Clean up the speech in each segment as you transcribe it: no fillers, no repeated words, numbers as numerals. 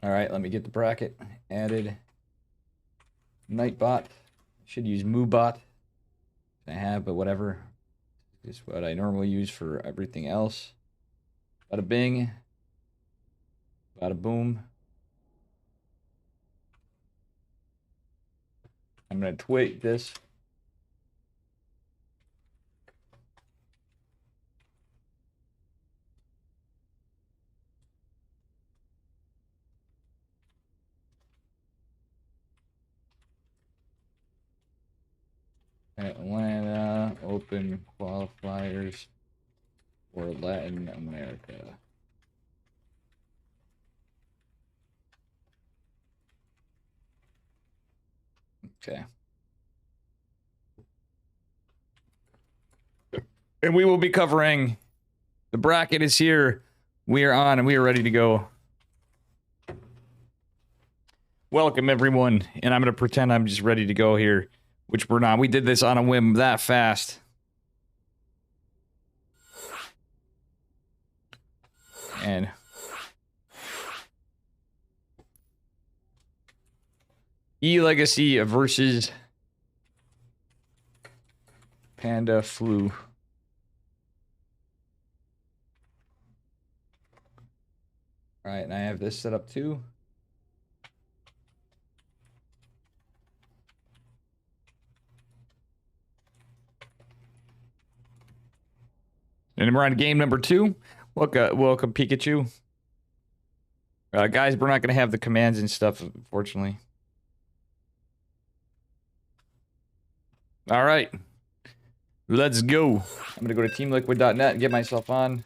All right, let me get the bracket added. Nightbot. Should use MooBot. I have, but whatever. This is what I normally use for everything else. Bada bing. Bada boom. I'm going to tweet this. Atlanta Open qualifiers for Latin America. Okay. And we will be covering, the bracket is here. We are on and we are ready to go. Welcome everyone. And I'm going to pretend I'm just ready to go here, which we're not. We did this on a whim that fast. And E-Legacy versus Panda Flu. All right, and I have this set up too. And we're on game number 2. Welcome Pikachu. Guys, we're not going to have the commands and stuff, unfortunately. All right. Let's go. I'm going to go to teamliquid.net and get myself on.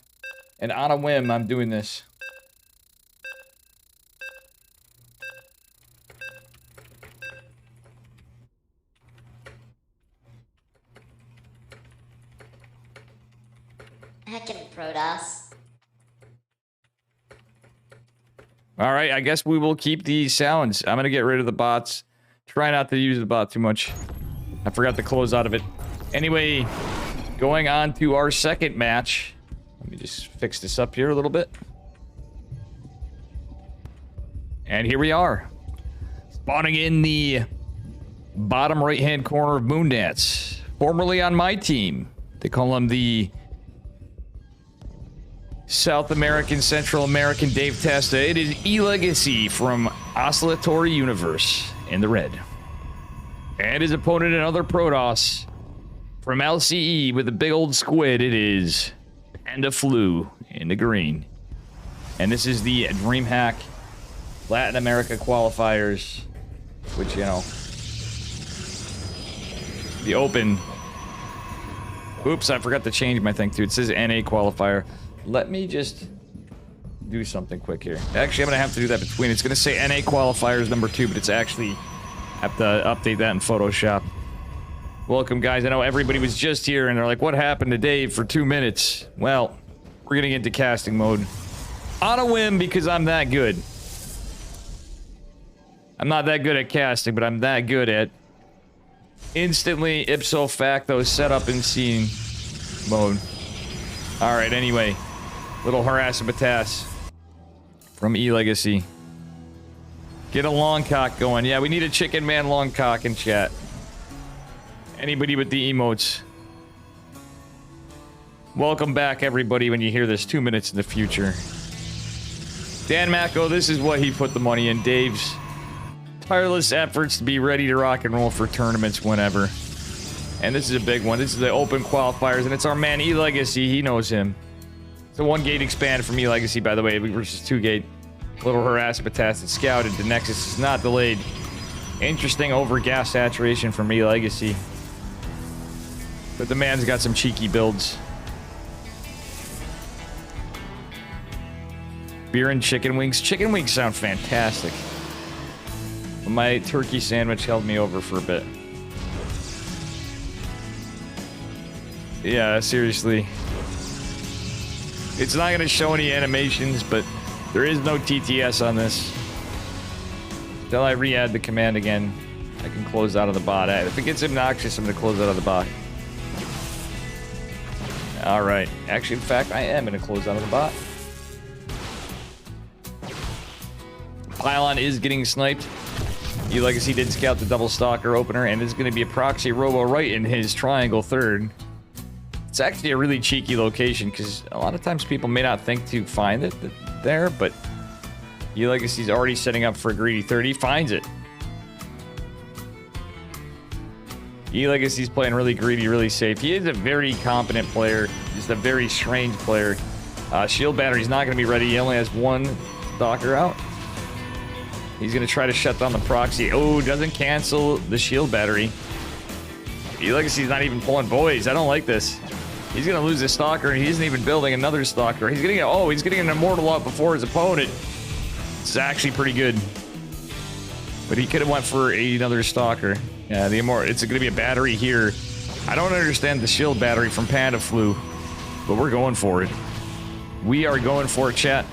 And on a whim, I'm doing this. Heckin' Protoss. All right, I guess we will keep these sounds. I'm going to get rid of the bots. Try not to use the bot too much. I forgot to close out of it. Anyway, going on to our second match. Let me just fix this up here a little bit. And here we are. Spawning in the bottom right-hand corner of Moondance. Formerly on my team. They call him the South American, Central American Dave Testa. It is E-Legacy from Oscillatory Universe in the red. And his opponent, another Protoss from LCE with a big old squid. It is Panda Flu in the green. And this is the DreamHack Latin America qualifiers, which, you know, the open. Oops, I forgot to change my thing too. It says NA qualifier. Let me just do something quick here. Actually, I'm going to have to do that between. It's going to say NA qualifiers number 2, but it's actually... I have to update that in Photoshop. Welcome, guys. I know everybody was just here, and they're like, what happened to Dave for 2 minutes? Well, we're getting into casting mode. On a whim, because I'm that good. I'm not that good at casting, but I'm that good at instantly, ipso facto, setup and scene mode. Alright, anyway. Little harassment from E-Legacy. Get a long cock going. Yeah, we need a chicken man long cock in chat. Anybody with the emotes. Welcome back, everybody, when you hear this 2 minutes in the future. Dan Macko, this is what he put the money in. Dave's tireless efforts to be ready to rock and roll for tournaments whenever. And this is a big one. This is the open qualifiers, and it's our man E-Legacy. He knows him. It's a 1-gate expand from E-Legacy, by the way, versus 2-gate. Little harassment test and scouted. The Nexus is not delayed. Interesting over gas saturation from E-Legacy. But the man's got some cheeky builds. Beer and chicken wings. Chicken wings sound fantastic. But my turkey sandwich held me over for a bit. Yeah, seriously. It's not going to show any animations, but there is no TTS on this. Until I re-add the command again, I can close out of the bot. If it gets obnoxious, I'm going to close out of the bot. Alright. Actually, in fact, I am going to close out of the bot. Pylon is getting sniped. E-Legacy did scout the double stalker opener, and it's going to be a proxy robo right in his triangle third. It's actually a really cheeky location, because a lot of times people may not think to find it there, but E-Legacy's already setting up for a greedy third. He finds it. E-Legacy's playing really greedy, really safe. He is a very competent player, just a very strange player. Shield battery's not going to be ready. He only has one stalker out. He's going to try to shut down the proxy. Oh, doesn't cancel the shield battery. E-Legacy's not even pulling boys. I don't like this. He's going to lose his stalker, and he isn't even building another stalker. He's getting he's getting an immortal out before his opponent. This is actually pretty good. But he could have went for another stalker. Yeah, the immortal. It's going to be a battery here. I don't understand the shield battery from Panda Flu, but we're going for it. We are going for it, chat.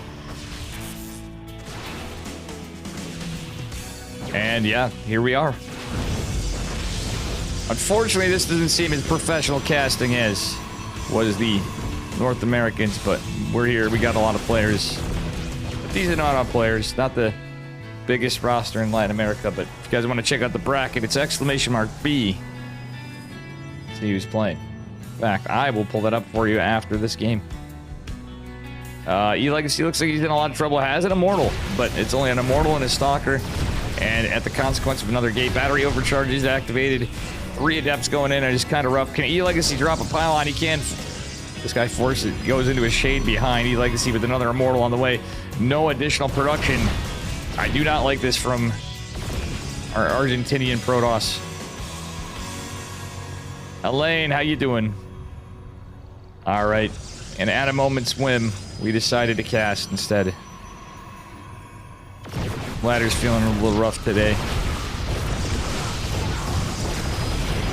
And yeah, here we are. Unfortunately, this doesn't seem as professional casting as was the North Americans, but we're here. We got a lot of players. But these are not our players. Not the biggest roster in Latin America, but if you guys want to check out the bracket, it's !B. See who's playing. In fact, I will pull that up for you after this game. E-Legacy looks like he's in a lot of trouble. Has an immortal, but it's only an immortal and a stalker. And at the consequence of another gate, battery overcharge is activated. 3 adepts going in, and it's kind of rough. Can E-Legacy drop a pylon? He can. This guy goes into a shade behind E-Legacy with another immortal on the way. No additional production. I do not like this from our Argentinian Protoss. Elaine, how you doing? All right. And at a moment's whim, we decided to cast instead. Ladder's feeling a little rough today.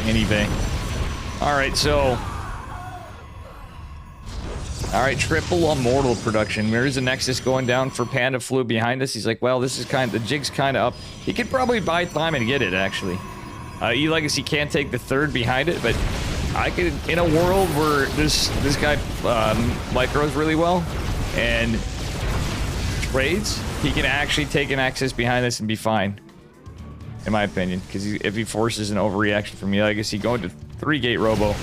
Anyway. Alright, so... Alright, triple immortal production. Where's the Nexus going down for Panda Flu behind us? He's like, well, this is kind of... The jig's kind of up. He could probably buy time and get it, actually. E-Legacy can't take the third behind it, but... I could... In a world where this guy micros really well, and... trades, he can actually take an Nexus behind this and be fine. In my opinion. Because if he forces an overreaction from E-Legacy, going to 3-gate robo.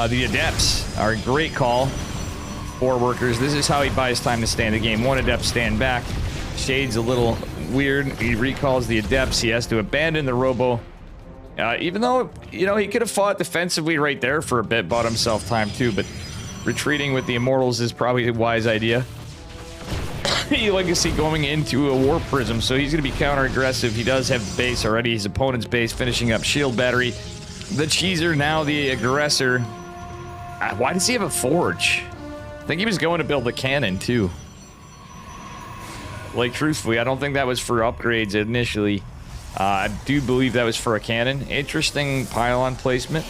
The Adepts are a great call. 4 workers. This is how he buys time to stay in the game. 1 Adept stand back. Shade's a little weird. He recalls the Adepts. He has to abandon the robo. Even though, you know, he could have fought defensively right there for a bit. Bought himself time too, but retreating with the Immortals is probably a wise idea. E-Legacy going into a War Prism, so he's going to be counter-aggressive. He does have base already. His opponent's base finishing up shield battery. The Cheeser, now the aggressor. Why does he have a Forge? I think he was going to build a cannon, too. Like, truthfully, I don't think that was for upgrades initially. I do believe that was for a cannon. Interesting pylon placement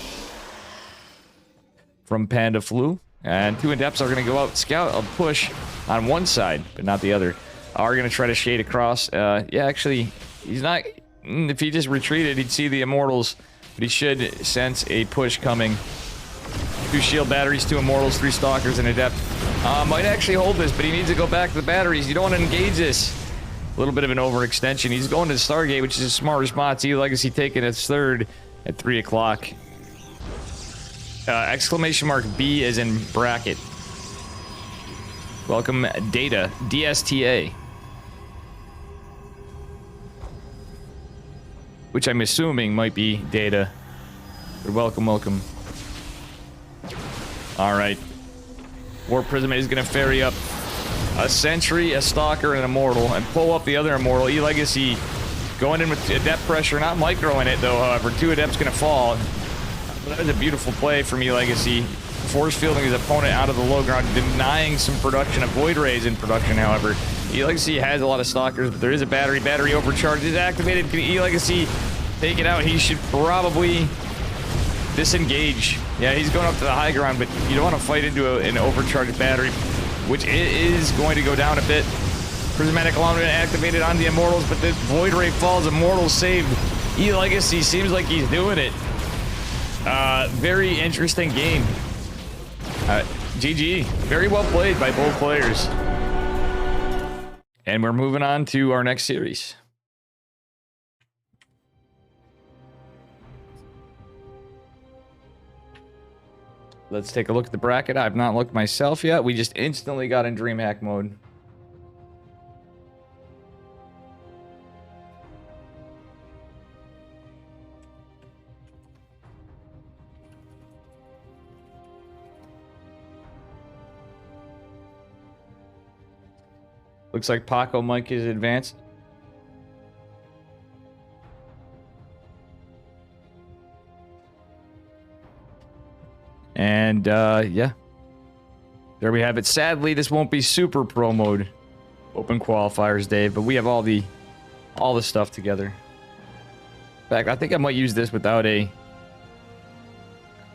from Panda Flu. And 2 Adepts are going to go out, scout a push on one side, but not the other. Are going to try to shade across. Yeah, actually, he's not... If he just retreated, he'd see the Immortals, but he should sense a push coming. 2 shield batteries, 2 Immortals, 3 Stalkers, and Adept. Might actually hold this, but he needs to go back to the batteries. You don't want to engage this. A little bit of an overextension. He's going to the Stargate, which is a smart response. E-Legacy taking its third at 3 o'clock. Exclamation mark B as in bracket. Welcome, Data. DSTA. Which I'm assuming might be Data. But welcome, welcome. Alright. War Prism is going to ferry up a Sentry, a Stalker, and an Immortal, and pull up the other Immortal. E-Legacy going in with Adept pressure, not microing it though, however. 2 Adepts going to fall. That was a beautiful play from E-Legacy. Force fielding his opponent out of the low ground, denying some production. A Void Ray is in production, however. E-Legacy has a lot of Stalkers, but there is a battery. Battery overcharge is activated. Can E-Legacy take it out? He should probably disengage. Yeah, he's going up to the high ground, but you don't want to fight into an overcharged battery, which is going to go down a bit. Prismatic Alignment activated on the Immortals, but the Void Ray falls. Immortals saved. E-Legacy seems like he's doing it. Very interesting game. GG. Very well played by both players. And we're moving on to our next series. Let's take a look at the bracket. I've not looked myself yet. We just instantly got in DreamHack mode. Looks like Paco Mike is advanced. And yeah, there we have it. Sadly, this won't be super pro mode open qualifiers, Dave, but we have all the stuff together. In fact, I think I might use this without a.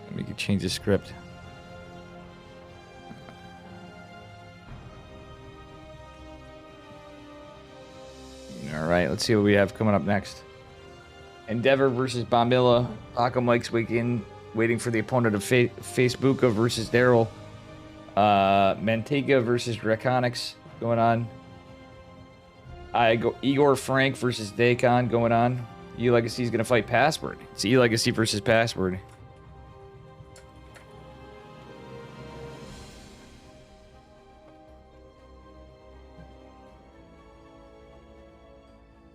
Let me change the script. All right, let's see what we have coming up next. Endeavor versus Bombilla. Paco Mike's waiting for the opponent of Facebooka versus Daryl. Manteiga versus Draconics going on. Igor Frank versus Dacon going on. E-Legacy is going to fight Password. It's E-Legacy versus Password.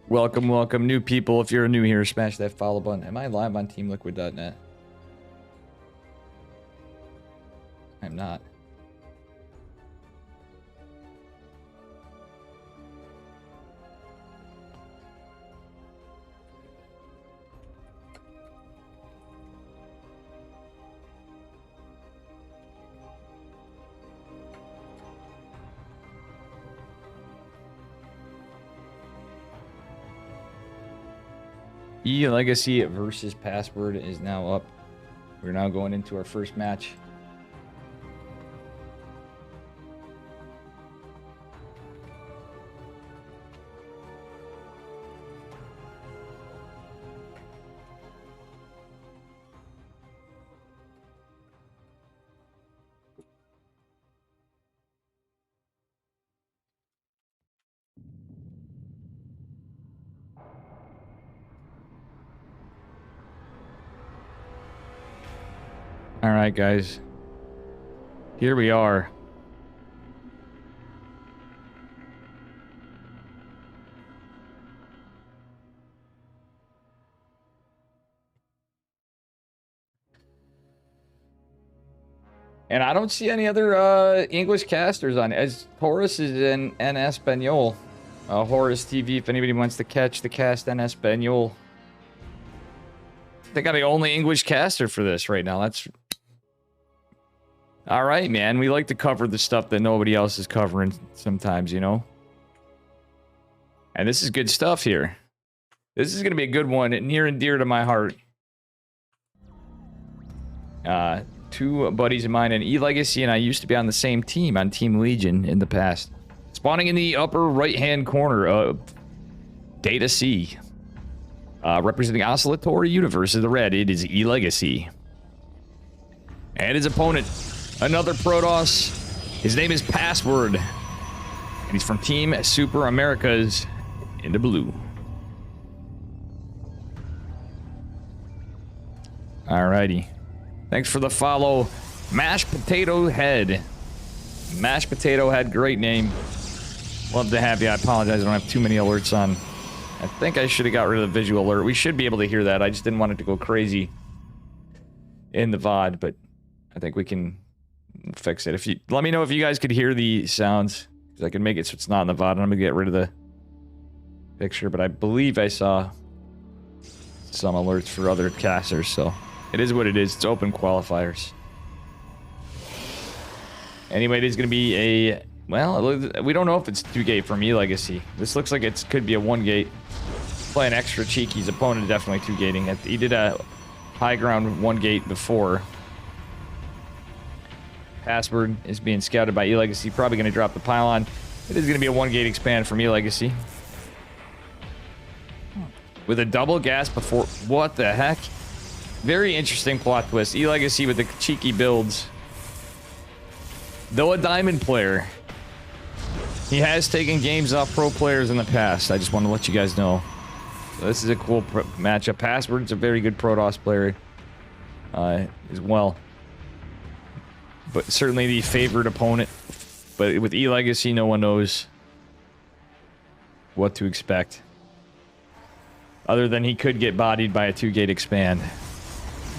Welcome, welcome, new people. If you're new here, smash that follow button. Am I live on TeamLiquid.net? I'm not. E-Legacy versus Password is now up. We're now going into our first match. All right, guys. Here we are. And I don't see any other English casters on. As Horace is in Espanol. Horace TV, if anybody wants to catch the cast en Espanol. I think I'm the only English caster for this right now. That's... All right, man. We like to cover the stuff that nobody else is covering sometimes, you know? And this is good stuff here. This is going to be a good one, near and dear to my heart. Two buddies of mine in E-Legacy and I used to be on the same team, on Team Legion in the past. Spawning in the upper right-hand corner of Data C. Representing Oscillatory Universe is the red. It is E-Legacy. And his opponent, another Protoss. His name is Password. And he's from Team Super Americas in the blue. Alrighty. Thanks for the follow. Mashed Potato Head. Mashed Potato Head, great name. Love to have you. I apologize, I don't have too many alerts on. I think I should have got rid of the visual alert. We should be able to hear that. I just didn't want it to go crazy in the VOD, but I think we can fix it. If you let me know if you guys could hear the sounds, because I can make it so it's not in the VOD. And I'm gonna get rid of the picture, but I believe I saw some alerts for other casters, so it is what it is. It's open qualifiers. Anyway, it is gonna be a, well, we don't know if it's 2-gate from E-Legacy. This looks like it could be a 1-gate. Playing extra cheeky. His opponent definitely 2-gating. He did a high ground 1-gate before. Password is being scouted by E-Legacy. Probably going to drop the pylon. It is going to be a 1-gate expand from E-Legacy. With a double gas before... What the heck? Very interesting plot twist. E-Legacy with the cheeky builds. Though a diamond player. He has taken games off pro players in the past. I just want to let you guys know. So this is a cool matchup. Password's a very good Protoss player as well. But certainly the favored opponent. But with E-Legacy, no one knows what to expect. Other than he could get bodied by a 2-gate expand.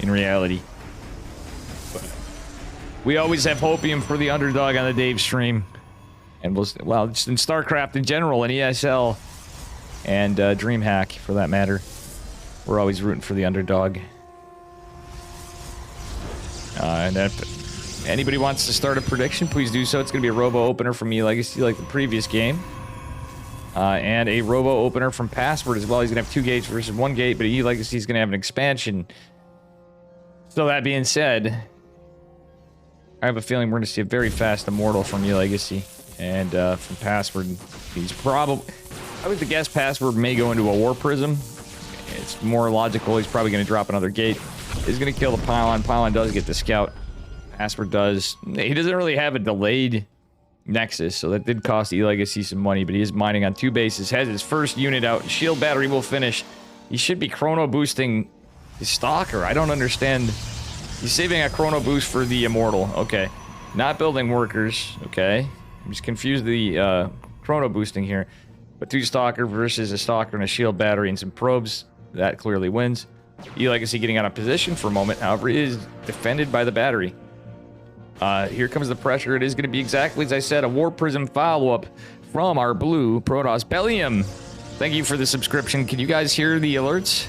In reality. But we always have hopium for the underdog on the Dave stream. And well, just in StarCraft in general, and ESL, and DreamHack, for that matter. We're always rooting for the underdog. And if anybody wants to start a prediction, please do so. It's going to be a Robo opener from E-Legacy like the previous game. And a Robo opener from Password as well. He's going to have 2 gates versus 1 gate, but E-Legacy is going to have an expansion. So that being said, I have a feeling we're going to see a very fast Immortal from E-Legacy. And from Password, he's probably... I would guess Password may go into a War Prism. It's more logical. He's probably going to drop another gate. He's going to kill the Pylon. Pylon does get the Scout. Password does. He doesn't really have a delayed Nexus, so that did cost E-Legacy some money, but he is mining on 2 bases. Has his first unit out. Shield Battery will finish. He should be chrono boosting his Stalker. I don't understand. He's saving a chrono boost for the Immortal. Okay. Not building workers. Okay. I'm just confused the chrono boosting here. But 2 Stalker versus a Stalker and a Shield Battery and some probes. That clearly wins. E-Legacy getting out of position for a moment. However, it is defended by the battery. Here comes the pressure. It is going to be exactly as I said, a War Prism follow-up from our blue Protoss. Bellium, thank you for the subscription. Can you guys hear the alerts?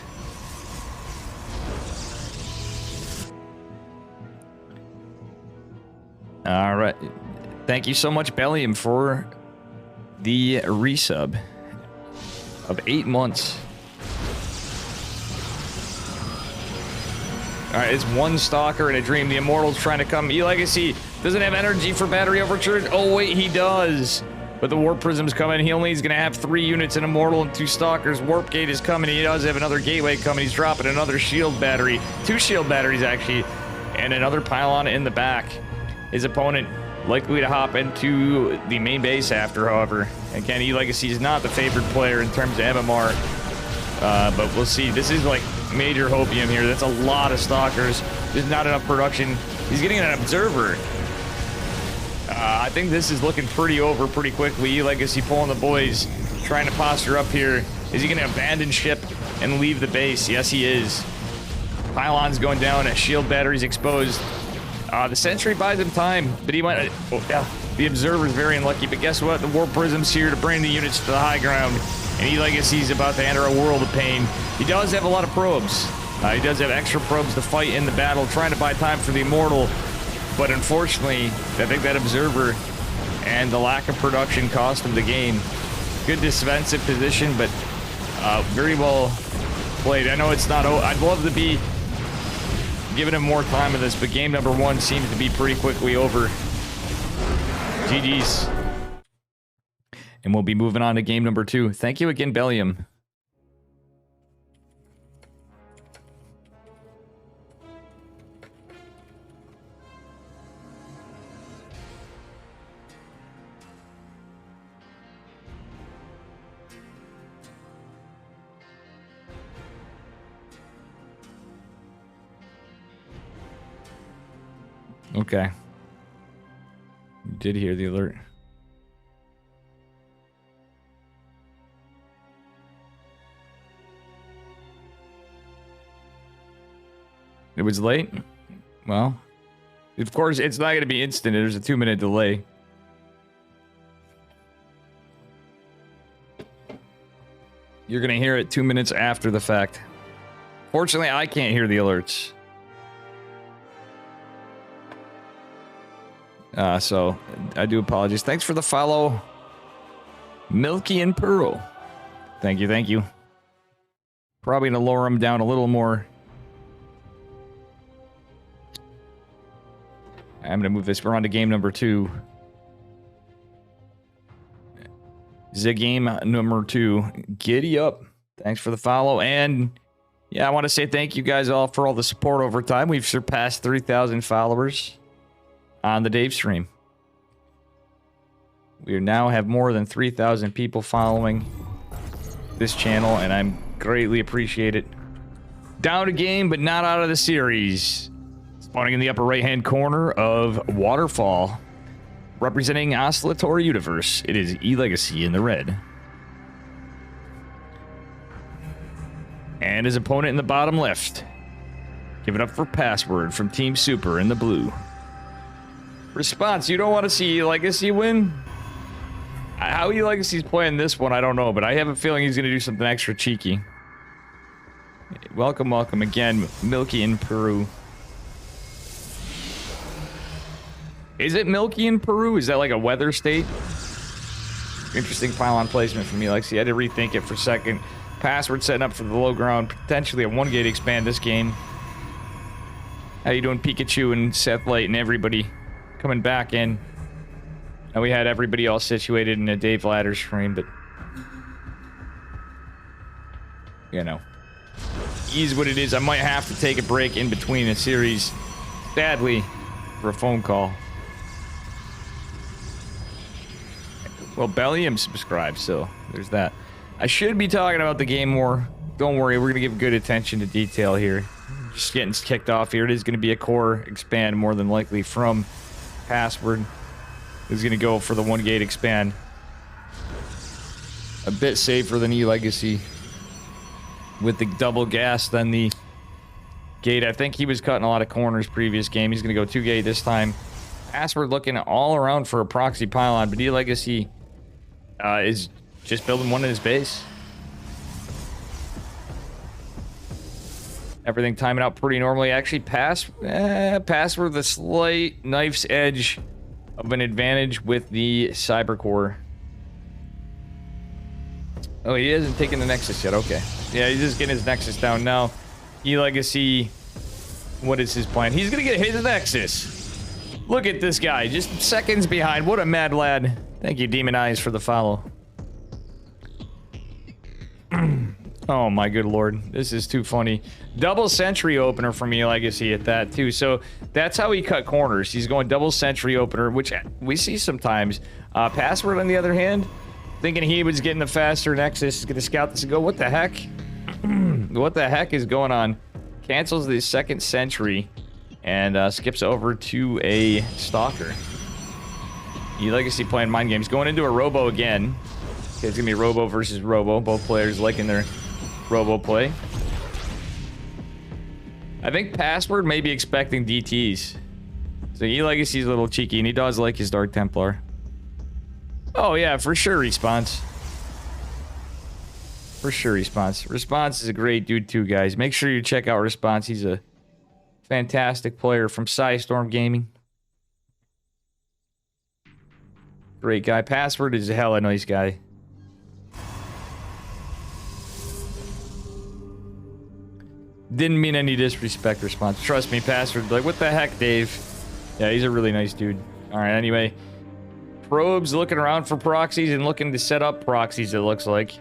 All right. Thank you so much, Bellium, for the resub of 8 months. Alright, it's 1 Stalker and a Dream. The Immortal's trying to come. E-Legacy doesn't have energy for battery overcharge. Oh, wait, he does. But the Warp Prism's coming. He only is going to have 3 units, an Immortal and 2 Stalkers. Warp Gate is coming. He does have another Gateway coming. He's dropping another Shield Battery. 2 Shield Batteries, actually. And another Pylon in the back. His opponent likely to hop into the main base after, however. Again, E-Legacy is not the favored player in terms of MMR. But we'll see. This is like major hopium here. That's a lot of Stalkers. There's not enough production. He's getting an Observer. I think this is looking pretty over pretty quickly. E-Legacy pulling the boys, trying to posture up here. Is he going to abandon ship and leave the base? Yes, he is. Pylon's going down. A Shield Battery's exposed. The Sentry buys him time, but he went... Oh, yeah. The Observer's very unlucky, but guess what? The War Prism's here to bring the units to the high ground. And E-Legacy's about to enter a world of pain. He does have a lot of probes. He does have extra probes to fight in the battle, trying to buy time for the Immortal. But unfortunately, I think that Observer and the lack of production cost him the game. Good defensive position, but very well played. I know it's not... I'd love to be giving him more time in this, but game number 1 seems to be pretty quickly over. GG's. And we'll be moving on to game number 2. Thank you again, Bellium. Okay. You did hear the alert. It was late? Well, of course, it's not going to be instant. There's a 2-minute delay. You're going to hear it 2 minutes after the fact. Fortunately, I can't hear the alerts. So, I do apologize. Thanks for the follow, Milky and Pearl. Thank you, thank you. Probably going to lower them down a little more. I'm going to move this. We're on to game number 2. The game number 2. Giddy up. Thanks for the follow. And yeah, I want to say thank you guys all for all the support over time. We've surpassed 3,000 followers on the Dave stream. We now have more than 3,000 people following this channel, and I'm greatly appreciate it. Down a game, but not out of the series. Spawning in the upper right-hand corner of Waterfall. Representing Oscillatory Universe, it is E-Legacy in the red. And his opponent in the bottom left. Give it up for Password from Team Super in the blue. Response, you don't want to see E-Legacy win? How E-Legacy's playing this one, I don't know, but I have a feeling he's going to do something extra cheeky. Welcome, welcome again, Milky in Peru. Is it Milky in Peru? Is that like a weather state? Interesting pylon placement from E-Legacy. I had to rethink it for a second. Password setting up for the low ground. Potentially a 1-gate expand this game. How you doing, Pikachu and Seth Light and everybody coming back in? And we had everybody all situated in a Dave Ladders stream, but... you know. Is what it is. I might have to take a break in between a series. Sadly, for a phone call. Well, Bellium subscribed, so there's that. I should be talking about the game more. Don't worry, we're going to give good attention to detail here. Just getting kicked off here. It is going to be a core expand, more than likely, from Password. He's going to go for the 1-gate expand. A bit safer than E-Legacy. With the double gas than the gate. I think he was cutting a lot of corners previous game. He's going to go 2-gate this time. Password looking all around for a proxy pylon, but E-Legacy is just building one in his base. Everything timing out pretty normally. Actually, Password the slight knife's edge of an advantage with the Cyber Core. Oh, he hasn't taken the Nexus yet. Okay. Yeah, he's just getting his Nexus down now. E-Legacy, what is his plan? He's going to get his Nexus. Look at this guy, just seconds behind. What a mad lad. Thank you, Demon Eyes, for the follow. Oh my good lord, this is too funny. Double Sentry opener from E-Legacy at that too. So that's how he cut corners. He's going double Sentry opener, which we see sometimes. Password on the other hand, thinking he was getting the faster Nexus, is gonna scout this and go, what the heck? What the heck is going on? Cancels the second Sentry and skips over to a Stalker. E-Legacy playing mind games, going into a Robo again. Okay, it's gonna be Robo versus Robo. Both players liking their Robo play. I think Password may be expecting DTs. So E-Legacy's a little cheeky, and he does like his Dark Templar. Oh yeah, for sure Response. For sure Response. Response is a great dude too, guys. Make sure you check out Response. He's a fantastic player from Psystorm Gaming. Great guy. Password is a hella nice guy. Didn't mean any disrespect, Response. Trust me, Password. Like, what the heck, Dave? Yeah, he's a really nice dude. Alright, anyway. Probes looking around for proxies and looking to set up proxies, it looks like.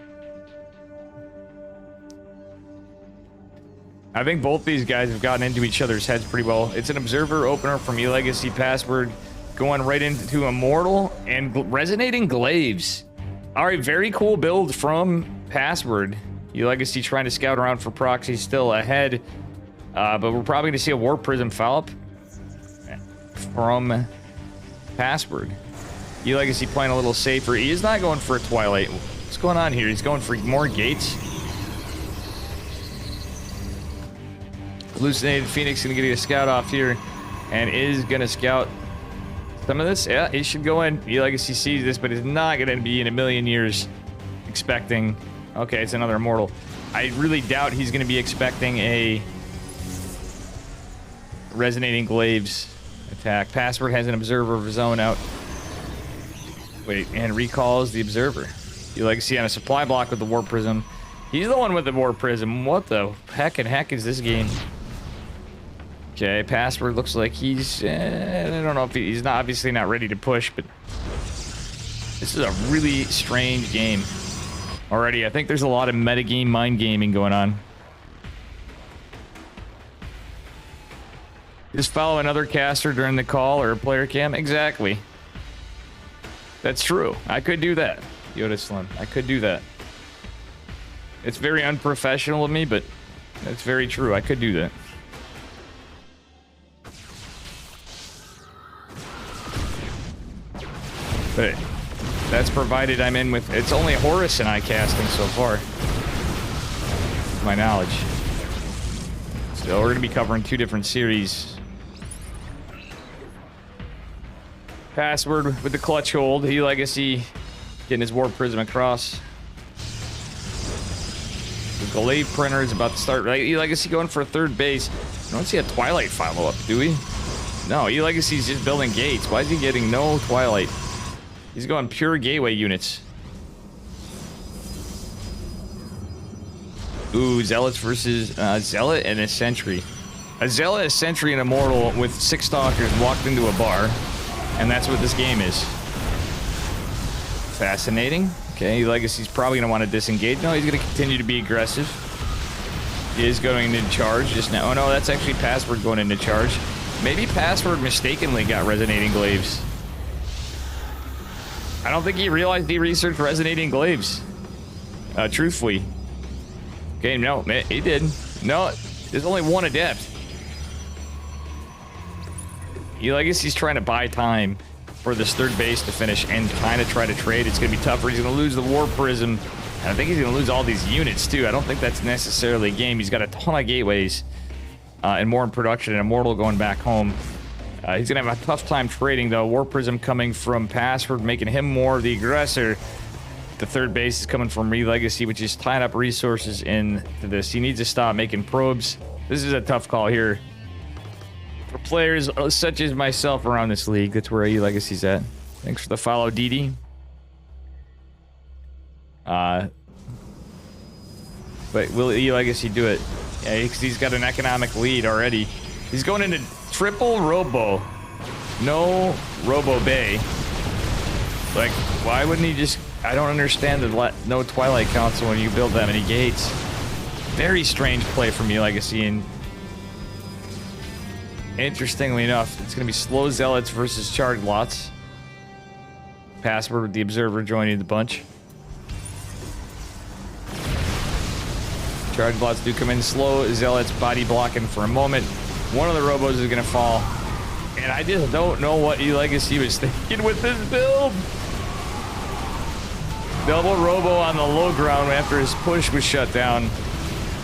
I think both these guys have gotten into each other's heads pretty well. It's an Observer opener from E-Legacy. Password going right into Immortal and Resonating Glaives. Alright, very cool build from Password. E-Legacy trying to scout around for proxies, still ahead. But we're probably going to see a Warp Prism follow-up from Password. E-Legacy playing a little safer. He is not going for a Twilight. What's going on here? He's going for more gates. Hallucinated Phoenix going to get a scout off here. And is going to scout some of this. Yeah, he should go in. E-Legacy sees this, but is not going to be in a million years expecting... Okay, it's another Immortal. I really doubt he's going to be expecting a Resonating Glaives attack. Password has an Observer of his own out. Wait, and recalls the Observer. E-Legacy on a supply block with the Warp Prism. He's the one with the Warp Prism. What the heck is this game? Okay, Password looks like he's... I don't know if he's not obviously not ready to push, but... This is a really strange game. Already, I think there's a lot of metagame mind gaming going on. Just follow another caster during the call or a player cam? Exactly. That's true. I could do that. Yoda Slim. I could do that. It's very unprofessional of me, but that's very true. I could do that. But that's provided I'm in with... It's only Horus and I casting so far. To my knowledge. So we're going to be covering 2 different series. Password with the clutch hold. E-Legacy getting his Warp Prism across. The Glaive Printer is about to start. Right? E-Legacy going for a third base. I don't see a Twilight follow-up, do we? No, E-Legacy's just building gates. Why is he getting no Twilight? He's going pure gateway units. Ooh, Zealots versus Zealot and a Sentry. A Zealot, a Sentry, and Immortal with 6 Stalkers walked into a bar. And that's what this game is. Fascinating. Okay, Legacy's probably going to want to disengage. No, he's going to continue to be aggressive. He is going into charge just now. Oh no, that's actually Password going into charge. Maybe Password mistakenly got Resonating Glaives. I don't think he realized he researched Resonating Glaives. Truthfully. Okay, no, he did. No, there's only 1 Adept. E-Legacy's trying to buy time for this third base to finish and kind of try to trade. It's going to be tougher. He's going to lose the Warp Prism. And I think he's going to lose all these units, too. I don't think that's necessarily a game. He's got a ton of gateways and more in production, and Immortal going back home. He's going to have a tough time trading, though. Warp Prism coming from Password, making him more the aggressor. The third base is coming from E-Legacy, which is tying up resources into this. He needs to stop making probes. This is a tough call here. For players such as myself around this league, that's where E-Legacy's at. Thanks for the follow, DD. But will E-Legacy do it? Yeah, because he's got an economic lead already. He's going into triple Robo. No Robo Bay. Like, why wouldn't he just... I don't understand the no Twilight Council when you build that many gates. Very strange play from E-Legacy, and interestingly enough, it's going to be slow Zealots versus Charged Lots. Password with the Observer joining the bunch. Charged Lots do come in slow. Zealots body blocking for a moment. One of the Robos is going to fall. And I just don't know what E-Legacy was thinking with this build. Double Robo on the low ground after his push was shut down.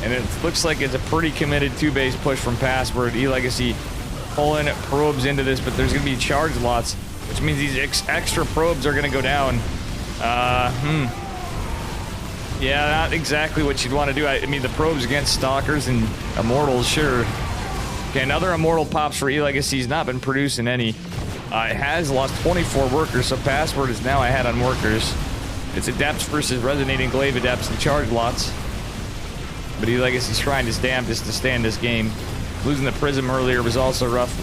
And it looks like it's a pretty committed 2-base push from Password. E-Legacy pulling probes into this, but there's going to be Charged Lots, which means these extra probes are going to go down. Yeah, not exactly what you'd want to do. I mean, the probes against Stalkers and Immortals, sure. Okay, another Immortal pops for E-Legacy. He's not been producing any. It has lost 24 workers, so Password is now ahead on workers. It's Adepts versus Resonating Glaive Adepts and Charged Lots. But E-Legacy's trying his damnedest to stay in this game. Losing the Prism earlier was also rough.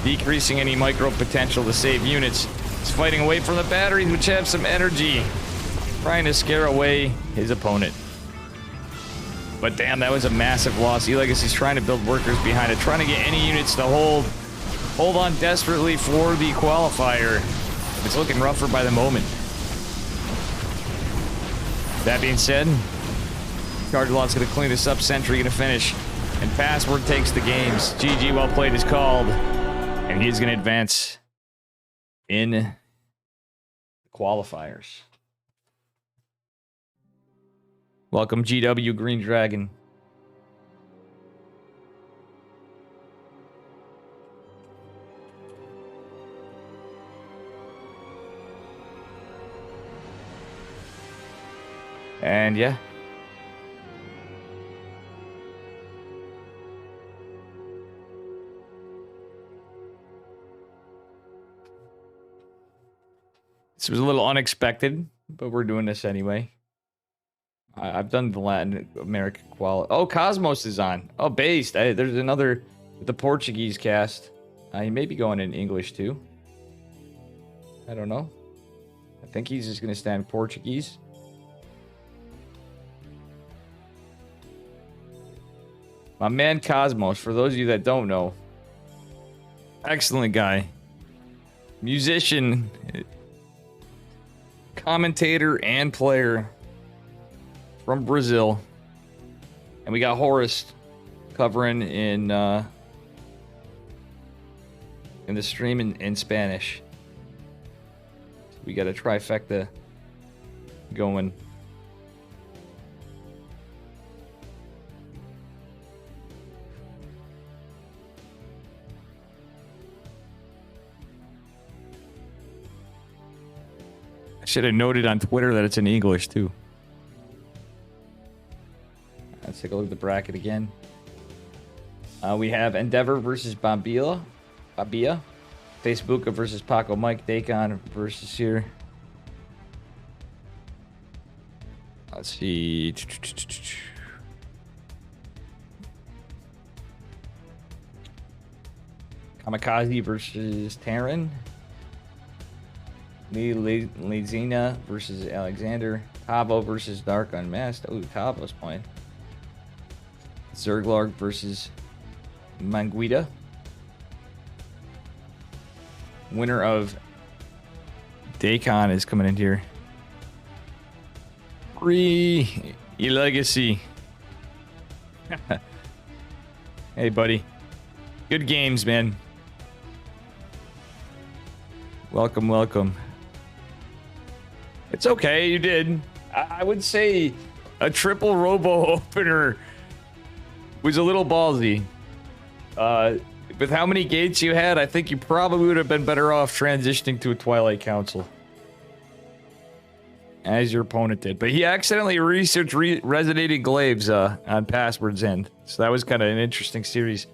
Decreasing any micro potential to save units. He's fighting away from the batteries, which have some energy. Trying to scare away his opponent. But damn, that was a massive loss. E-Legacy's trying to build workers behind it. Trying to get any units to hold on desperately for the Qualifier. It's looking rougher by the moment. That being said, Charged Lot's going to clean this up. Sentry going to finish. And Password takes the games. GG, well played is called. And he's going to advance in the qualifiers. Welcome, GW Green Dragon. And yeah. This was a little unexpected, but we're doing this anyway. I've done the Latin American qual. Oh, Cosmos is on. Oh, based. There's another, the Portuguese cast. He may be going in English too. I don't know. I think he's just going to stand Portuguese. My man Cosmos, for those of you that don't know. Excellent guy. Musician. commentator and player from Brazil. And we got Horace covering in the stream in Spanish. So we got a trifecta going. I should have noted on Twitter that it's in English too. Let's take a look at the bracket again. We have Endeavor versus Babia. Facebooka versus Paco Mike. Dacon versus here. Let's see. Kamikaze versus Taryn. Lizina versus Alexander. Tavo versus Dark Unmasked. Oh, Tavo's playing. Zerglarg versus Manguita. Winner of Dacon is coming in here. Free Legacy. Hey, buddy. Good games, man. Welcome, welcome. It's okay, you did. I would say a triple robo opener was a little ballsy. With how many gates you had, I think you probably would have been better off transitioning to a Twilight Council. As your opponent did. But he accidentally researched Resonating Glaives on Password's End. So that was kind of an interesting series.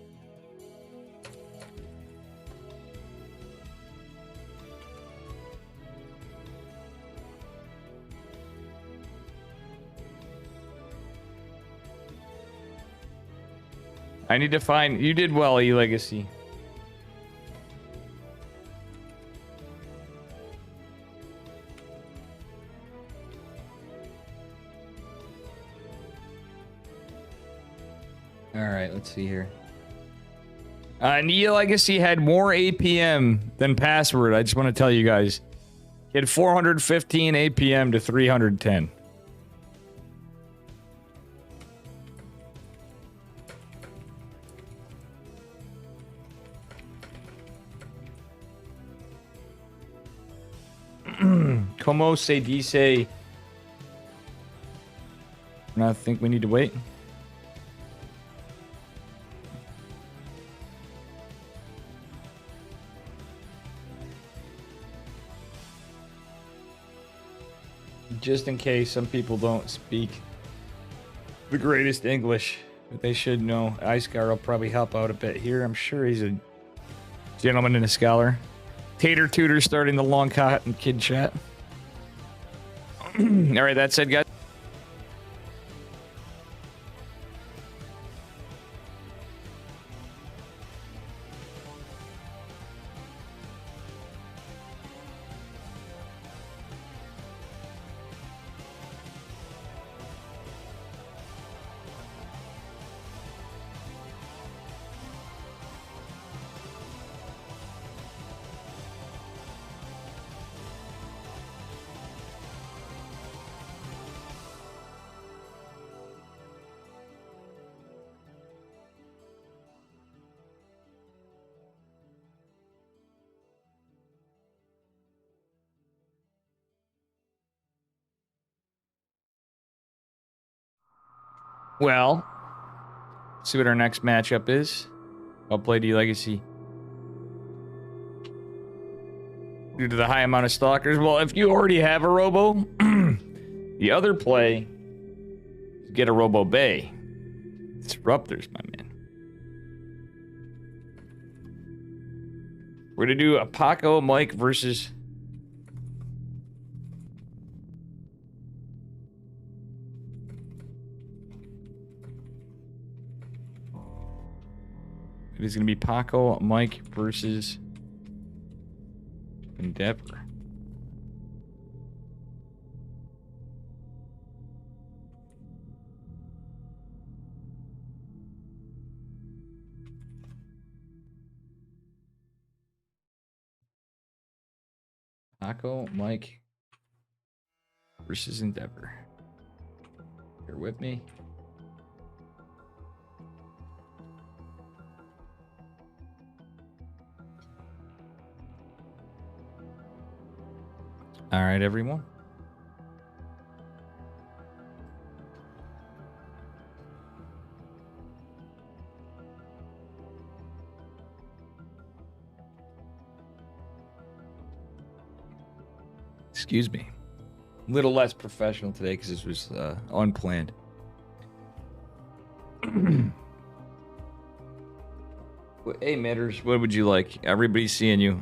I need to find... You did well, E-Legacy. Alright, let's see here. E-Legacy had more APM than Password. I just want to tell you guys. He had 415 APM to 310. Como se dice? I think we need to wait. Just in case some people don't speak the greatest English, but they should know. Icegar will probably help out a bit here. I'm sure he's a gentleman and a scholar. Tater Tutor starting the Long Cotton Kid chat. All right, that said, guys. Well, see what our next matchup is. I'll play D Legacy. Due to the high amount of stalkers. Well, if you already have a Robo, the other play is get a Robo Bay. Disruptors, my man. We're gonna do a Paco Mike versus... It is going to be Paco Mike versus Endeavor. Paco Mike versus Endeavor. You're with me? All right, everyone. Excuse me. A little less professional today because this was unplanned. Hey, Mitters, what would you like? Everybody's seeing you.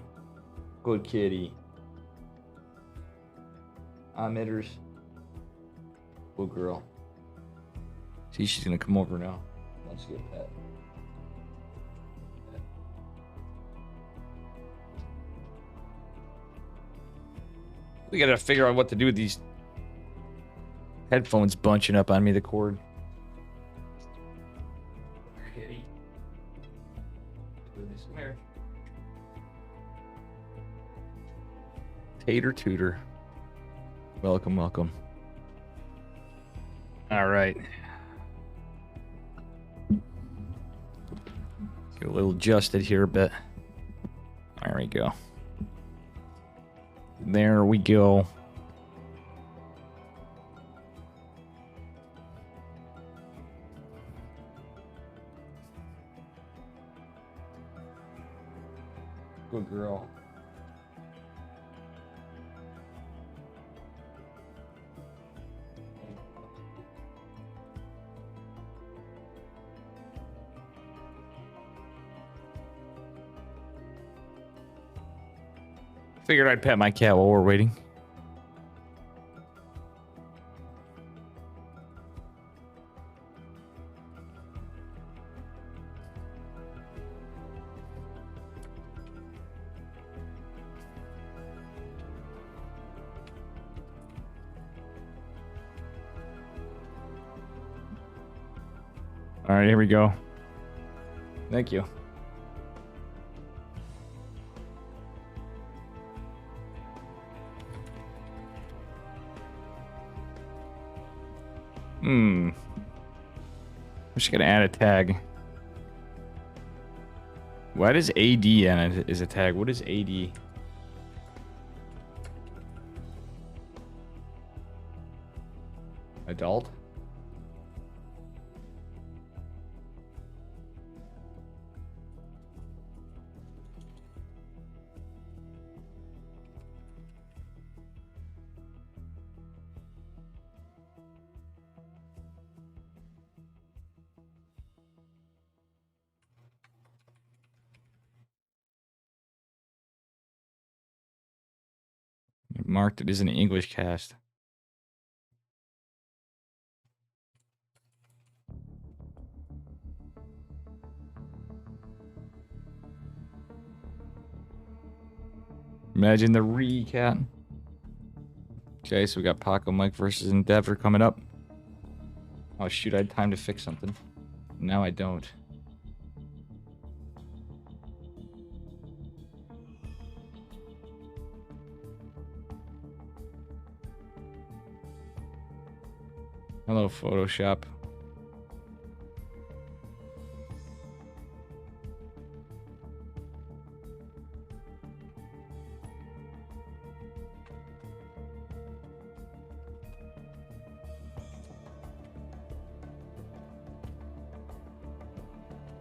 Good kitty. Mitters. Good girl. See, she's gonna come over now. Let's get that. We gotta figure out what to do with these headphones bunching up on me, the cord. Kitty. Tater Tutor. Welcome, welcome. All right. Get a little adjusted here a bit. There we go. There we go. Good girl. Figured I'd pet my cat while we're waiting. All right, here we go. Thank you. I'm just gonna add a tag. Why does AD on it is a tag? What is AD? Adult? Marked it as an English cast. Imagine the recap. Okay, so we got Paco Mike versus Endeavor coming up. Oh shoot, I had time to fix something. Now I don't. Hello, Photoshop.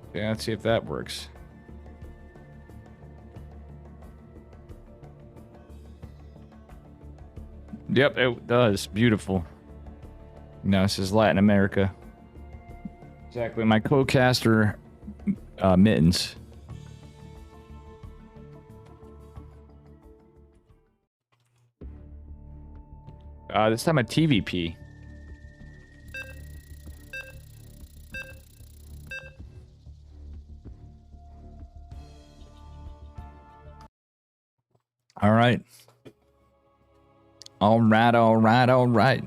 Okay, let's see if that works. Yep, it does. Beautiful. No, this is Latin America. Exactly, my co-caster mittens. This time a TVP. All right. All right, all right, all right.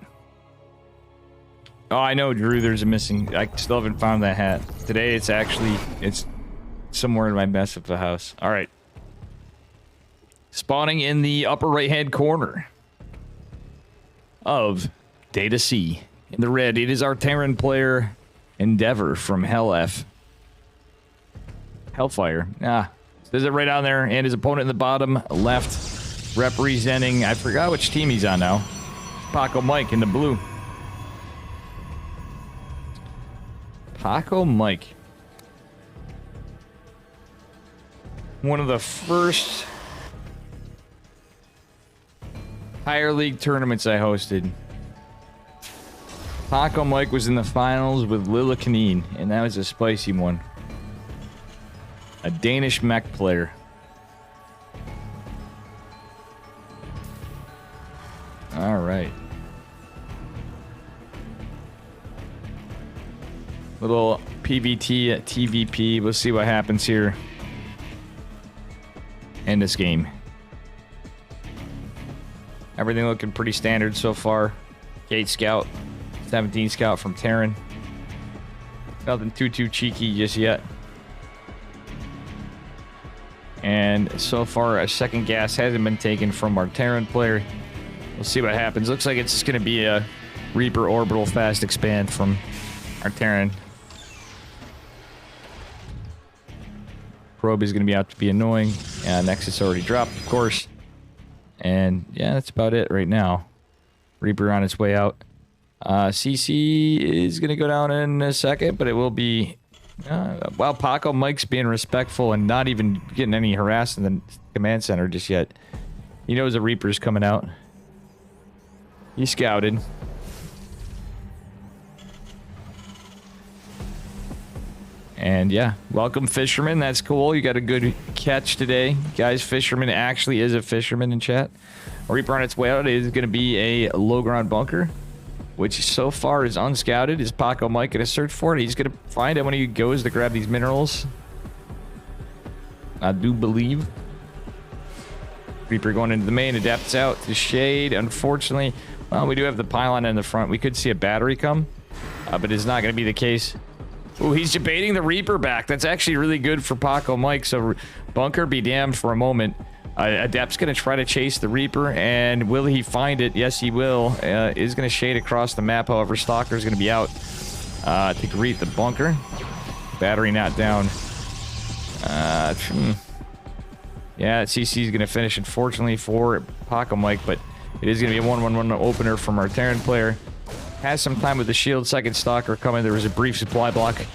Oh, I know, Drew, there's a missing... I still haven't found that hat. Today, it's actually... It's somewhere in my mess of the house. All right. Spawning in the upper right-hand corner. of Data C. In the red, it is our Terran player, Endeavor from Hellfire. Says it right on there, and his opponent in the bottom left, representing, I forgot which team he's on now. Paco Mike in the blue. Paco Mike. One of the first higher league tournaments I hosted. Paco Mike was in the finals with Lilla Kaneen, and that was a spicy one. A Danish mech player. All right. Little PVT at TVP. We'll see what happens here in this game. Everything looking pretty standard so far. Gate Scout, 17 Scout from Terran. Nothing too cheeky just yet. And so far, a second gas hasn't been taken from our Terran player. We'll see what happens. Looks like it's going to be a Reaper orbital fast expand from our Terran. Probe is going to be out to be annoying. Nexus already dropped, of course. And yeah, that's about it right now. Reaper on its way out. CC is going to go down in a second, but it will be... while Paco Mike's being respectful and not even getting any harassed in the command center just yet. He knows the Reaper's coming out. He scouted. And yeah, welcome Fisherman. That's cool. You got a good catch today. Guys, Fisherman actually is a fisherman in chat. Reaper on its way out is going to be a low ground bunker, which so far is unscouted. Is Paco Mike going to search for it? He's going to find it when he goes to grab these minerals. I do believe. Reaper going into the main. Adapts out to shade. Unfortunately, well, we do have the pylon in the front. We could see a battery come, but it's not going to be the case. Ooh, he's debating the Reaper back. That's actually really good for Paco Mike. So bunker be damned for a moment. Adept's going to try to chase the Reaper, and will he find it? Yes, he will. Is going to shade across the map. However, Stalker's going to be out to greet the bunker. Battery not down. Yeah, CC is going to finish, unfortunately, for Paco Mike, but it is going to be a 1-1-1 opener from our Terran player. Has some time with the shield. Second Stalker coming. There was a brief supply block.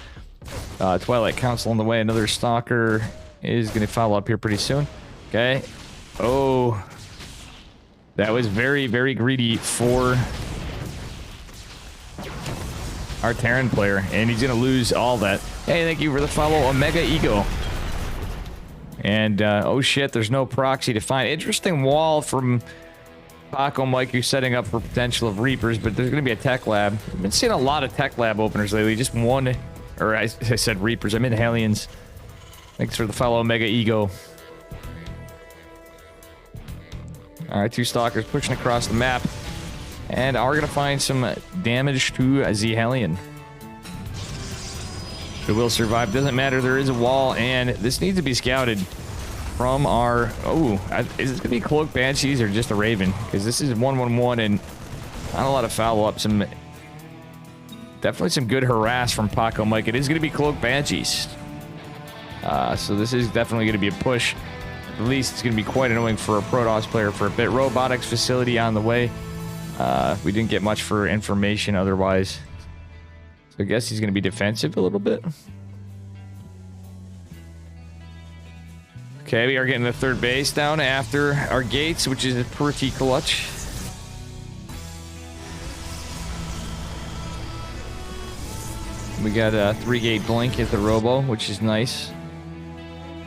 Twilight Council on the way. Another Stalker is going to follow up here pretty soon. Okay. Oh. That was very, very greedy for our Terran player. And he's going to lose all that. Hey, thank you for the follow, Omega Ego. And, oh shit, there's no proxy to find. Interesting wall from Paco Mike, who's setting up for potential of Reapers, but there's going to be a tech lab. I've been seeing a lot of tech lab openers lately. Just one, or I said Reapers. I meant Hellions. Thanks for the follow, Omega Ego. All right, two Stalkers pushing across the map, and are going to find some damage to the Hellion. It will survive. Doesn't matter. There is a wall, and this needs to be scouted from our... Oh, is this going to be Cloak Banshees or just a Raven? Because this is 1-1-1 and not a lot of follow-up. Definitely some good harass from Paco Mike. It is going to be Cloak Banshees. So this is definitely going to be a push. At least it's going to be quite annoying for a Protoss player for a bit. Robotics facility on the way. We didn't get much for information otherwise. So I guess he's going to be defensive a little bit. Okay, we are getting the third base down after our gates, which is pretty clutch. We got a 3-gate blink at the Robo, which is nice.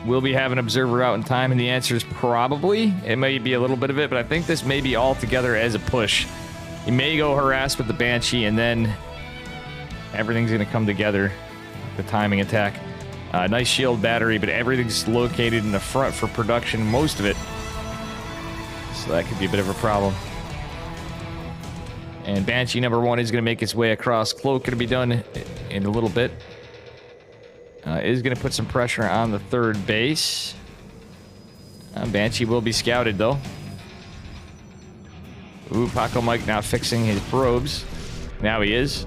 Will we have an observer out in time? And the answer is probably. It may be a little bit of it, but I think this may be all together as a push. He may go harass with the Banshee, and then everything's going to come together. The timing attack. Nice shield battery, but everything's located in the front for production, most of it. So that could be a bit of a problem. And Banshee number 1 is going to make its way across. Cloak going to be done in a little bit. Is going to put some pressure on the third base. Banshee will be scouted, though. Ooh, Paco Mike now fixing his probes. Now he is.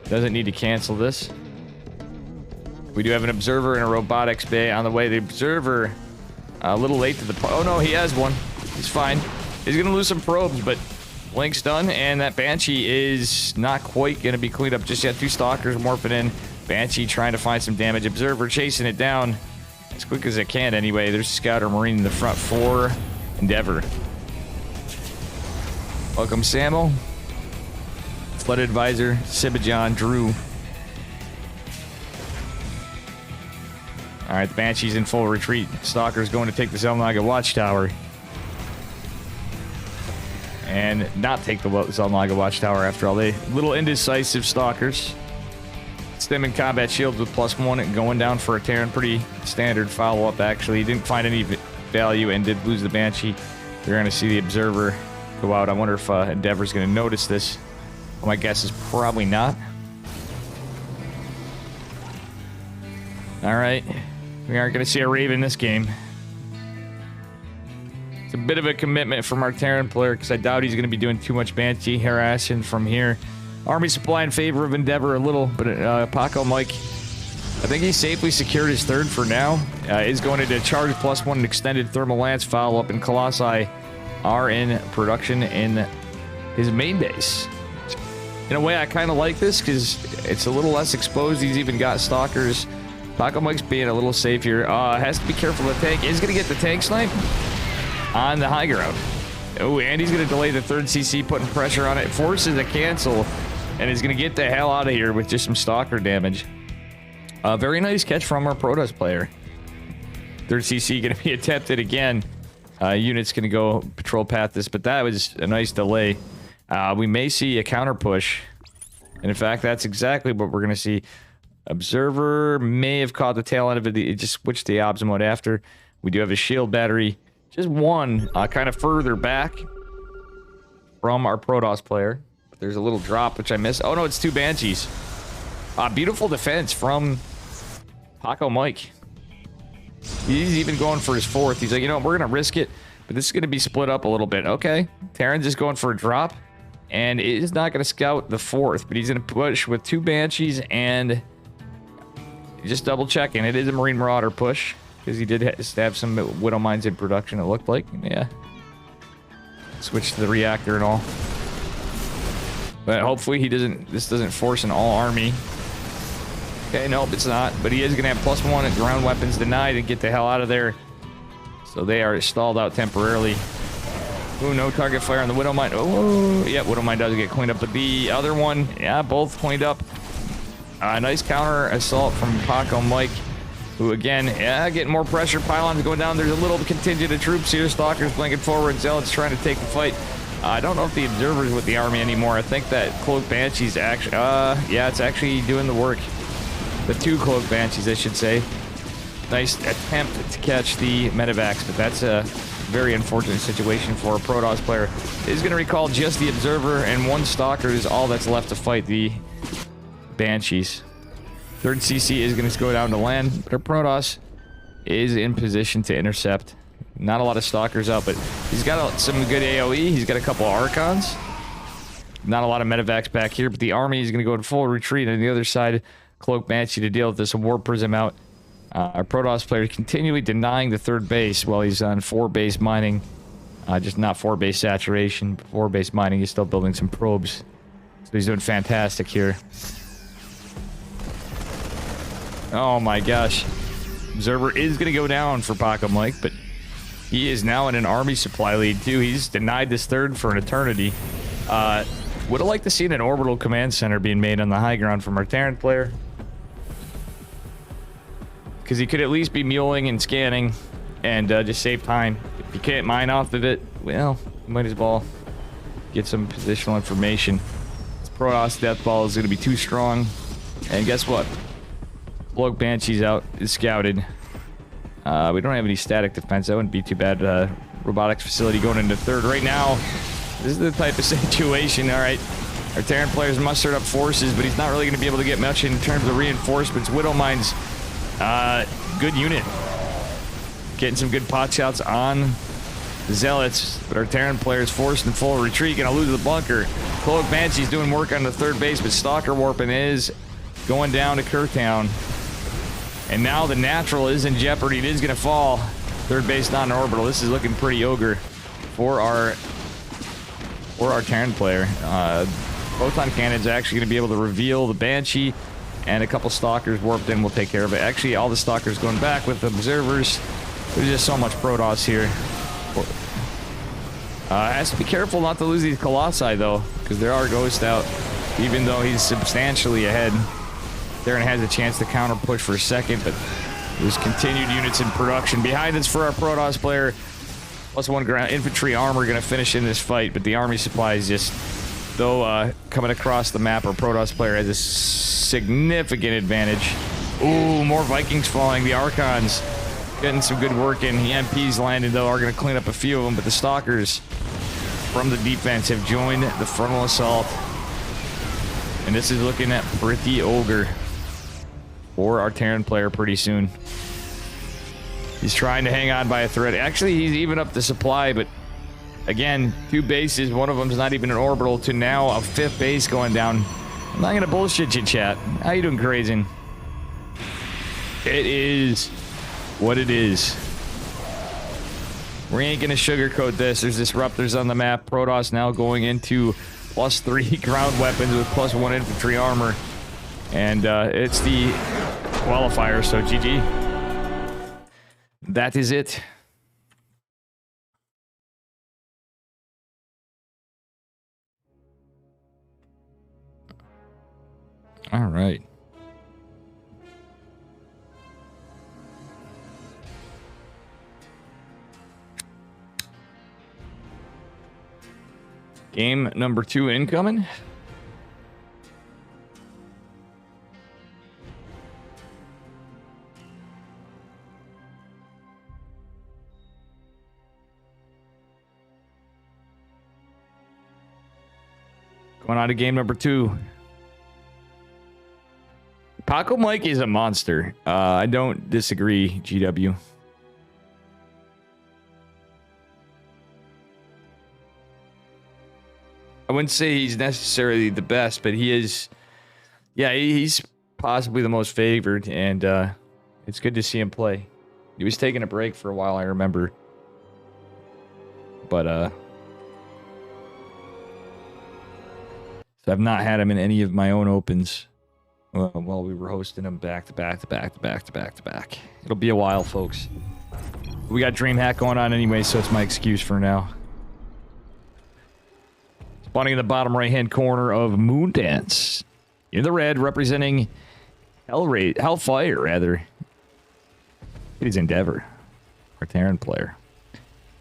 Doesn't need to cancel this. We do have an observer in a robotics bay on the way. The observer, a little late to the... Oh, no, he has one. He's fine. He's going to lose some probes, but Link's done, and that Banshee is not quite going to be cleaned up just yet. 2 Stalkers morphing in. Banshee trying to find some damage. Observer chasing it down as quick as it can anyway. There's Scouter Marine in the front for Endeavor. Welcome, Samo. Flood Advisor, Sibajon, Drew. Alright, the Banshee's in full retreat. Stalker's going to take the Zelnaga Watchtower. And not take the Zelnaga Watchtower after all. They little indecisive Stalkers. Stem in combat shields with +1 and going down for a Terran. Pretty standard follow-up, actually. He didn't find any value and did lose the Banshee. They're going to see the Observer go out. I wonder if Endeavor's going to notice this. Well, my guess is probably not. Alright. We aren't going to see a Raven this game. It's a bit of a commitment from our Terran player because I doubt he's going to be doing too much Banshee harassing from here. Army supply in favor of Endeavor a little, but Paco Mike, I think he safely secured his 3rd for now. Is going into charge +1 and extended thermal lance follow-up, and Colossi are in production in his main base. In a way, I kind of like this because it's a little less exposed. He's even got Stalkers. Paco Mike's being a little safe here. Has to be careful of the tank. Is going to get the tank snipe on the high ground. Oh, and he's going to delay the 3rd CC, putting pressure on it. Forces a cancel, and is going to get the hell out of here with just some Stalker damage. Very nice catch from our Protoss player. 3rd CC going to be attempted again. Unit's going to go patrol path this, but that was a nice delay. We may see a counter push. And in fact, that's exactly what we're going to see. Observer may have caught the tail end of it. It just switched the obs mode after. We do have a shield battery. Just one kind of further back from our Protoss player. But there's a little drop, which I missed. Oh, no, it's 2 Banshees. Beautiful defense from Paco Mike. He's even going for his 4th. He's like, you know, we're going to risk it, but this is going to be split up a little bit. Okay. Terran's just going for a drop, and it is not going to scout the 4th, but he's going to push with 2 Banshees and just double checking. It is a Marine Marauder push because he did have some Widow Mines in production, it looked like. Yeah. Switch to the reactor and all. But hopefully this doesn't force an all-army. Okay, nope, it's not. But he is going to have +1 at ground weapons denied and get the hell out of there. So they are stalled out temporarily. Ooh, no target fire on the Widow Mine. Oh, yeah, Widow Mine does get cleaned up. But the other one, yeah, both cleaned up. Nice counter assault from Paco Mike, who again, yeah, getting more pressure. Pylons going down. There's a little contingent of troops here. Stalkers blinking forward. Zealots trying to take the fight. I don't know if the Observer's with the army anymore. I think that Cloak Banshee's actually, yeah, it's actually doing the work. The 2 Cloak Banshees, I should say. Nice attempt to catch the Medivacs, but that's a very unfortunate situation for a Protoss player. He's going to recall just the Observer, and 1 Stalker is all that's left to fight the Banshees. 3rd CC is going to go down to land, but our Protoss is in position to intercept. Not a lot of Stalkers out, but he's got some good AoE. He's got a couple of Archons. Not a lot of Medivacs back here, but the army is going to go in full retreat. On the other side, Cloak Banshee to deal with this Warp Prism out. Our Protoss player continually denying the 3rd base while he's on 4 base mining. Just not 4 base saturation, but 4 base mining. He's still building some probes. So he's doing fantastic here. Oh my gosh. Observer is going to go down for Paco Mike, but he is now in an army supply lead too. He's denied this 3rd for an eternity. Would have liked to see an orbital command center being made on the high ground from our Terran player. Because he could at least be muling and scanning and just save time. If you can't mine off of it, well, you might as well get some positional information. This Protoss Death Ball is going to be too strong. And guess what? Cloak Banshee's out, is scouted. We don't have any static defense. That wouldn't be too bad. Robotics facility going into 3rd. Right now, this is the type of situation. All right, our Terran players mustered up forces, but he's not really going to be able to get much in terms of reinforcements. Widow Mines, good unit. Getting some good pot shots on the Zealots, but our Terran player is forced in full retreat, gonna lose the bunker. Cloak Banshee's doing work on the third base, but Stalker Warping is going down to Kirktown. And now the natural is in jeopardy. It is gonna fall. Third base non-orbital. This is looking pretty ogre for our Terran player. Photon Cannon's actually gonna be able to reveal the Banshee, and a couple Stalkers warped in will take care of it. Actually, all the Stalkers going back with observers. There's just so much Protoss here. Has to be careful not to lose these Colossi, though, because there are ghosts out. Even though he's substantially ahead, Theron has a chance to counter push for a second, but there's continued units in production. Behind us for our Protoss player, +1 ground infantry armor going to finish in this fight, but the army supplies just, though, coming across the map, our Protoss player has a significant advantage. Ooh, more Vikings falling. The Archons getting some good work in. The MPs landed, though, are going to clean up a few of them, but the Stalkers from the defense have joined the frontal assault. And this is looking at pretty ogre for our Terran player pretty soon. He's trying to hang on by a thread. Actually, he's even up the supply, but again, 2 bases, one of them's not even an orbital, to now a 5th base going down. I'm not gonna bullshit you, chat. How you doing, Crazy? It is what it is. We ain't gonna sugarcoat this. There's disruptors on the map. Protoss now going into +3 ground weapons with +1 infantry armor. And it's the qualifier, so GG. That is it. All right. Game number 2 incoming. Going on to game number 2. Paco Mike is a monster. I don't disagree, GW. I wouldn't say he's necessarily the best, but he is... Yeah, he's possibly the most favored, and it's good to see him play. He was taking a break for a while, I remember. But, so I've not had him in any of my own opens while we were hosting him back to back to back to back to back to back. It'll be a while, folks. We got DreamHack going on anyway, so it's my excuse for now. Spawning in the bottom right-hand corner of Moondance. In the red, representing Hellfire, rather. It is Endeavor, our Terran player.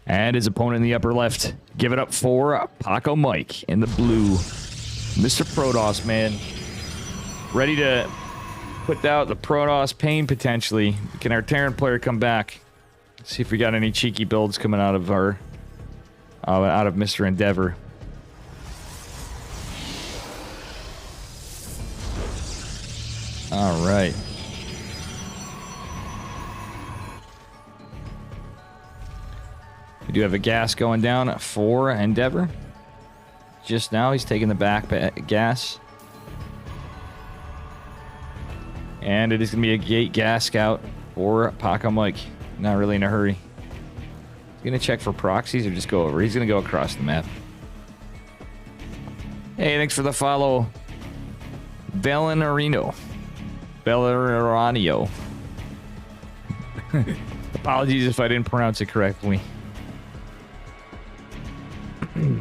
And his opponent in the upper left. Give it up for Paco Mike in the blue. Mr. Protoss, man. Ready to put out the Protoss pain, potentially. Can our Terran player come back? See if we got any cheeky builds coming out of our... out of Mr. Endeavor. All right. We do have a gas going down for Endeavor. Just now, he's taking the back gas. And it is going to be a gate gas scout for Paco Mike. Not really in a hurry. He's going to check for proxies or just go over. He's going to go across the map. Hey, thanks for the follow. Bellinarino. Apologies if I didn't pronounce it correctly.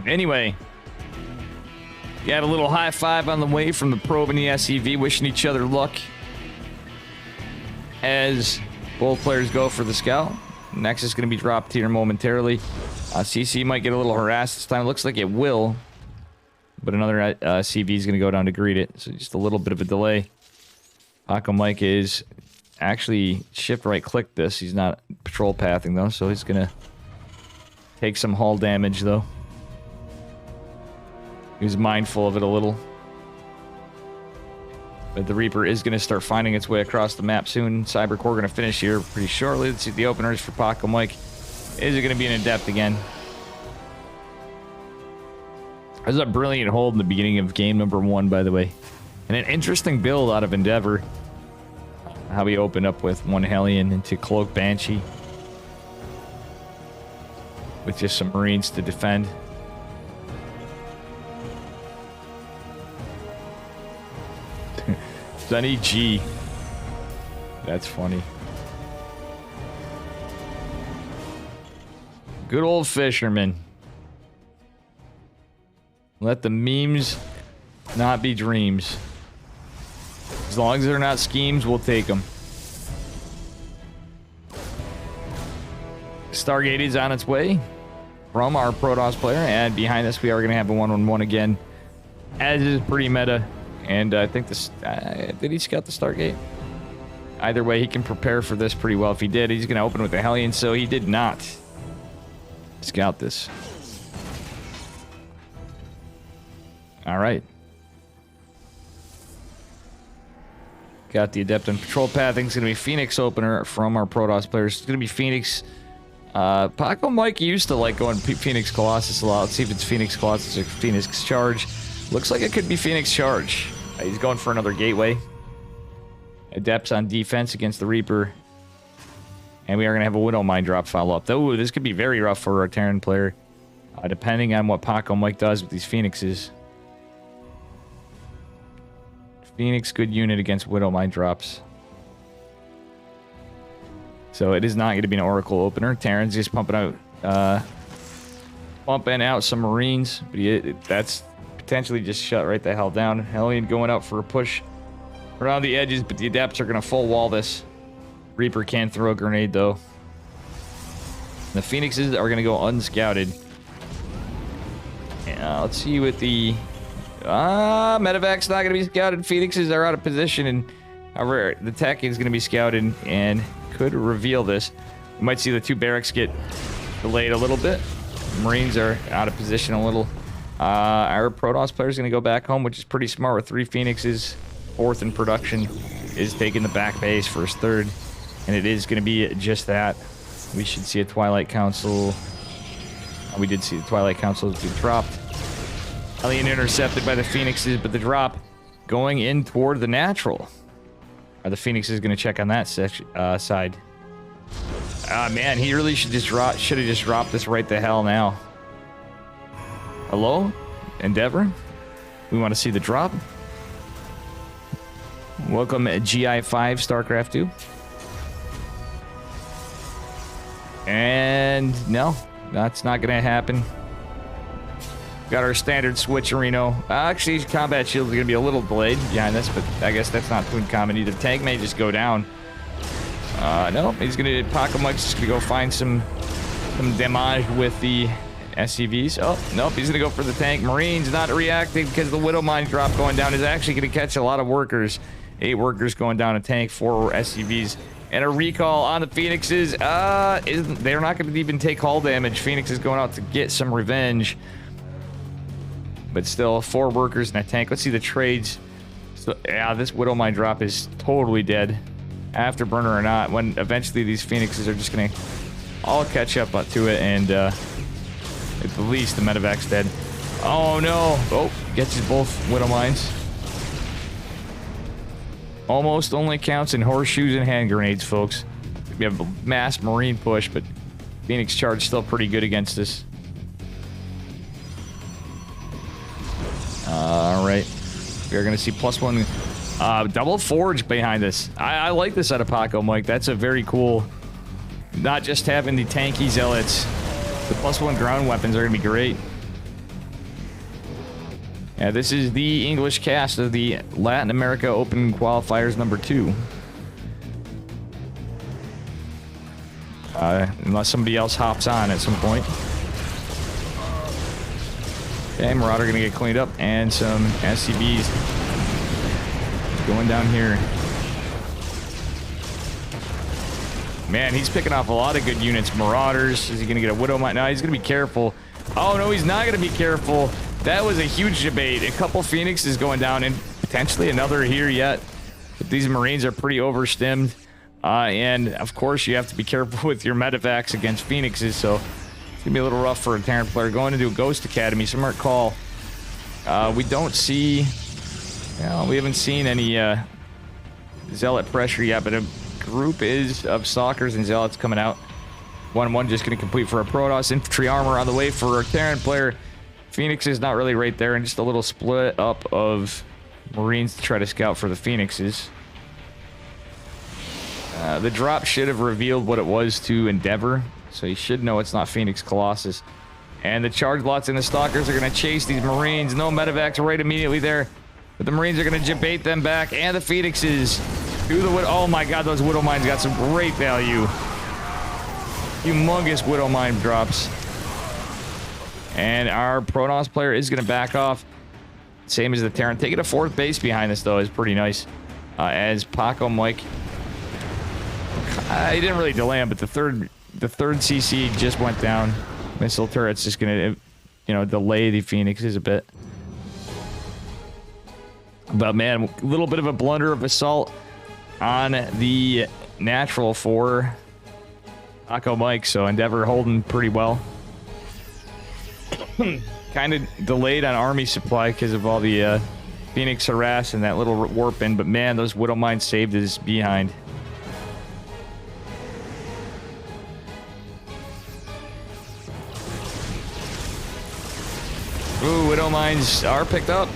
Anyway, you had a little high five on the way from the probe and the SEV, wishing each other luck as both players go for the scout. Nexus is going to be dropped here momentarily. CC might get a little harassed this time. It looks like it will, but another CV is going to go down to greet it, so just a little bit of a delay. Paco Mike is actually shift right click this. He's not patrol pathing though, so he's gonna take some hull damage though. He's mindful of it a little. But the Reaper is gonna start finding its way across the map soon. Cybercore gonna finish here pretty shortly. Let's see the openers for Paco Mike. Is it gonna be an adept again? That was a brilliant hold in the beginning of game number 1, by the way. And an interesting build out of Endeavor. How we opened up with 1 Hellion into Cloak Banshee. With just some Marines to defend. Sunny G. That's funny. Good old fisherman. Let the memes not be dreams. As long as they're not schemes, we'll take them. Stargate is on its way from our Protoss player, and behind us we are going to have a 1-on-1 again, as is pretty meta. And I think this... did he scout the Stargate? Either way, he can prepare for this pretty well. If he did, he's going to open with the Hellion, so he did not scout this. All right. Got the Adept on Patrol Path. I think it's going to be Phoenix opener from our Protoss players. It's going to be Phoenix. Paco Mike used to like going Phoenix Colossus a lot. Let's see if it's Phoenix Colossus or Phoenix Charge. Looks like it could be Phoenix Charge. He's going for another Gateway. Adepts on defense against the Reaper. And we are going to have a Widow Mine drop follow-up. Though this could be very rough for a Terran player. Depending on what Paco Mike does with these Phoenixes. Phoenix, good unit against Widow Mine drops. So it is not going to be an Oracle opener. Terran's just pumping out some Marines. But that's potentially just shut right the hell down. Hellion going out for a push around the edges, but the Adepts are going to full wall this. Reaper can throw a grenade, though. The Phoenixes are going to go unscouted. Let's see what the... Medevac's not going to be scouted. Phoenixes are out of position, and however, the tech is going to be scouted and could reveal this. We might see the 2 barracks get delayed a little bit. Marines are out of position a little. Our Protoss player is going to go back home, which is pretty smart with 3 Phoenixes. 4th in production is taking the back base for his 3rd, and it is going to be just that. We should see a Twilight Council. We did see the Twilight Council be dropped. Hellion intercepted by the Phoenixes, but the drop going in toward the natural. Are the Phoenixes going to check on that side? Man, he really should have just dropped this right the hell now. Hello? Endeavor? We want to see the drop. Welcome GI5 StarCraft 2. And no, that's not going to happen. Got our standard switcherino. Actually, combat shields are going to be a little delayed behind this, but I guess that's not too uncommon either. Tank may just go down. No, he's going to... Paco Mike's just going to go find some damage with the SCVs. Oh, nope, he's going to go for the tank. Marines not reacting because the Widow Mine drop going down is actually going to catch a lot of workers. 8 workers going down a tank, 4 SCVs. And a recall on the Phoenixes. They're not going to even take hull damage. Phoenix is going out to get some revenge. But still, 4 workers in a tank. Let's see the trades. So, yeah, this Widow Mine drop is totally dead. Afterburner or not, when eventually these Phoenixes are just going to all catch up to it. And at the least, the Medevac's dead. Oh, no. Oh, gets you both Widow Mines. Almost only counts in horseshoes and hand grenades, folks. We have a mass Marine push, but Phoenix Charge still pretty good against us. Alright. We are going to see +1 double forge behind us. I like this out of Paco Mike. That's a very cool... Not just having the tanky zealots. The +1 ground weapons are going to be great. Yeah, this is the English cast of the Latin America Open Qualifiers number 2. Unless somebody else hops on at some point. Okay, Marauder gonna get cleaned up, and some SCVs going down here. Man, he's picking off a lot of good units. Marauders, is he gonna get a Widow Mine? No, he's gonna be careful. Oh no, he's not gonna be careful. That was a huge debate. A couple Phoenixes going down, and potentially another here yet. But these Marines are pretty overstimmed. And of course, you have to be careful with your medevacs against Phoenixes, so it's gonna be a little rough for a Terran player. Going into a Ghost Academy, smart call. We don't see... Well, we haven't seen any Zealot pressure yet, but a group of Stalkers and Zealots coming out. 1-1 just going to complete for a Protoss. Infantry armor on the way for our Terran player. Phoenix is not really right there, and just a little split up of Marines to try to scout for the Phoenixes. The drop should have revealed what it was to Endeavor, so you should know it's not Phoenix Colossus. And the charge lots and the Stalkers are going to chase these Marines. No medevacs right immediately there, but the Marines are going to jabate them back, and the Phoenixes do the oh my god, those Widow Mines got some great value. Humongous Widow Mine drops. And our Protoss player is going to back off. Same as the Terran. Taking a 4th base behind this, though, is pretty nice. As Paco Mike... he didn't really delay him, but the third CC just went down. Missile turret's just going to, you know, delay the Phoenixes a bit. But, man, a little bit of a blunder of assault on the natural for Paco Mike. So, Endeavor holding pretty well. Kind of delayed on army supply because of all the Phoenix harass and that little warp in, but man, those Widow Mines saved his behind. Ooh, Widow Mines are picked up.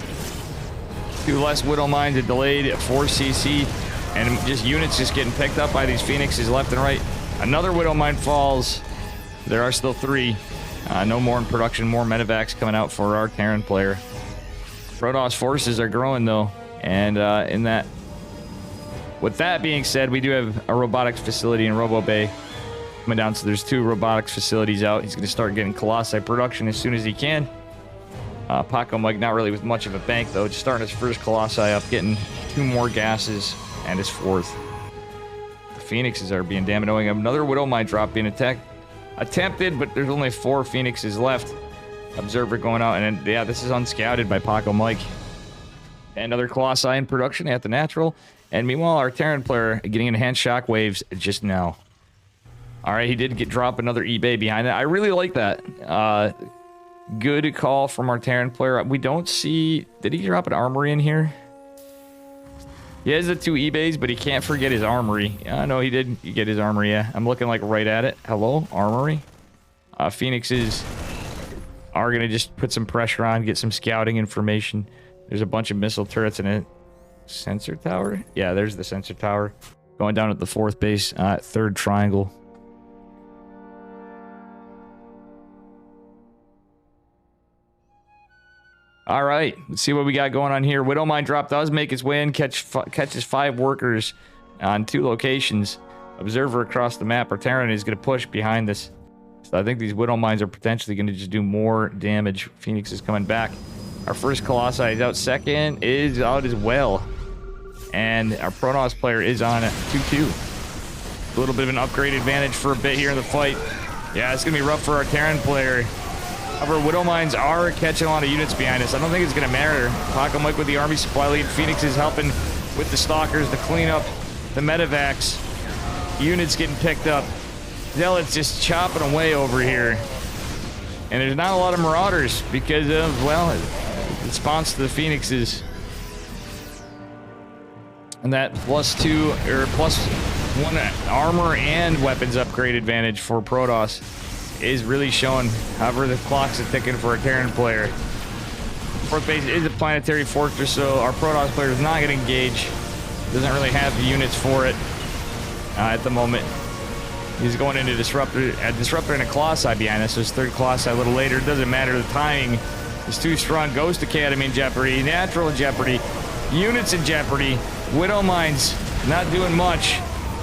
2 less Widow Mines, a delayed 4 CC, and just units just getting picked up by these Phoenixes left and right. Another Widow Mine falls. There are still 3. No more in production, more medevacs coming out for our Terran player. Protoss forces are growing though, and with that being said, we do have a robotics facility in Robo Bay coming down, so there's 2 robotics facilities out. He's going to start getting Colossi production as soon as he can. Paco Mike not really with much of a bank though, just starting his first Colossi up, getting 2 more gases and his 4th. The Phoenixes are being damn annoying. Another Widow Mine drop being attempted, but there's only 4 Phoenixes left. Observer going out, and then, yeah, this is unscouted by Paco Mike. And other Colossi in production at the natural. And meanwhile, our Terran player getting enhanced shockwaves just now. All right, he did drop another eBay behind it. I really like that. Good call from our Terran player. We don't see... Did he drop an armory in here? He has the 2 eBays, but he can't forget his armory. No, he did get his armory, yeah. I'm looking like right at it. Hello, armory. Phoenixes are going to just put some pressure on, get some scouting information. There's a bunch of missile turrets and a sensor tower. Yeah, there's the sensor tower. Going down at the 4th base, 3rd triangle. All right, let's see what we got going on here. Widow Mine drop does make its way in, catches 5 workers on 2 locations. Observer across the map. Our Terran is going to push behind this. So I think these Widow Mines are potentially going to just do more damage. Phoenix is coming back. Our first Colossi is out. 2nd is out as well. And our Protoss player is on 2-2. A little bit of an upgrade advantage for a bit here in the fight. Yeah, it's going to be rough for our Terran player. However, Widow Mines are catching a lot of units behind us. I don't think it's going to matter. Paco Mike with the army supply lead. Phoenix is helping with the Stalkers to clean up the medevacs. Units getting picked up. Zealots just chopping away over here. And there's not a lot of Marauders because of, well, response to the Phoenixes. And that +2 or +1 armor and weapons upgrade advantage for Protoss is really showing. However, the clock's ticking for a Terran player. 4th base is a planetary fortress, so our Protoss player is not going to engage. Doesn't really have the units for it at the moment. He's going into Disruptor, a Disruptor and a Colossi behind us. So his 3rd Colossi a little later. It doesn't matter. The timing is too strong. Ghost Academy in jeopardy. Natural in jeopardy. Units in jeopardy. Widow Mines not doing much.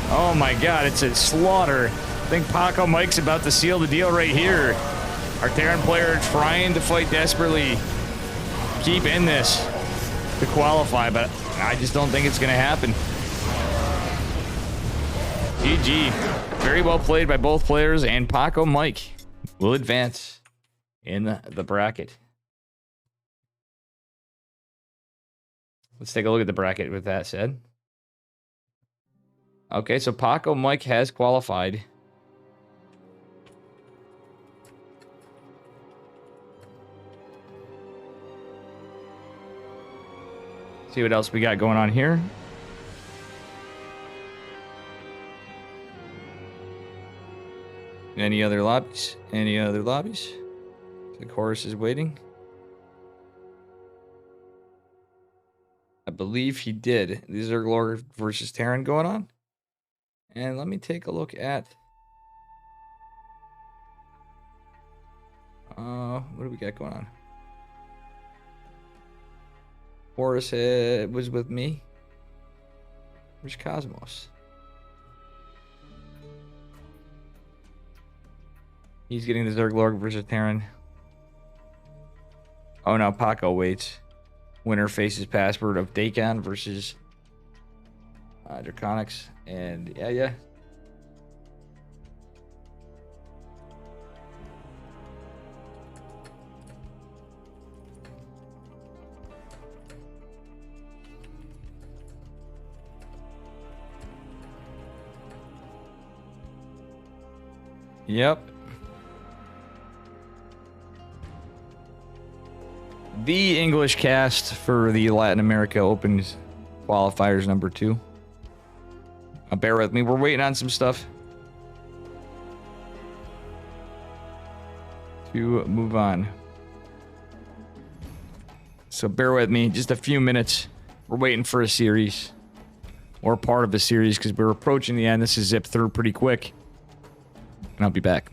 Oh my god, it's a slaughter. I think Paco Mike's about to seal the deal right here. Our Terran player trying to fight desperately. Keep in this to qualify, but I just don't think it's going to happen. GG. Very well played by both players, and Paco Mike will advance in the bracket. Let's take a look at the bracket with that said. Okay, so Paco Mike has qualified. See what else we got going on here. Any other lobbies? Any other lobbies? The chorus is waiting. I believe he did. These are Glor versus Terran going on. And let me take a look at... what do we got going on? Horus was with me. Where's Cosmos? He's getting the Zerglorg versus Terran. Oh no, Paco waits. Winner faces password of Dakan versus Draconics. And yeah. Yep. The English cast for the Latin America Open qualifiers number 2. Bear with me. We're waiting on some stuff to move on. So bear with me. Just a few minutes. We're waiting for a series. Or part of a series because we're approaching the end. This is zipped through pretty quick. And I'll be back.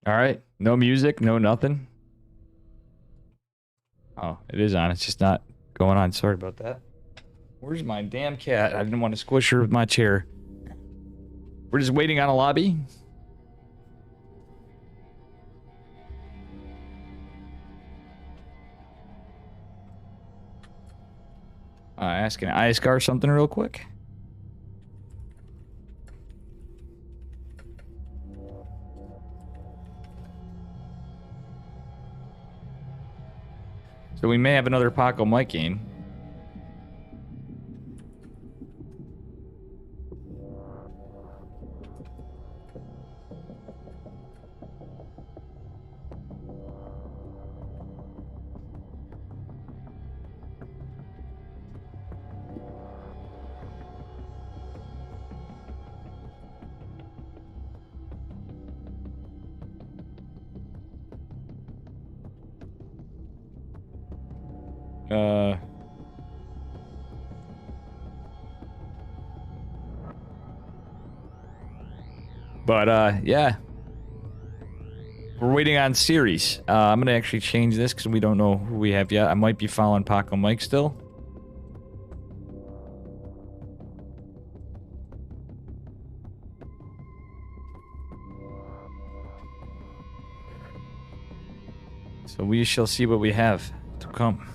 All right. No music, no nothing. Oh, it is on. It's just not going on. Sorry about that. Where's my damn cat? I didn't want to squish her with my chair. We're just waiting on a lobby. Asking Iascar something real quick. So we may have another Paco Mike game. Yeah. We're waiting on series. I'm gonna actually change this because we don't know who we have yet. I might be following Paco Mike still. So we shall see what we have to come.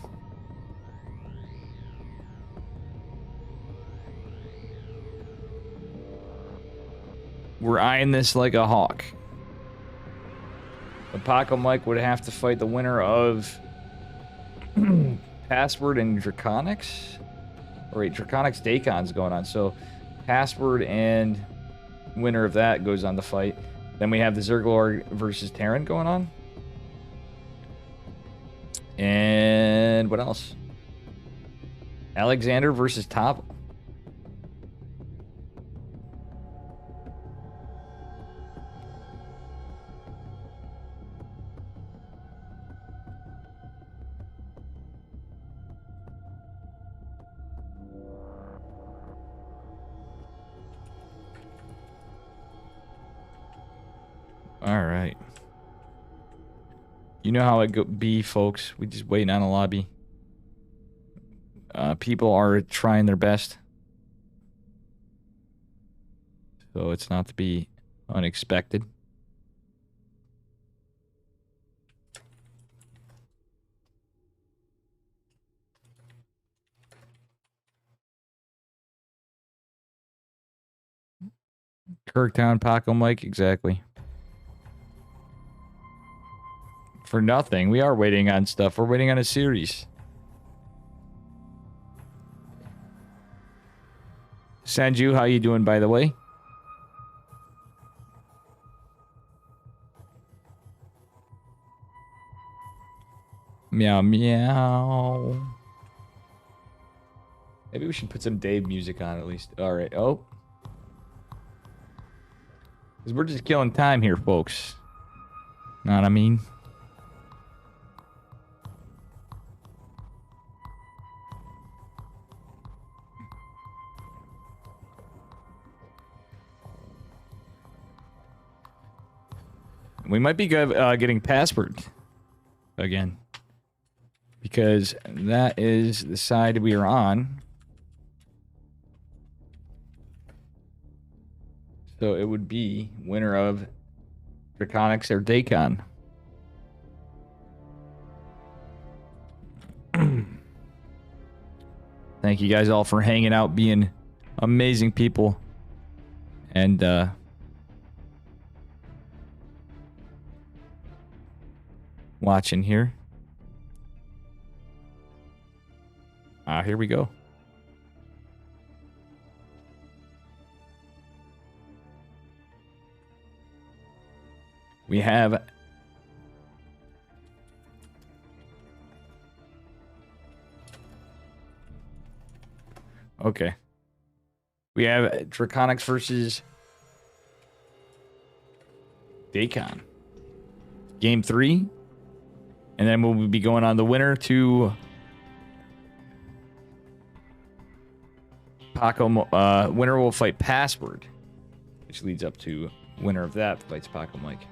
We're eyeing this like a hawk. The Paco Mike would have to fight the winner of Password and Draconics. Or wait, Draconics Dacon's going on. So Password and winner of that goes on the fight. Then we have the Zerglor versus Terran going on. And what else? Alexander versus Top. All right. You know how it be, folks. We just waiting on a lobby. People are trying their best. So it's not to be unexpected. Kirktown, Paco Mike, exactly. For nothing. We are waiting on stuff. We're waiting on a series. Sanju, how you doing, by the way? Meow, meow. Maybe we should put some Dave music on at least. All right. Oh. Because we're just killing time here, folks. Know what I mean? We might be getting Password again. Because that is the side we are on. So it would be winner of Draconics or Dacon. Thank you guys all for hanging out, being amazing people. And watching here. Here we go. We have okay. We have Draconics versus Dacon. Game 3. And then we'll be going on the winner to Paco. Winner will fight Password, which leads up to winner of that fights Paco Mike.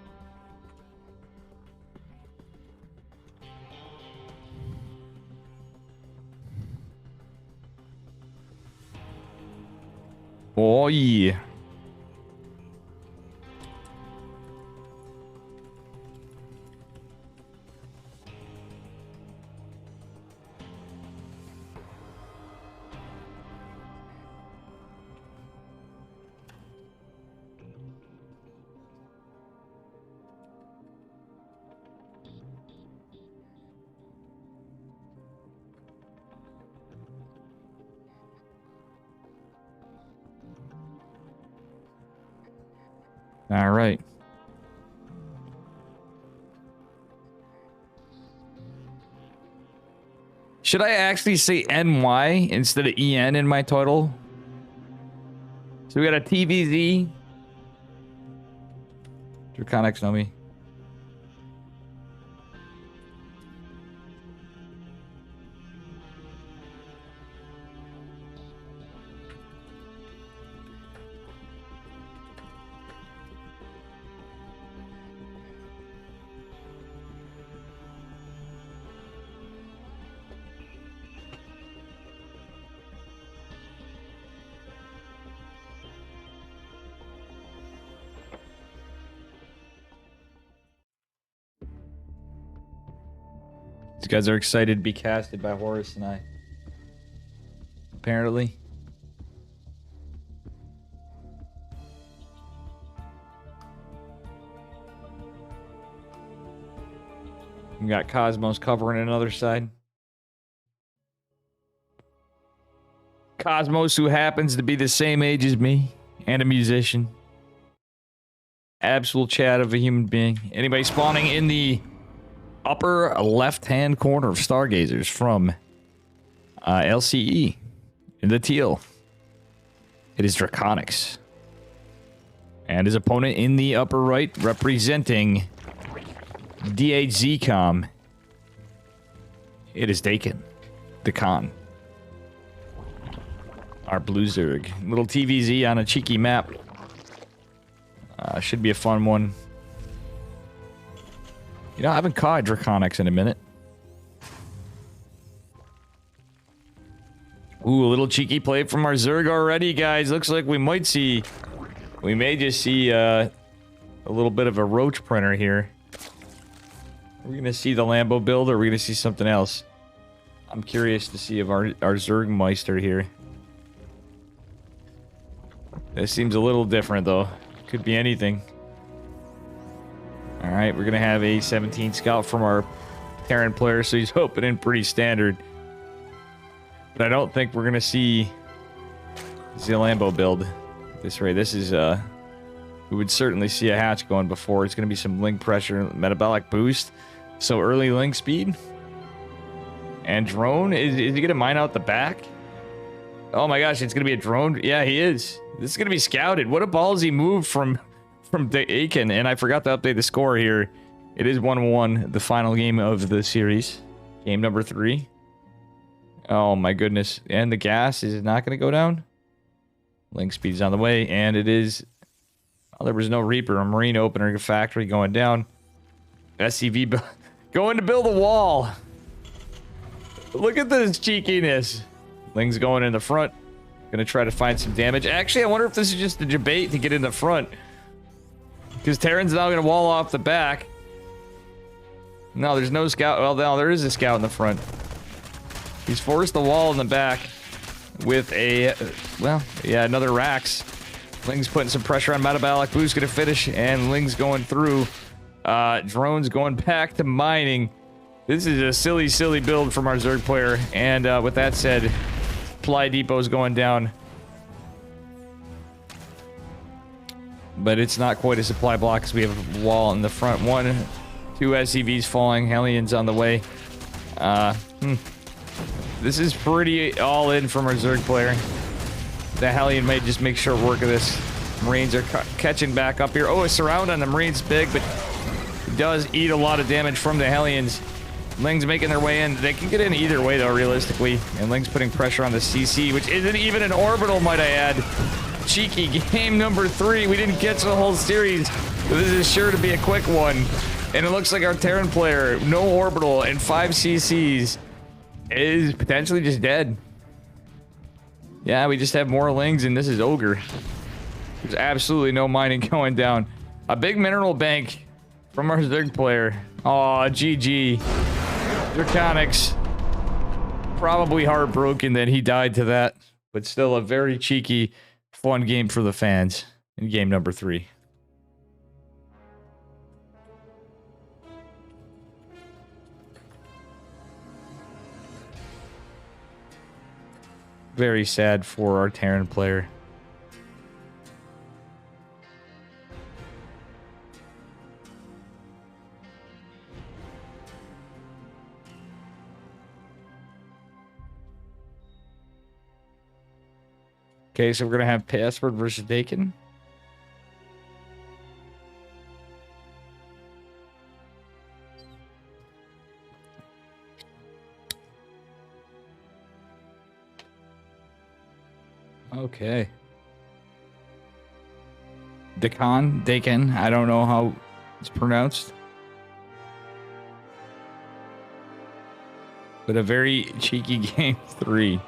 Oh, yeah. All right. Should I actually say NY instead of EN in my title? So we got a TVZ. Draconics know me. These guys are excited to be casted by Horace and I. Apparently. We got Cosmos covering another side. Cosmos, who happens to be the same age as me and a musician. Absolute chat of a human being. Anybody spawning in the upper left-hand corner of Stargazers from LCE in the teal. It is Draconics. And his opponent in the upper right, representing DHZcom. It is Dakin, the Khan. Our Blue Zerg. Little TVZ on a cheeky map. Should be a fun one. You know, I haven't caught Draconics in a minute. Ooh, a little cheeky play from our Zerg already, guys. Looks like we might see... We may just see a little bit of a roach printer here. Are we going to see the Lambo build, or are we going to see something else? I'm curious to see if our Zergmeister here. This seems a little different, though. Could be anything. Alright, we're going to have a 17 scout from our Terran player, so he's opening pretty standard. But I don't think we're going to see the Lambo build at this rate. This is, we would certainly see a hatch going before. It's going to be some link pressure, metabolic boost. So early link speed. And drone, is he going to mine out the back? Oh my gosh, it's going to be a drone. Yeah, he is. This is going to be scouted. What a ballsy move from Aiken. And I forgot to update the score here. It is 1-1, the final game of the series. Game number 3. Oh my goodness. And the gas is not going to go down. Link speed's on the way. And it is... Oh, there was no Reaper. A Marine opener factory going down. SCV going to build a wall. Look at this cheekiness. Ling's going in the front. Gonna try to find some damage. Actually, I wonder if this is just a debate to get in the front. Because Terran's now gonna wall off the back. No, there's no scout. Well, no, there is a scout in the front. He's forced the wall in the back with a... well, yeah, another Rax. Ling's putting some pressure on metabolic boost. Gonna finish. And Ling's going through. Drones going back to mining. This is a silly, silly build from our Zerg player. And with that said, supply depot's going down. But it's not quite a supply block because we have a wall in the front. 2 SCVs falling. Hellions on the way. This is pretty all in from our Zerg player. The Hellion might just make short work of this. Marines are catching back up here. Oh, a surround on the Marines big, but it does eat a lot of damage from the Hellions. Ling's making their way in. They can get in either way, though, realistically. And Ling's putting pressure on the CC, which isn't even an orbital, might I add. Cheeky game number 3. We didn't get to the whole series, but this is sure to be a quick one. And it looks like our Terran player, no orbital and 5 CCs, is potentially just dead. Yeah, we just have more Lings, and this is Ogre. There's absolutely no mining going down. A big mineral bank from our Zerg player. Aw, GG. Draconics. Probably heartbroken that he died to that, but still a very cheeky, fun game for the fans in game number 3. Very sad for our Terran player. Okay, so we're gonna have Password versus Dakin. Okay. Dakin, I don't know how it's pronounced. But a very cheeky game 3.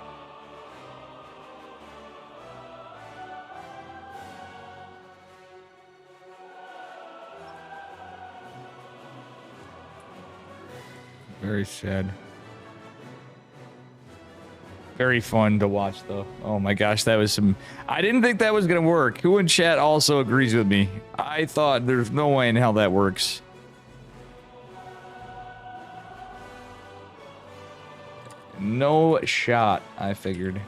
Very sad. Very fun to watch, though. Oh my gosh, that was some... I didn't think that was going to work. Who in chat also agrees with me? I thought there's no way in hell that works. No shot, I figured.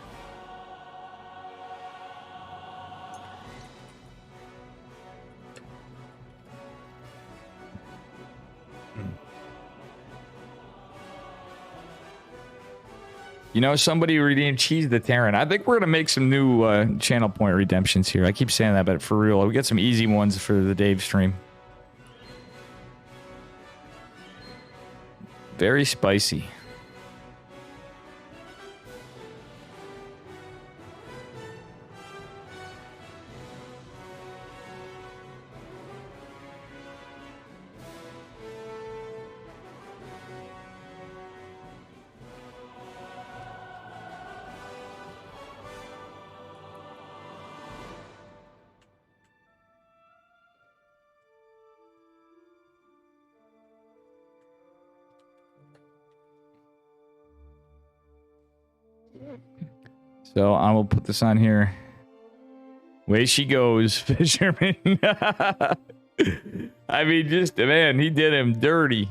You know, somebody redeemed Cheese the Terran. I think we're going to make some new channel point redemptions here. I keep saying that, but for real, we get some easy ones for the Dave stream. Very spicy. So I will put this on here. Way she goes, Fisherman. I mean, just, man, he did him dirty.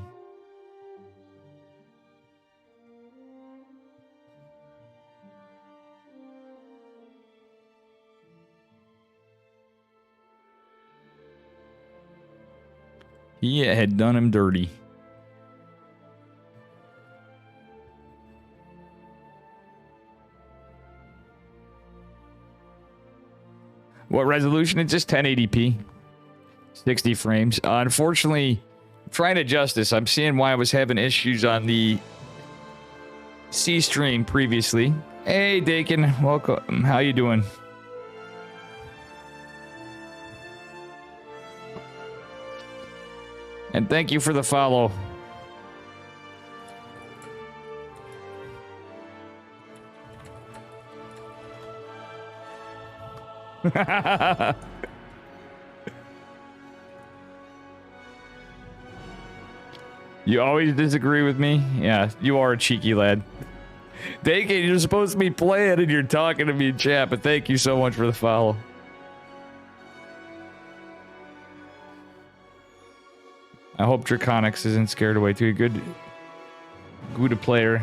He had done him dirty. What resolution? It's just 1080p. 60 frames. Unfortunately, trying to adjust this. I'm seeing why I was having issues on the C stream previously. Hey, Dakin. Welcome. How you doing? And thank you for the follow. You always disagree with me? Yeah, you are a cheeky lad. Dakin, you're supposed to be playing and you're talking to me in chat, but thank you so much for the follow. I hope Draconics isn't scared away too. Good player.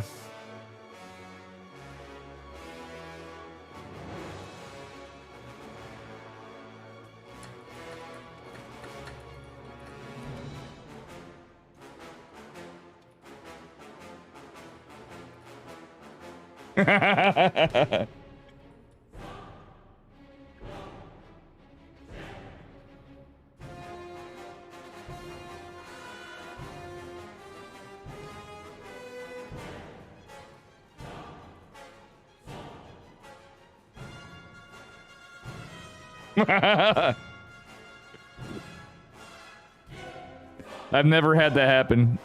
I've never had that happen.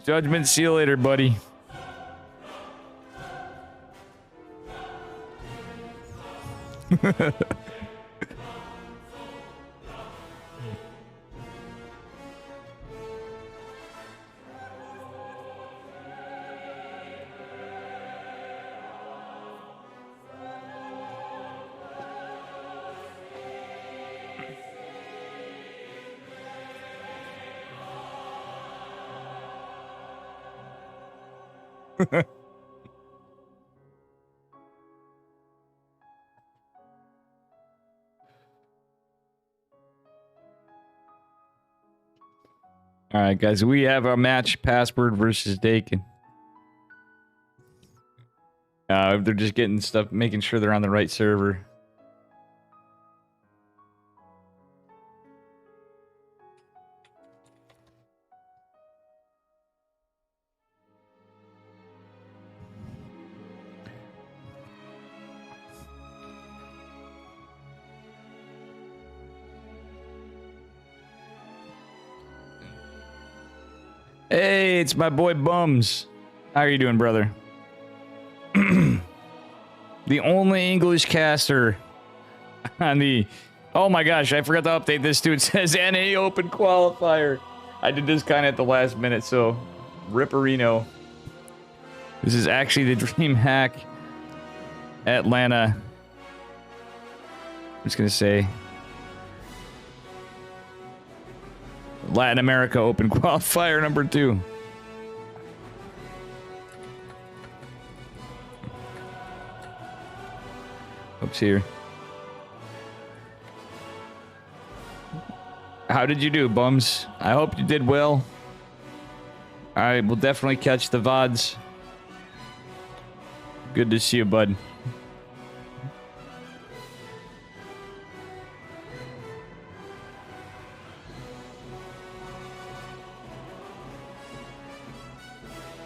Judgment, see you later, buddy. All right, guys, we have our match password versus Dakin. They're just getting stuff, making sure they're on the right server. Hey, it's my boy Bums. How are you doing, brother? The only English caster on the... Oh my gosh, I forgot to update this too. It says NA Open Qualifier. I did this kind of at the last minute, so Ripperino. This is actually the DreamHack Atlanta. I'm just going to say... Latin America Open Qualifier number 2. Oops, here. How did you do, Bums? I hope you did well. Alright, we'll definitely catch the VODs. Good to see you, bud.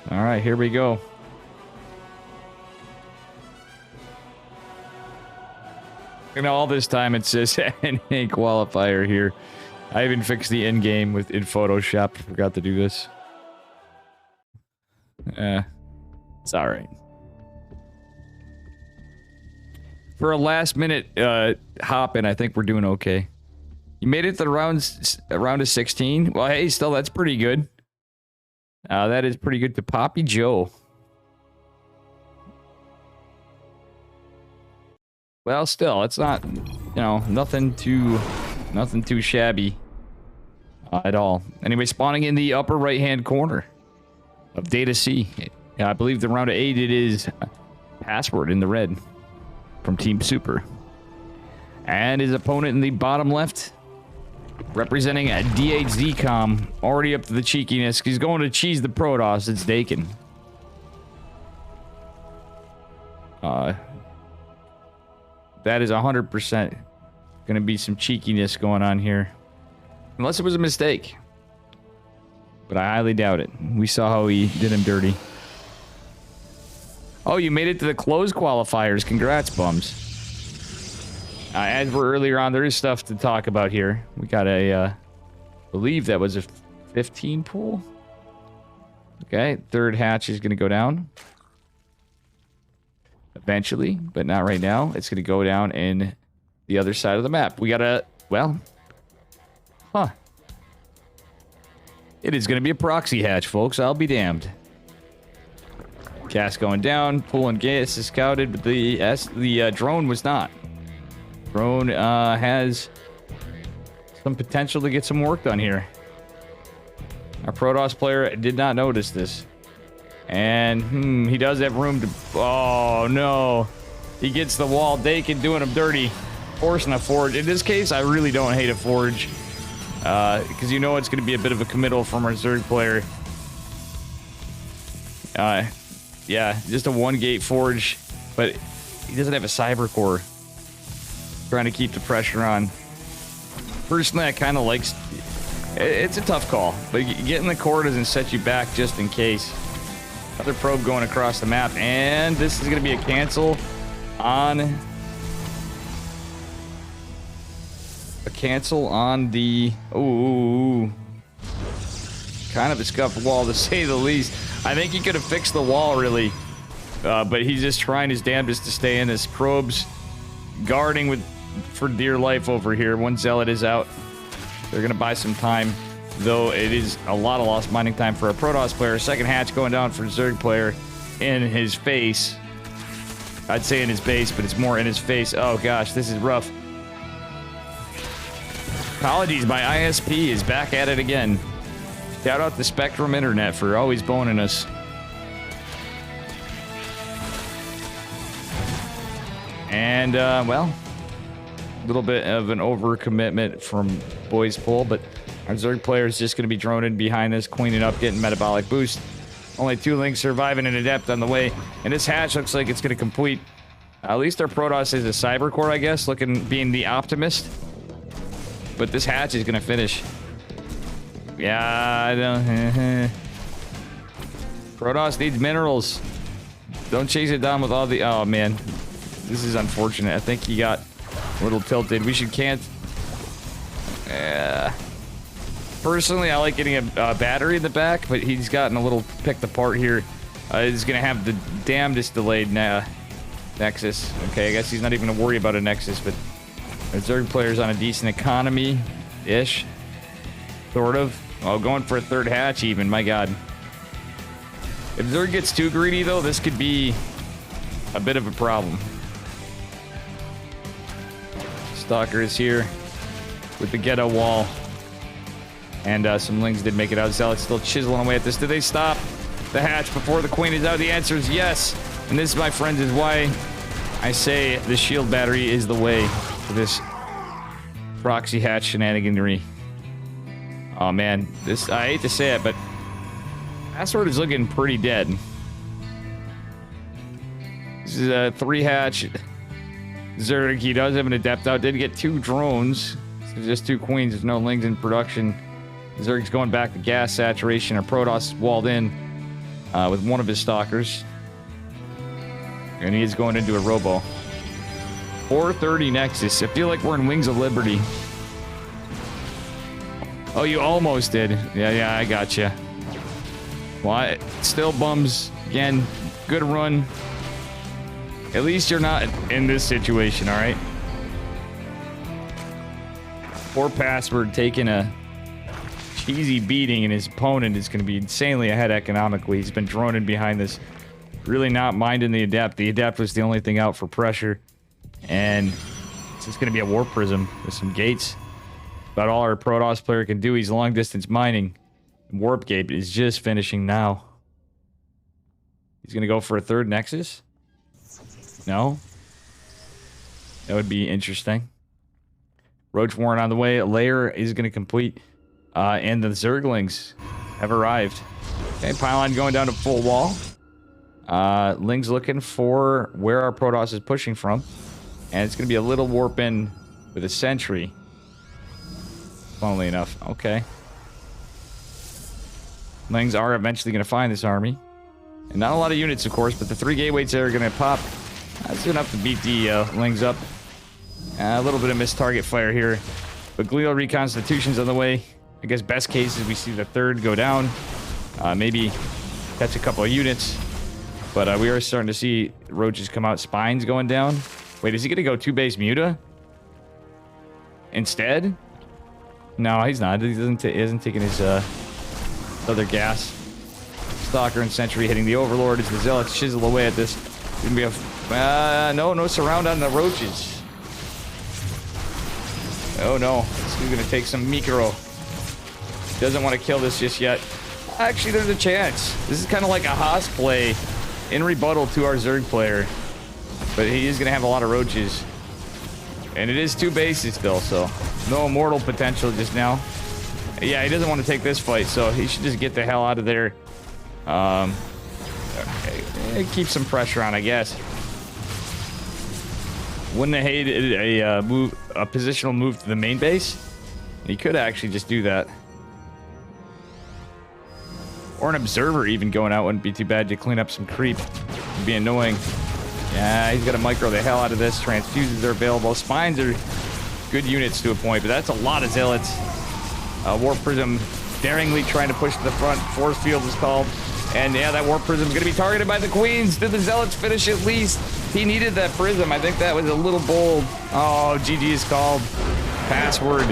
All right, here we go. And all this time it says NA qualifier here. I even fixed the end game in Photoshop. I forgot to do this. It's all right. For a last minute hop in, I think we're doing okay. You made it to the round of 16. Well, hey, still that's pretty good. That is pretty good to Poppy Joe. Well, still, it's not, you know, nothing too shabby at all. Anyway, spawning in the upper right-hand corner of Data C. I believe the round of 8 it is password in the red from Team Super. And his opponent in the bottom left, representing a DHZcom, already up to the cheekiness. He's going to cheese the Protoss. It's Dakin. That is 100% going to be some cheekiness going on here. Unless it was a mistake. But I highly doubt it. We saw how he did him dirty. Oh, you made it to the closed qualifiers. Congrats, Bums. As we're earlier on, there is stuff to talk about here. We got a, believe that was a 15 pool. Okay, third hatch is going to go down. Eventually, but not right now. It's going to go down in the other side of the map. We got a, well, huh. It is going to be a proxy hatch, folks. I'll be damned. Gas going down. Pool and gas is scouted, but the drone was not. Drone has some potential to get some work done here. Our Protoss player did not notice this. And, he does have room to... Oh, no. He gets the wall. Dakin doing him dirty. Forcing a forge. In this case, I really don't hate a forge. Because you know it's going to be a bit of a committal from our Zerg player. Yeah, just a one-gate forge. But he doesn't have a cyber core. Trying to keep the pressure on. Personally, I kind of like... It's a tough call. But getting the core doesn't set you back just in case. Another probe going across the map, and this is going to be a cancel on... A cancel on the... Ooh. Kind of a scuffed wall, to say the least. I think he could have fixed the wall, really. But he's just trying his damnedest to stay in. His probes guarding for dear life over here. One Zealot is out. They're going to buy some time, though it is a lot of lost mining time for a Protoss player. Second hatch going down for Zerg player in his face. I'd say in his base, but it's more in his face. Oh gosh, this is rough. Apologies, my ISP is back at it again. Shout out the Spectrum Internet for always boning us. And, well, a little bit of an overcommitment from Boys Pull, but our Zerg player is just going to be droning behind this, cleaning up, getting metabolic boost. Only 2 links surviving an adept on the way, and this hatch looks like it's going to complete. At least our Protoss is a Cyber Core, I guess, being the optimist. But this hatch is going to finish. Yeah, I don't... Protoss needs minerals. Don't chase it down with all the... Oh, man. This is unfortunate. I think he got a little tilted. We should can't... Personally, I like getting a battery in the back, but he's gotten a little picked apart here. He's going to have the damnedest delayed Nexus. Okay, I guess he's not even going to worry about a Nexus, but our Zerg player's on a decent economy-ish. Sort of. Oh, going for a third hatch even, my god. If Zerg gets too greedy, though, this could be a bit of a problem. Stalker is here with the ghetto wall. And some Lings did make it out. Zealot's still chiseling away at this. Do they stop the hatch before the Queen is out? The answer is yes. And this, my friends, is why I say the shield battery is the way for this proxy hatch shenaniganry. Oh man, this, I hate to say it, but Password is looking pretty dead. This is a 3 hatch Zerg. He does have an adept out. Did get 2 drones. So just 2 queens. There's no Lings in production. Zerg's going back to gas saturation. Our Protoss is walled in with one of his stalkers. And he is going into a robo. 430 Nexus. I feel like we're in Wings of Liberty. Oh, you almost did. Yeah, I gotcha. Well, it still bums. Again, good run. At least you're not in this situation, alright? Poor Password taking a cheesy beating, and his opponent is going to be insanely ahead economically. He's been droning behind this. Really not minding the adept. The adept was the only thing out for pressure. And it's just going to be a Warp Prism with some gates. About all our Protoss player can do. He's long distance mining. Warp Gate is just finishing now. He's going to go for a third Nexus? No? That would be interesting. Roach Warren on the way. A layer is going to complete. And the Zerglings have arrived. Okay, pylon going down to full wall. Ling's looking for where our Protoss is pushing from. And it's going to be a little warp in with a sentry. Funnily enough. Okay. Lings are eventually going to find this army. And not a lot of units, of course, but the 3 gateways there are going to pop. That's enough to beat the Lings up. A little bit of missed target fire here. But Glial Reconstitution's on the way. I guess best case is we see the 3rd go down. Maybe catch a couple of units. But we are starting to see roaches come out. Spines going down. Wait, is he going to go 2 base Muta? Instead? No, he's not. He isn't taking his other gas. Stalker and Sentry hitting the Overlord as the Zealots chisel away at this. Gonna be a... no surround on the roaches. Oh no, this is gonna take some micro. Doesn't want to kill this just yet. Actually, there's a chance. This is kind of like a Haas play in rebuttal to our Zerg player. But he is gonna have a lot of roaches. And it is 2 bases still, so no immortal potential just now. Yeah, he doesn't want to take this fight, so he should just get the hell out of there. Keep some pressure on, I guess. Wouldn't have hated a positional move to the main base. He could actually just do that. Or an observer even going out wouldn't be too bad to clean up some creep. It'd be annoying. Yeah, he's got to micro the hell out of this. Transfuses are available. Spines are good units to a point, but that's a lot of Zealots. Warp Prism daringly trying to push to the front. Force Field is called. And yeah, that Warp Prism is going to be targeted by the Queens. Did the Zealots finish at least? He needed that prism. I think that was a little bold. Oh, GG is called. Password.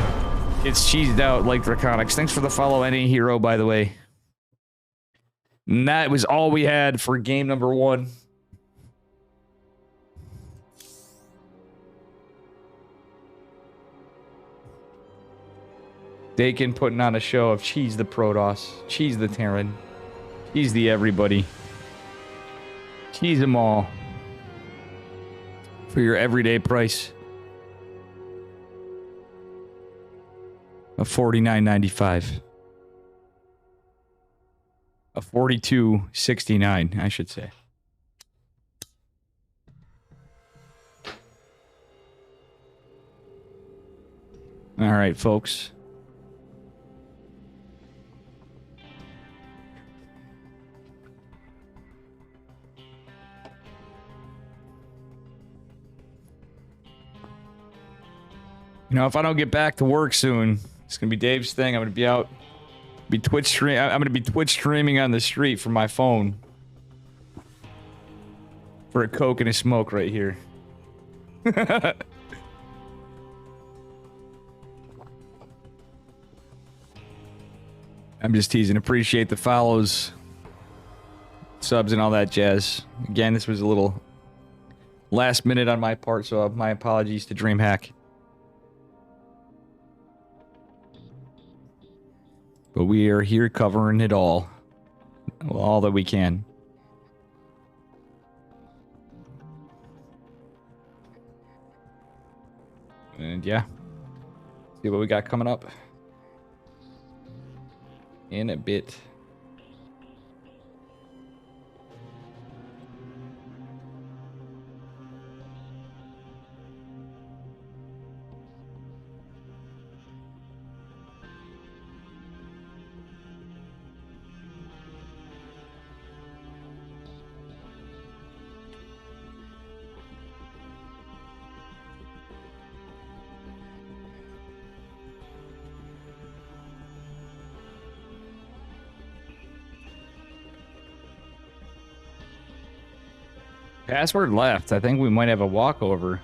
It's cheesed out like Draconics. Thanks for the follow, any hero, by the way. And that was all we had for game number 1. Dakin putting on a show of cheese the Protoss, cheese the Terran, cheese the everybody. Cheese them all. For your everyday price of $49.95. Of $42.69, I should say. All right, folks. You know, if I don't get back to work soon, it's gonna be Dave's thing. I'm gonna be out, I'm gonna be Twitch streaming on the street from my phone for a Coke and a smoke right here. I'm just teasing. Appreciate the follows, subs, and all that jazz. Again, this was a little last minute on my part, so my apologies to DreamHack. But we are here covering it all that we can. And yeah, see what we got coming up in a bit. Password left. I think we might have a walkover.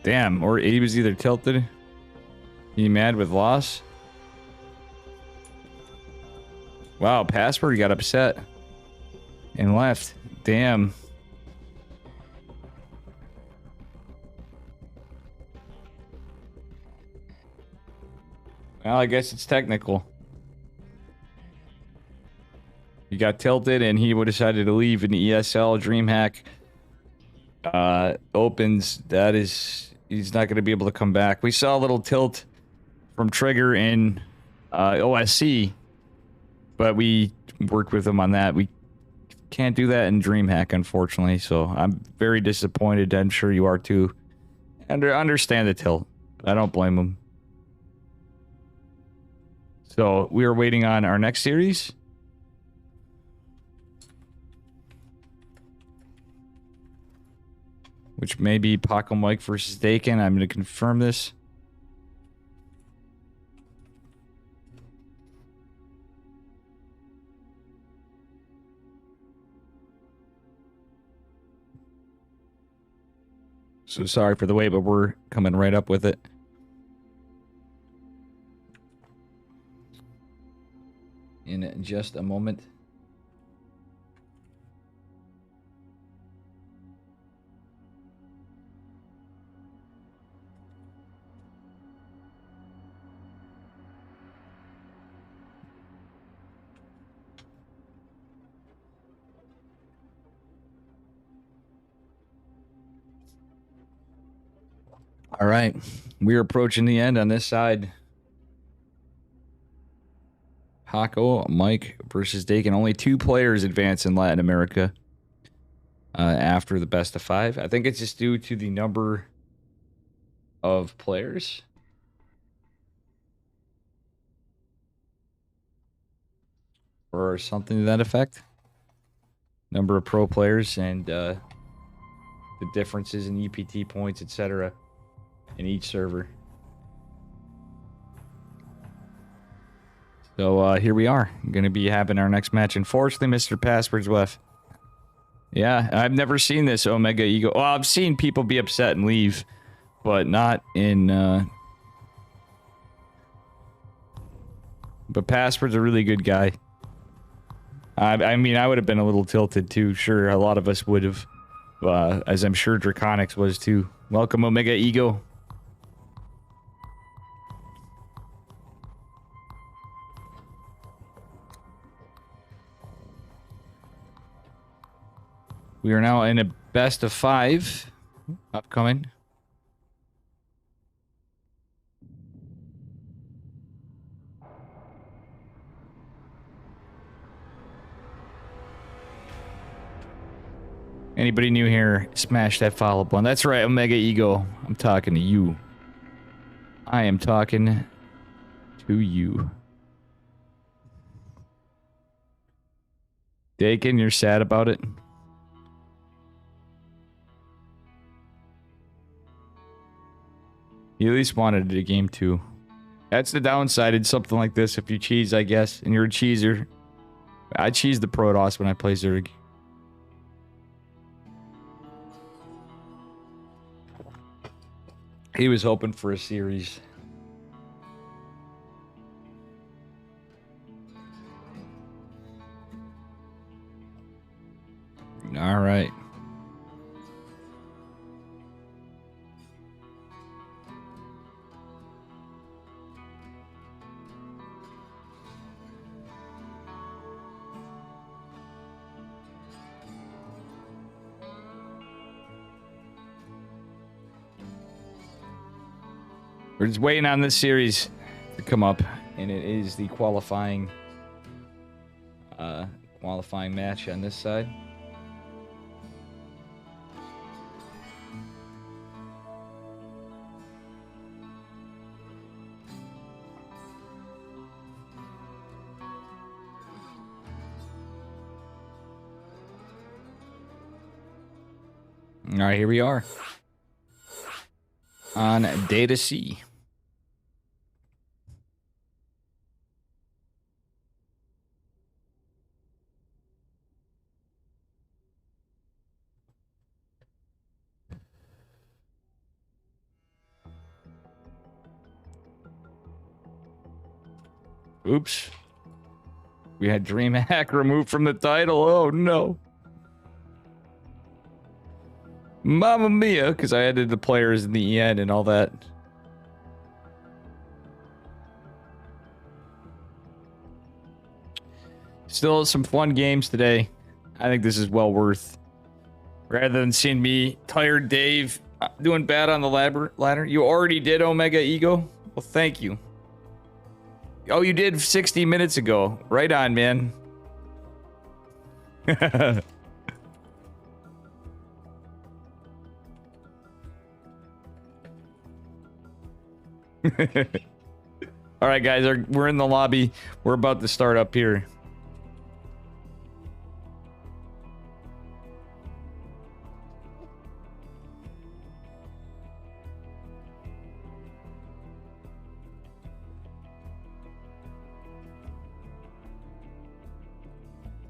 Damn, or he was either tilted. He mad with loss? Wow, Password got upset and left. Damn. Well, I guess it's technical. He got tilted and he decided to leave in the ESL. DreamHack opens. That is, he's not going to be able to come back. We saw a little tilt from Trigger in OSC, but we worked with him on that. We can't do that in DreamHack, unfortunately, so I'm very disappointed. I'm sure you are too. Understand the tilt. I don't blame him. So we are waiting on our next series. Which may be Paco Mike versus Dakin. I'm going to confirm this. So sorry for the wait, but we're coming right up with it. In just a moment. All right, we're approaching the end on this side. Paco Mike versus Dakin. Only 2 players advance in Latin America after the best of 5. I think it's just due to the number of players. Or something to that effect. Number of pro players and the differences in EPT points, etc. in each server. So here we are. Going to be having our next match. Unfortunately, Mr. Password's left. Yeah, I've never seen this Omega Ego. Well, I've seen people be upset and leave, but not in, But Password's a really good guy. I mean, I would have been a little tilted too. Sure, a lot of us would have. As I'm sure Draconics was too. Welcome, Omega Ego. We are now in a best of 5. Upcoming. Anybody new here, smash that follow button. That's right, Omega Ego. I'm talking to you. I am talking to you. Dakin, you're sad about it? You at least wanted a game 2. That's the downside in something like this. If you cheese, I guess, and you're a cheeser. I cheese the Protoss when I play Zerg. He was hoping for a series. All right. We're just waiting on this series to come up, and it is the qualifying match on this side. All right, here we are on Data C. Oops. We had DreamHack removed from the title. Oh, no. Mamma mia, because I added the players in the end and all that. Still some fun games today. I think this is well worth. Rather than seeing me, tired Dave, doing bad on the ladder. You already did Omega Ego? Well, thank you. Oh, you did 60 minutes ago. Right on, man. All right, guys, we're in the lobby. We're about to start up here.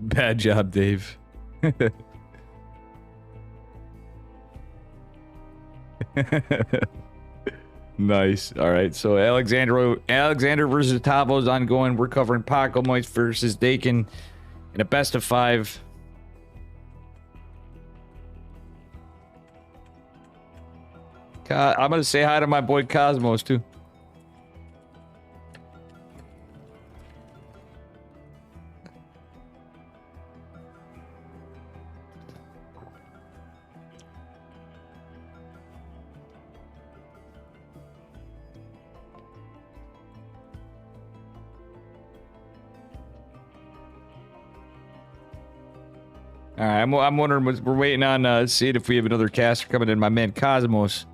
Bad job, Dave. Nice. All right. So Alexander versus Tavo is ongoing. We're covering Paco Moist versus Dakin in a best of 5. I'm gonna say hi to my boy Cosmos too. All right, I'm wondering. We're waiting on seeing if we have another caster coming in. My man Cosmos.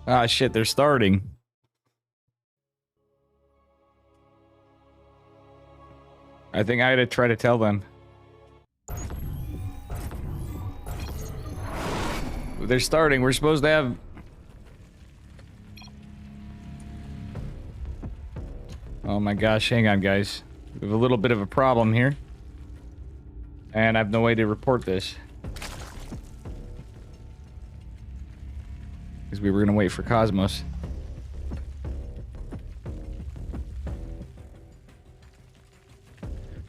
Ah, shit, they're starting. I think I had to try to tell them. They're starting. We're supposed to have... Oh my gosh, hang on, guys. We have a little bit of a problem here. And I have no way to report this. Because we were going to wait for Cosmos.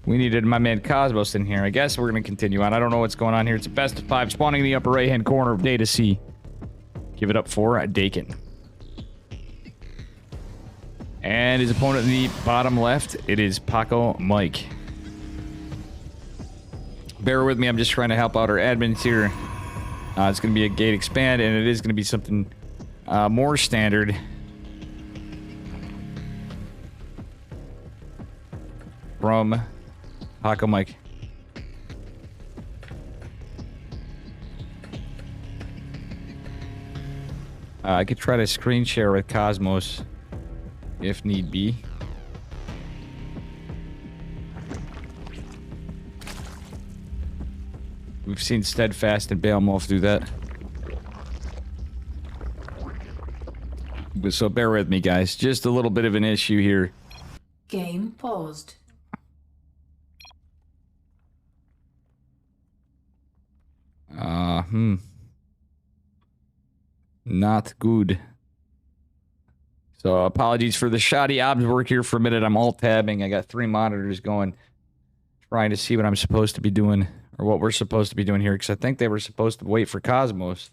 We needed my man Cosmos in here. I guess we're going to continue on. I don't know what's going on here. It's a best of 5 spawning in the upper right-hand corner of Data C. Give it up for Dakin. And his opponent in the bottom left, it is Paco Mike. Bear with me, I'm just trying to help out our admins here. It's going to be a gate expand, and it is going to be something more standard. From Paco Mike. I could try to screen share with Cosmos if need be. We've seen Steadfast and Bailmolf do that. So bear with me, guys. Just a little bit of an issue here. Game paused. Not good. So apologies for the shoddy obs work here for a minute. I'm alt-tabbing. I got 3 monitors going. Trying to see what I'm supposed to be doing. Or what we're supposed to be doing here. Because I think they were supposed to wait for Cosmos.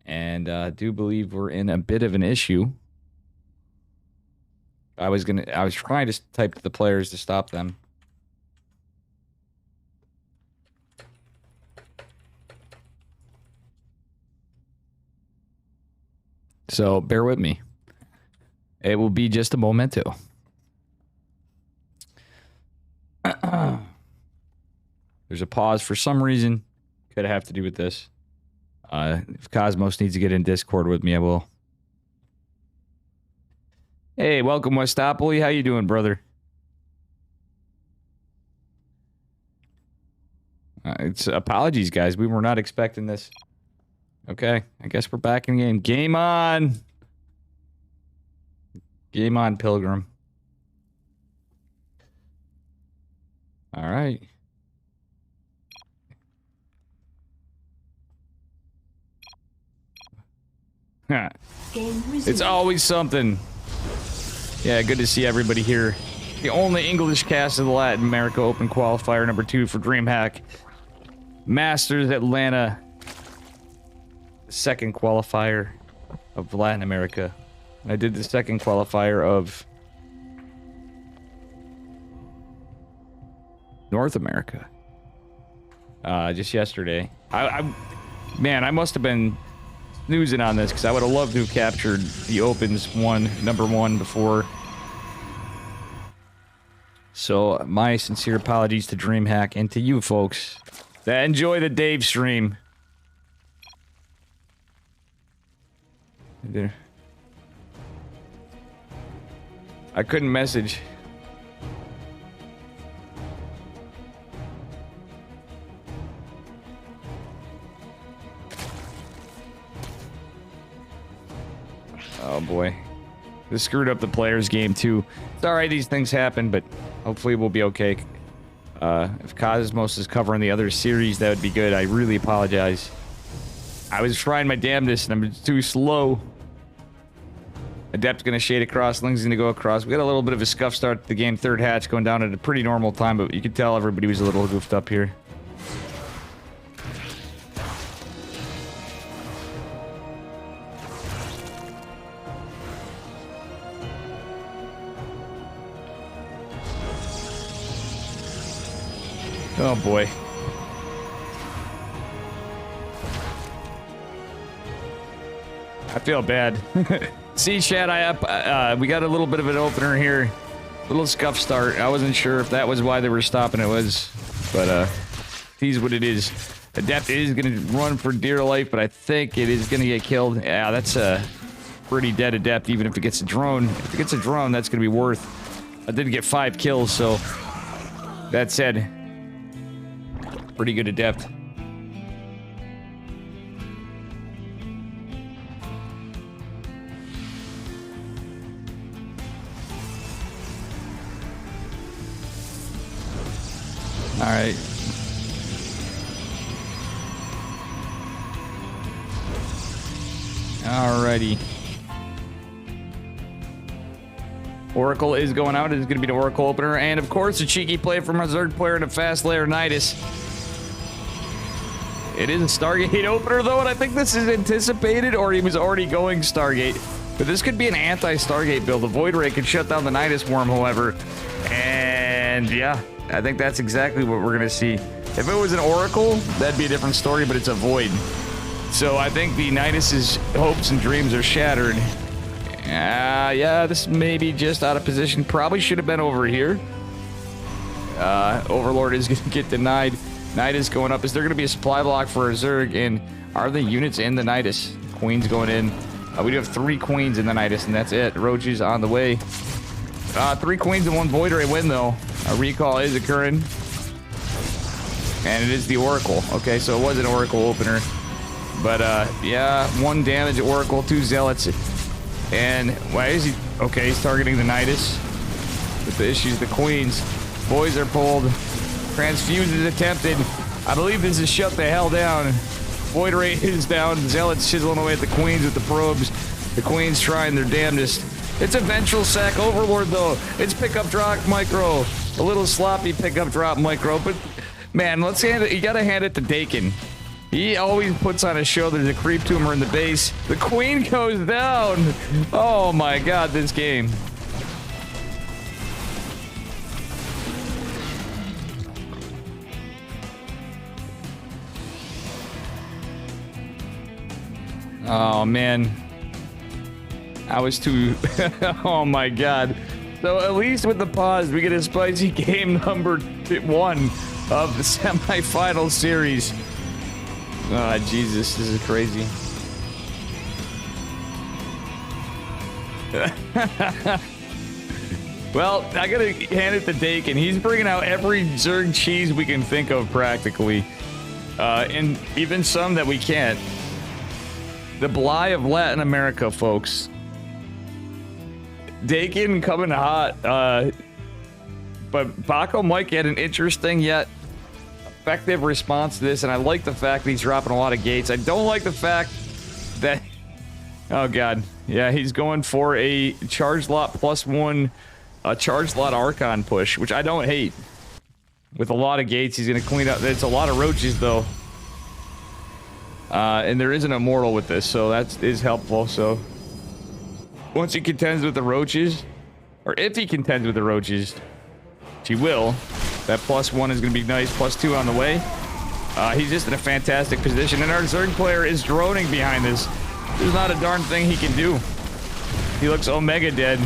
And I do believe we're in a bit of an issue. I was trying to type to the players to stop them. So bear with me. It will be just a momento. There's a pause for some reason. Could have to do with this. If Cosmos needs to get in Discord with me, I will. Hey, welcome Westopoly. How you doing, brother? It's apologies, guys. We were not expecting this. Okay, I guess we're back in the game. Game on! Game on, Pilgrim. Alright. It's always something. Yeah, good to see everybody here. The only English cast of the Latin America Open Qualifier number 2 for DreamHack. Masters Atlanta. The second qualifier of Latin America. I did the second qualifier of North America. Just yesterday. Man, I must have been snoozing on this because I would have loved to have captured the Opens number 1 before. So my sincere apologies to DreamHack and to you folks that enjoy the Dave stream. I couldn't message. Oh boy. This screwed up the player's game too. It's alright, these things happen, but hopefully we'll be okay. If Cosmos is covering the other series, that would be good. I really apologize. I was trying my damnedest and I'm too slow. Adept's gonna shade across, Ling's gonna go across. We got a little bit of a scuff start to the game. Third hatch going down at a pretty normal time, but you could tell everybody was a little goofed up here. Oh boy. I feel bad. See, Chad, we got a little bit of an opener here. Little scuff start. I wasn't sure if that was why they were stopping it was. But, tease what it is. Adept is going to run for dear life, but I think it is going to get killed. Yeah, that's a pretty dead Adept, even if it gets a drone. If it gets a drone, that's going to be worth. I did get 5 kills, so... That said, pretty good at depth. All right. Alrighty. Oracle is going out. It's going to be the Oracle opener. And of course, a cheeky play from a Zerg player in a fast Leonidas. It is a Stargate opener, though, and I think this is anticipated, or he was already going Stargate. But this could be an anti-Stargate build. The Void Ray could shut down the Nidus Worm, however. And yeah, I think that's exactly what we're going to see. If it was an Oracle, that'd be a different story, but it's a Void. So I think the Nidus's hopes and dreams are shattered. Yeah, this may be just out of position. Probably should have been over here. Overlord is going to get denied. Nidus going up. Is there going to be a supply block for a Zerg? And are the units in the Nidus? Queens going in. We do have 3 Queens in the Nidus, and that's it. Roach's on the way. 3 Queens and 1 Void Ray win, though. A recall is occurring. And it is the Oracle. Okay, so it was an Oracle opener. But, yeah, 1 damage Oracle, 2 Zealots. And why is he... Okay, he's targeting the Nidus. But the issue is the Queens. Boys are pulled. Transfuse is attempted. I believe this is shut the hell down. Void Ray is down. Zealots chiseling away at the Queens with the probes. The Queens trying their damnedest. It's a ventral sack Overlord, though. It's pickup drop micro. A little sloppy pickup drop micro. But, man, let's hand it... You gotta hand it to Dakin. He always puts on a show. There's a creep tumor in the base. The Queen goes down. Oh my god, this game. Oh man. I was too... Oh my god. So at least with the pause, we get a spicy game number 1 of the semifinal series. Oh, Jesus, this is crazy. Well, I gotta hand it to Dakin. He's bringing out every Zerg cheese we can think of, practically. And even some that we can't. The Bly of Latin America, folks. Dakin coming hot. But Baco Mike had an interesting yet effective response to this, and I like the fact that he's dropping a lot of gates. I don't like the fact that... Oh, God. Yeah, he's going for a charge lot +1, a charge lot Archon push, which I don't hate. With a lot of gates, he's going to clean up... It's a lot of roaches, though. And there is an immortal with this, so that is helpful, so... Once he contends with the roaches, or if he contends with the roaches, which he will... That +1 is going to be nice. +2 on the way. He's just in a fantastic position. And our Zerg player is droning behind this. There's not a darn thing he can do. He looks Omega dead.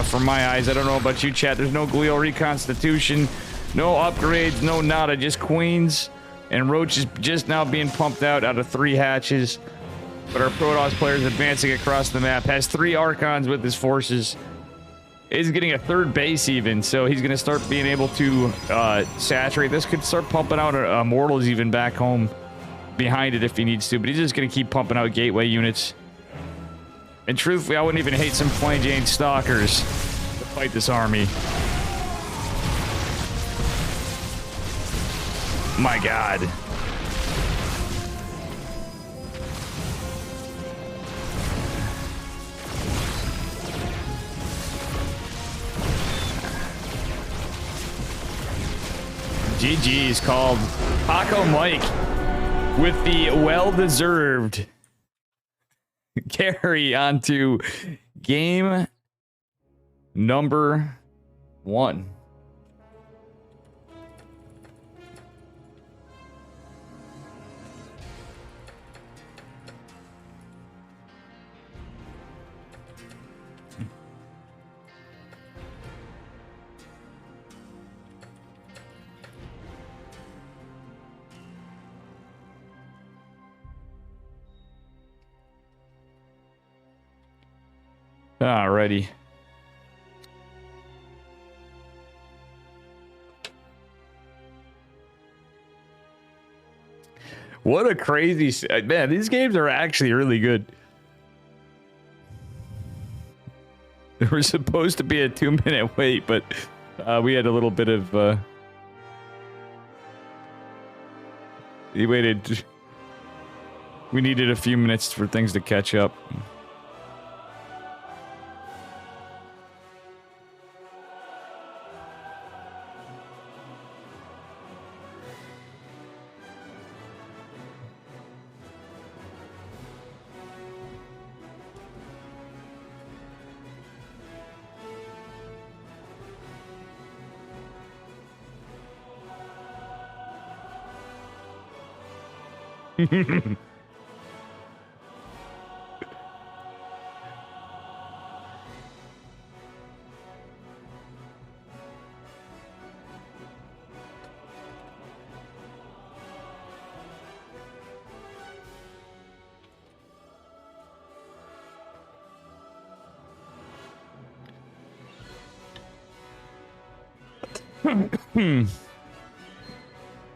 From my eyes. I don't know about you, chat. There's no glial reconstitution. No upgrades. No nada. Just Queens. And Roach is just now being pumped out of 3 hatches. But our Protoss player is advancing across the map. Has 3 Archons with his forces. Is getting a 3rd base even, so he's going to start being able to saturate. This could start pumping out Immortals even back home behind it if he needs to, but he's just going to keep pumping out gateway units. And truthfully, I wouldn't even hate some Plain Jane Stalkers to fight this army. My god. GG is called. Paco Mike with the well-deserved carry onto game number 1. Alrighty. What a crazy... Man, these games are actually really good. There was supposed to be a 2-minute wait, but we had a little bit of... He waited... We needed a few minutes for things to catch up.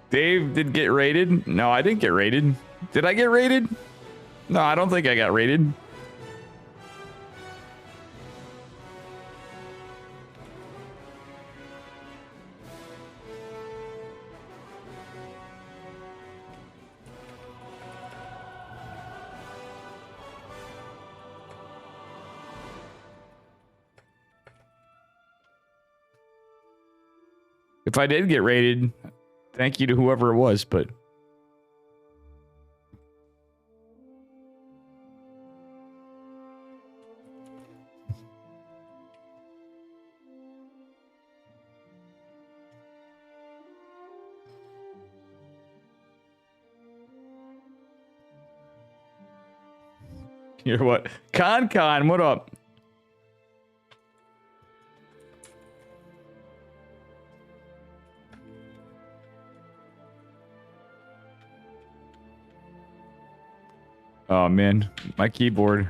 Dave did get rated? No, I didn't get rated. Did I get rated? No, I don't think I got rated. If I did get rated, thank you to whoever it was, but... You're what? Con, what up? Oh man, my keyboard.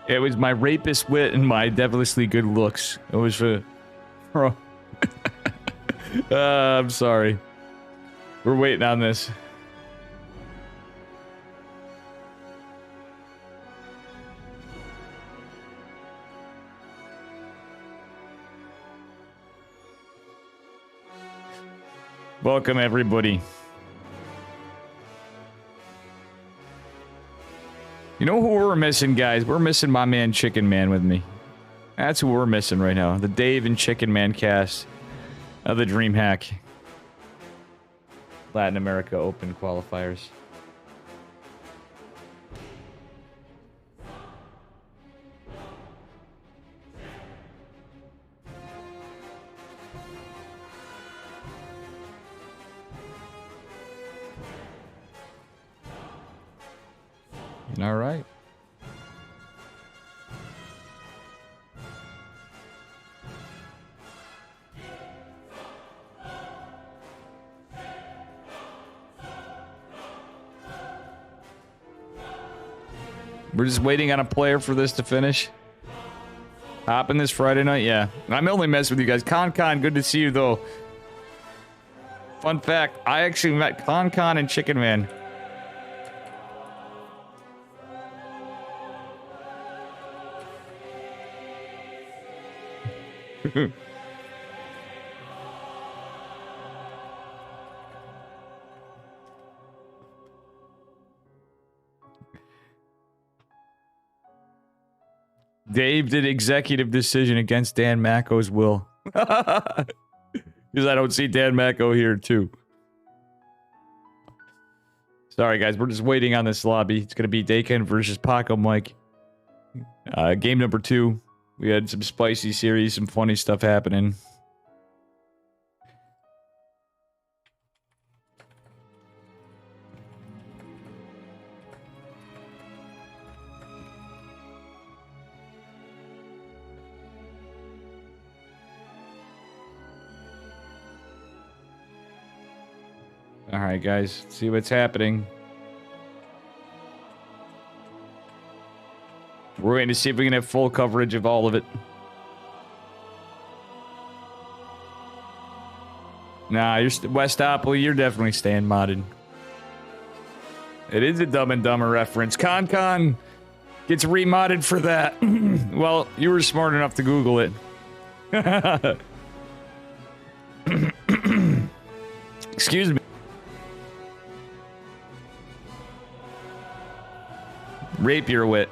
It was my rapist wit and my devilishly good looks. It was for... I'm sorry. We're waiting on this. Welcome, everybody. You know who we're missing, guys? We're missing my man Chicken Man with me. That's who we're missing right now. The Dave and Chicken Man cast of the DreamHack Latin America Open qualifiers. All right. We're just waiting on a player for this to finish. Hopping this Friday night, yeah. I'm only messing with you guys. Con, good to see you though. Fun fact, I actually met Con and Chicken Man. Dave did executive decision against Dan Macko's will. Because I don't see Dan Macko here too. Sorry guys, we're just waiting on this lobby. It's going to be Dakin versus Paco Mike. Game number 2. We had some spicy series, some funny stuff happening. All right, guys. Let's see what's happening. We're waiting to see if we can have full coverage of all of it. Nah, you're Westopoly, you're definitely staying modded. It is a Dumb and Dumber reference. Con gets remodded for that. Well, you were smart enough to Google it. Excuse me. Rapier wit.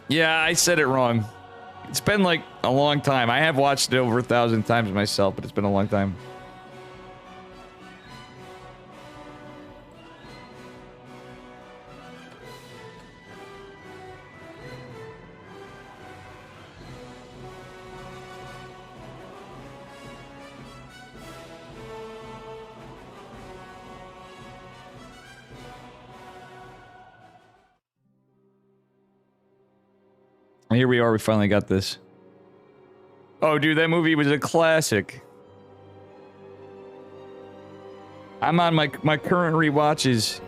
Yeah, I said it wrong. It's been like a long time. I have watched it over 1,000 times myself, but it's been a long time. Here we are, we finally got this. Oh, dude, that movie was a classic. I'm on my current rewatches.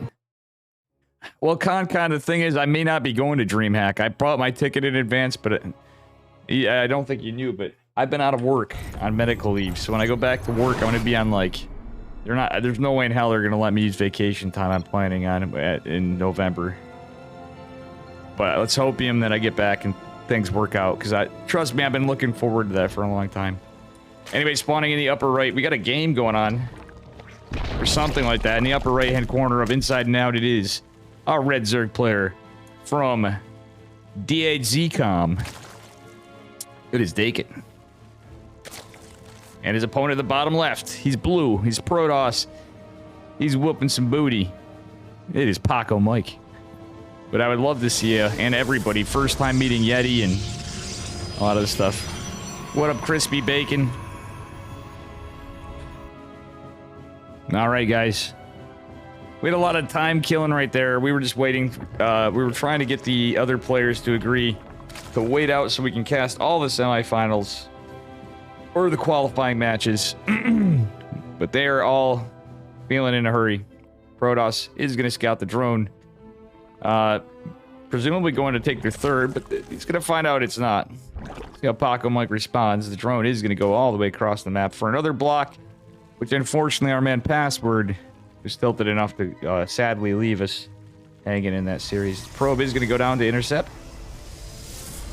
Well, the thing is, I may not be going to DreamHack. I bought my ticket in advance, but yeah, I don't think you knew, but I've been out of work on medical leave. So when I go back to work, I'm going to be on, like, there's no way in hell they're going to let me use vacation time I'm planning on in November. But let's hope that I get back and things work out, because trust me, I've been looking forward to that for a long time. Anyway, spawning in the upper right, we got a game going on, or something like that. In the upper right hand corner of Inside and Out, it is our red Zerg player from DHZcom. It is Dakin. And his opponent at the bottom left, he's blue, he's Protoss, he's whooping some booty. It is Paco Mike. But I would love to see you and everybody first time meeting Yeti and a lot of stuff. What up, Crispy Bacon? All right, guys. We had a lot of time killing right there. We were just waiting. We were trying to get the other players to agree to wait out so we can cast all the semifinals or the qualifying matches. But they are all feeling in a hurry. Protoss is going to scout the drone. Presumably going to take their third, but he's going to find out it's not. See how Paco Mike responds. The drone is going to go all the way across the map for another block, which unfortunately our man Password was tilted enough to sadly leave us hanging in that series. Probe is going to go down to intercept.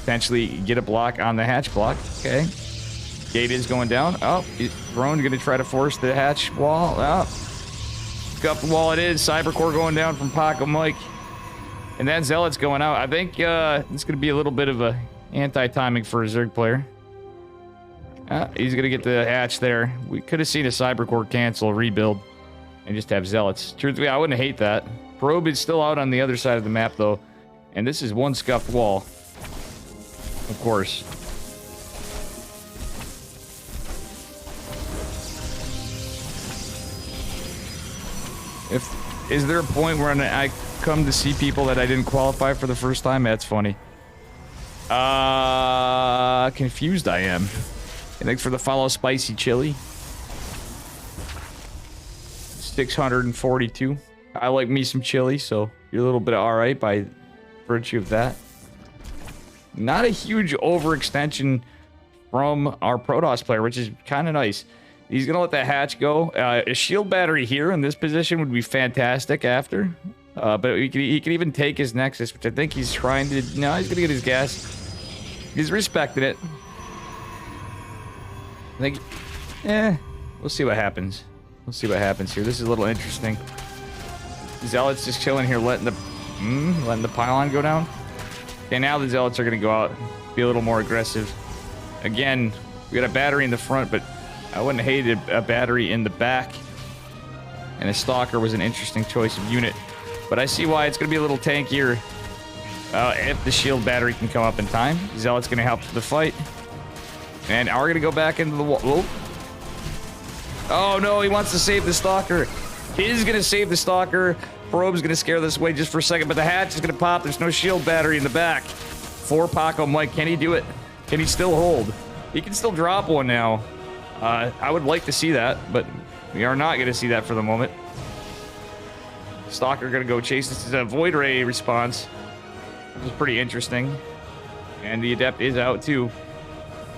Potentially get a block on the hatch block. Okay. Gate is going down. Oh, drone going to try to force the hatch wall. Oh. Scuffed wall it is. Cybercore going down from Paco Mike. And that Zealot's going out. I think it's going to be a little bit of a anti-timing for a Zerg player. He's going to get the hatch there. We could have seen a Cybercore cancel, rebuild, and just have Zealots. Truthfully, I wouldn't hate that. Probe is still out on the other side of the map, though. And this is one scuffed wall. Of course. Is there a point where I come to see people that I didn't qualify for the first time? That's funny. Confused I am. I think for the follow spicy chili. 642. I like me some chili, so you're a little bit alright by virtue of that. Not a huge overextension from our Protoss player, which is kind of nice. He's going to let that hatch go. A shield battery here in this position would be fantastic after. But he could even take his Nexus, which I think he's trying to... No, he's going to get his gas. He's respected it. I think... we'll see what happens. We'll see what happens here. This is a little interesting. Zealots just chilling here, letting the pylon go down. Okay, now the Zealots are going to go out, be a little more aggressive. Again, we got a battery in the front, but I wouldn't hate a battery in the back. And a Stalker was an interesting choice of unit. But I see why it's going to be a little tankier if the shield battery can come up in time. Zealot's going to help the fight. And are going to go back into the wall. Oh no, he wants to save the Stalker. He's going to save the Stalker. Probe's going to scare this away just for a second, but the hatch is going to pop. There's no shield battery in the back. For Paco Mike, can he do it? Can he still hold? He can still drop one now. I would like to see that, but we are not going to see that for the moment. Stalker going to go chase. This is a Void Ray response. This is pretty interesting. And the Adept is out too.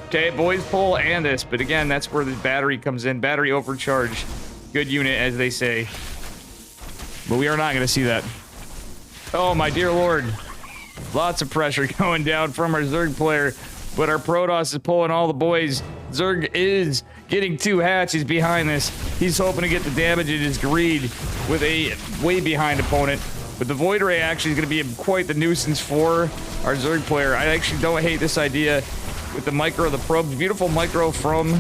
Okay, boys pull and this, but again, that's where the battery comes in. Battery overcharge. Good unit, as they say. But we are not going to see that. Oh, my dear lord. Lots of pressure going down from our Zerg player, but our Protoss is pulling all the boys. Zerg is getting 2 hatches behind this. He's hoping to get the damage in his greed with a way behind opponent. But the Void Ray actually is going to be quite the nuisance for our Zerg player. I actually don't hate this idea with the micro, the probes. Beautiful micro from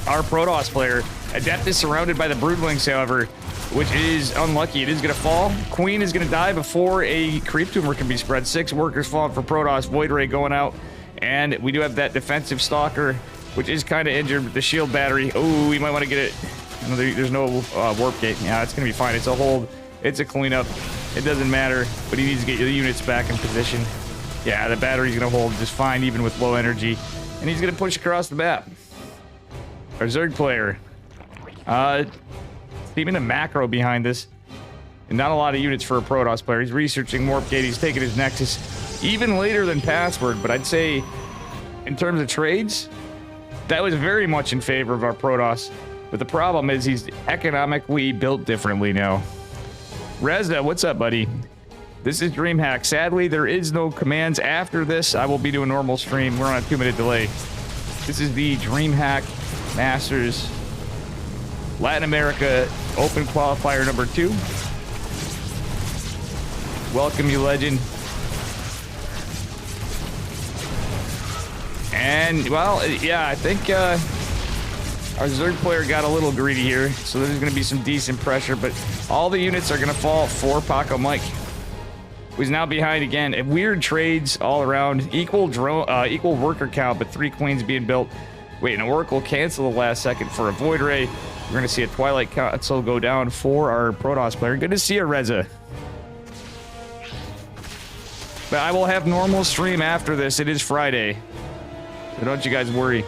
our Protoss player. Adept is surrounded by the Broodlings, however, which is unlucky. It is going to fall. Queen is going to die before a creep tumor can be spread. 6 workers falling for Protoss. Void Ray going out. And we do have that defensive Stalker, which is kind of injured with the shield battery. Oh, we might want to get it. No, there's no warp gate. Yeah, it's going to be fine. It's a hold. It's a cleanup. It doesn't matter, but he needs to get the units back in position. Yeah, the battery's going to hold just fine, even with low energy. And he's going to push across the map. Our Zerg player. Even a macro behind this. And not a lot of units for a Protoss player. He's researching warp gate. He's taking his Nexus even later than Password. But I'd say, in terms of trades, that was very much in favor of our Protoss. But the problem is he's economically built differently now. Reza, what's up, buddy? This is DreamHack. Sadly, there is no commands after this. I will be doing normal stream. We're on a 2-minute delay. This is the DreamHack Masters Latin America Open Qualifier number 2. Welcome, you legend. And, well, yeah, I think our Zerg player got a little greedy here, so there's going to be some decent pressure, but all the units are going to fall for Paco Mike, who's now behind again. And weird trades all around. Equal worker count, but 3 queens being built. Wait, an Oracle cancel the last second for a Void Ray. We're going to see a Twilight Council go down for our Protoss player. Good to see you, Reza. But I will have normal stream after this. It is Friday. So don't you guys worry.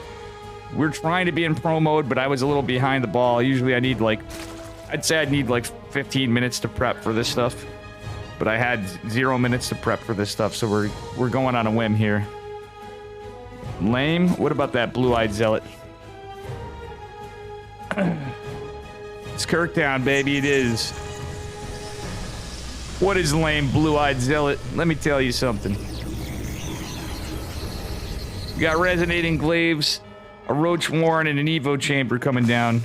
We're trying to be in pro mode, but I was a little behind the ball. Usually I need like, I'd say I'd need like 15 minutes to prep for this stuff. But I had 0 minutes to prep for this stuff, so we're going on a whim here. Lame? What about that blue-eyed zealot? It's Kirktown, baby, it is. What is lame, blue-eyed zealot? Let me tell you something. We got resonating glaives, a roach warren, and an evo chamber coming down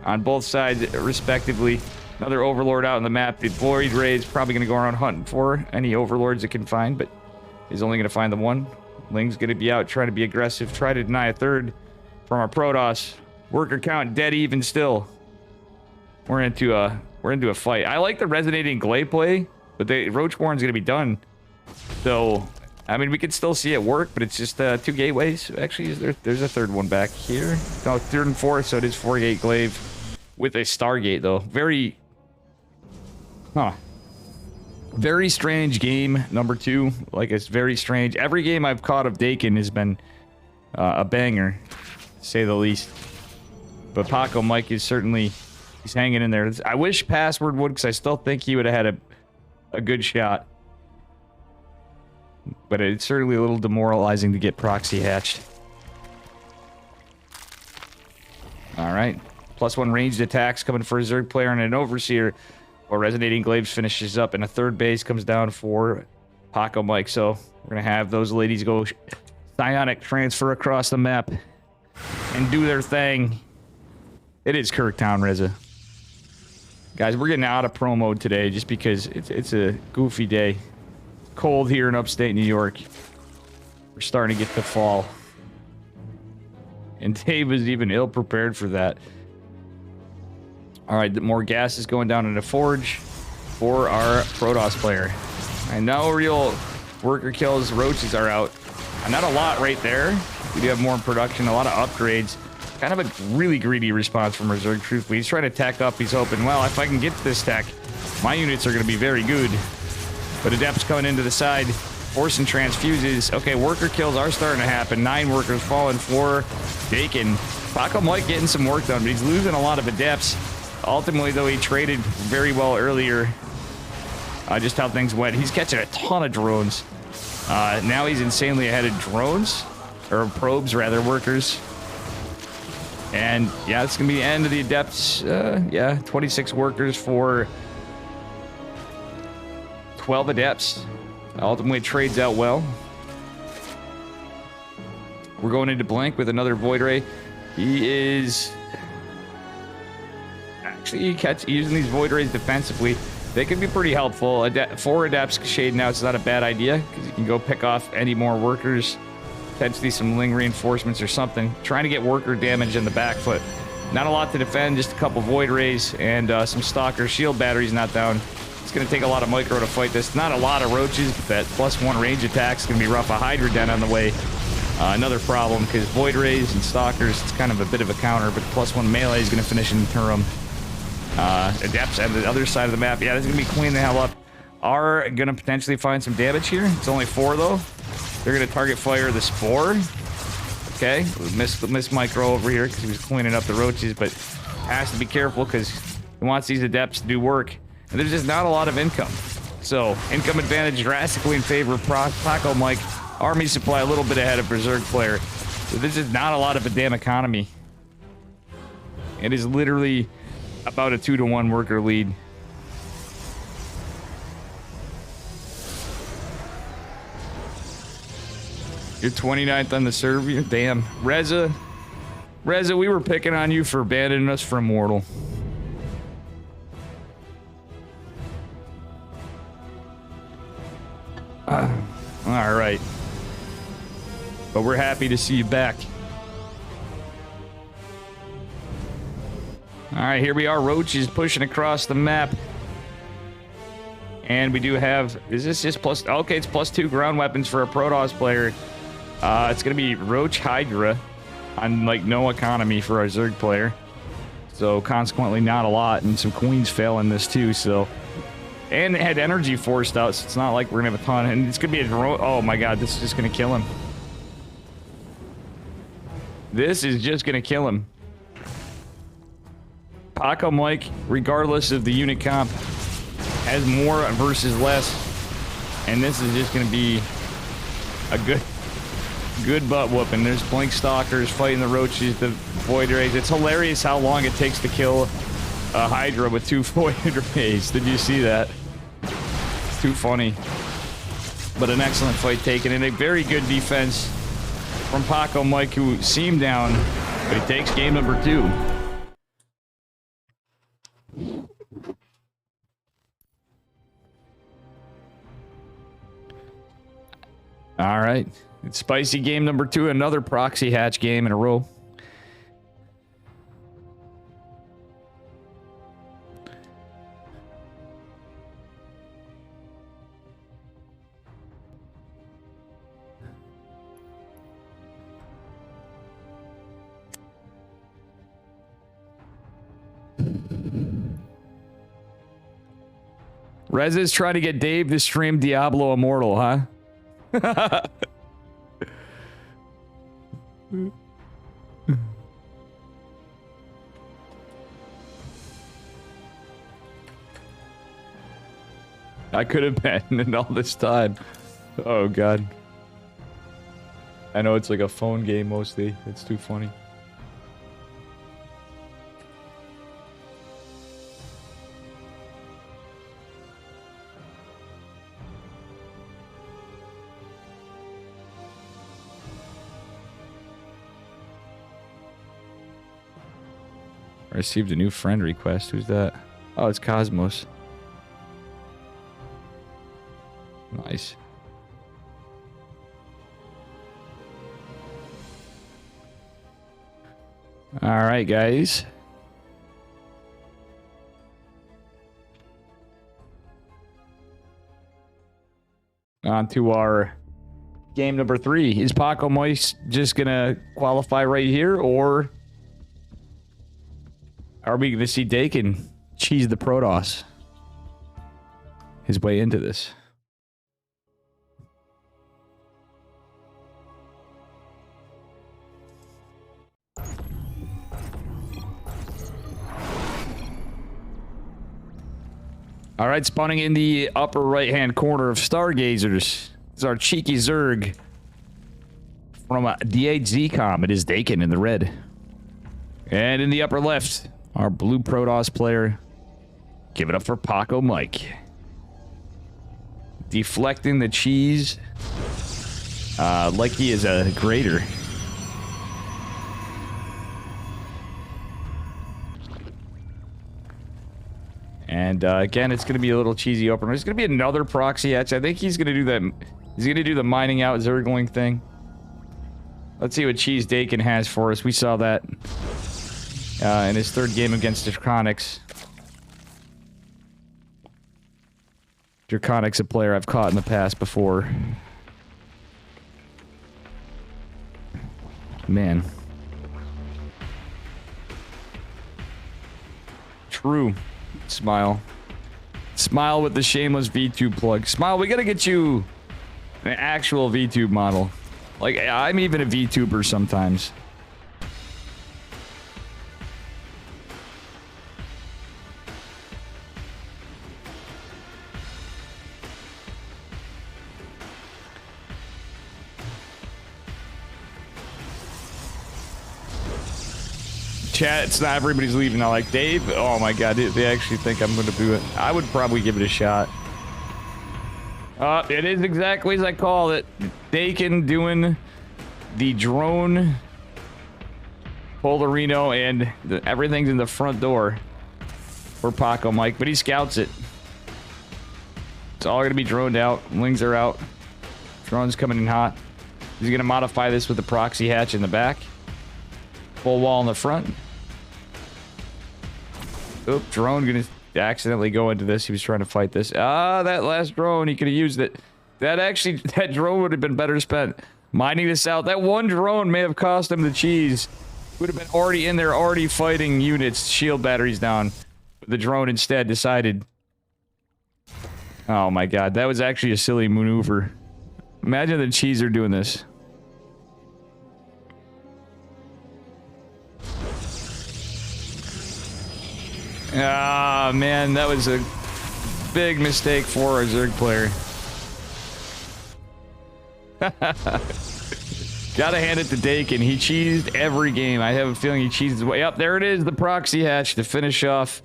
on both sides, respectively. Another overlord out on the map. The Void Ray is probably going to go around hunting for any overlords it can find, but he's only going to find the one. Ling's going to be out trying to be aggressive, try to deny a third from our Protoss. Worker count dead even still. We're into a fight. I like the resonating glaive play, but the roach warren's going to be done. So, I mean, we could still see it work, but it's just 2 gateways. Actually, there's a third one back here. No, 3rd and 4th, so it is 4-gate glaive with a Stargate, though. Very strange game, number 2. Like, it's very strange. Every game I've caught of Dakin has been a banger, to say the least. But Paco Mike is certainly, he's hanging in there. I wish Password would, because I still think he would have had a good shot. But it's certainly a little demoralizing to get proxy hatched. Alright. +1 ranged attacks coming for a Zerg player and an Overseer. While Resonating Glaives finishes up, and a 3rd base comes down for Paco Mike. So we're going to have those ladies go psionic transfer across the map and do their thing. It is Kirktown, Reza. Guys, we're getting out of pro mode today just because it's a goofy day. Cold here in upstate New York. We're starting to get to fall. And Dave was even ill prepared for that. Alright, more gas is going down in the forge for our Protoss player. And no real worker kills. Roaches are out. And not a lot right there. We do have more in production. A lot of upgrades. Kind of a really greedy response from Zerg, truthfully. He's trying to tech up. He's hoping, well, if I can get this tech, my units are going to be very good. But Adept's coming into the side. Forcing transfuses. Okay, worker kills are starting to happen. 9 workers falling for Dakin. Paco Mike getting some work done, but he's losing a lot of adepts. Ultimately, though, he traded very well earlier. Just how things went. He's catching a ton of drones. Now he's insanely ahead of drones. Or probes, rather, workers. And, yeah, it's going to be the end of the adepts. Yeah, 26 workers for 12 adepts. Ultimately, it trades out well. We're going into blank with another Void Ray. He is... Actually, using these Void Rays defensively. They can be pretty helpful. 4 adepts shade now. It's not a bad idea because you can go pick off any more workers. Potentially some Ling reinforcements or something. Trying to get worker damage in the back foot. Not a lot to defend. Just a couple Void Rays and some Stalker. Shield battery's not down. It's going to take a lot of micro to fight this. Not a lot of roaches, but that +1 range attack's going to be rough. A Hydra Den on the way. Another problem because Void Rays and Stalkers, it's kind of a bit of a counter, but +1 melee is going to finish in Turum. Adepts on the other side of the map. Yeah, this is going to be cleaning the hell up. Are going to potentially find some damage here. It's only 4, though. They're going to target fire the Spore. Okay. Missed micro over here because he was cleaning up the roaches, but has to be careful because he wants these adepts to do work. And there's just not a lot of income. So, income advantage drastically in favor of Paco Mike. Army supply a little bit ahead of Berserk player. So this is not a lot of a damn economy. It is literally about a 2-to-1 worker lead. You're 29th on the server. Damn. Reza, we were picking on you for abandoning us for Immortal. All right. But we're happy to see you back. All right, here we are. Roaches pushing across the map. And we do have... Is this just plus... Okay, it's +2 ground weapons for a Protoss player. It's going to be Roach Hydra on, like, no economy for our Zerg player. So, consequently, not a lot. And some Queens fail in this, too, so... And it had energy forced out, so it's not like we're going to have a ton. And it's going to be a drone... Oh, my God, this is just going to kill him. This is just going to kill him. Paco Mike, regardless of the unit comp, has more versus less. And this is just going to be a good butt whooping. There's Blink Stalkers fighting the Roaches, the Void Rays. It's hilarious how long it takes to kill a Hydra with 2 Void Rays. Did you see that? It's too funny. But an excellent fight taken and a very good defense from Paco Mike, who seemed down, but he takes game number 2. All right. It's spicy game number 2, another proxy hatch game in a row. Rez is trying to get Dave to stream Diablo Immortal, huh? I could have been in all this time. Oh, God. I know it's like a phone game mostly. It's too funny. I received a new friend request. Who's that? Oh, it's Cosmos. Nice. All right, guys. On to our game number 3. Is Paco Moist just gonna qualify right here, or are we gonna see Dakin cheese the Protoss his way into this? All right, spawning in the upper right-hand corner of Stargazers is our cheeky Zerg from DHZcom. It is Dakin in the red. And in the upper left, our blue Protoss player. Give it up for Paco Mike. Deflecting the cheese like he is a grater. And again, it's going to be a little cheesy opener. There's going to be another proxy hatch. I think he's going to do that. He's going to do the mining out Zergling thing. Let's see what Cheese Dakin has for us. We saw that in his third game against Draconics. Draconics, a player I've caught in the past before. Man. True. Smile. Smile with the shameless VTube plug. Smile, we gotta get you an actual VTube model. Like, I'm even a VTuber sometimes. Chat, it's not everybody's leaving now. Like, Dave, oh my god, they actually think I'm gonna do it. I would probably give it a shot. It is exactly as I call it. Dakin doing the drone Polarino, and everything's in the front door for Paco Mike, but he scouts it. It's all gonna be droned out. Wings are out. Drone's coming in hot. He's gonna modify this with the proxy hatch in the back. Full wall in the front. Oop, drone gonna accidentally go into this. He was trying to fight this. Ah, that last drone, he could have used it. That drone would have been better spent mining this out. That one drone may have cost him the cheese. Would have been already in there, already fighting units, shield batteries down. The drone instead decided. Oh my god, that was actually a silly maneuver. Imagine the cheese are doing this. Ah, man, that was a big mistake for our Zerg player. Gotta hand it to Dakin. He cheesed every game. I have a feeling he cheesed his way up. There it is, the proxy hatch to finish off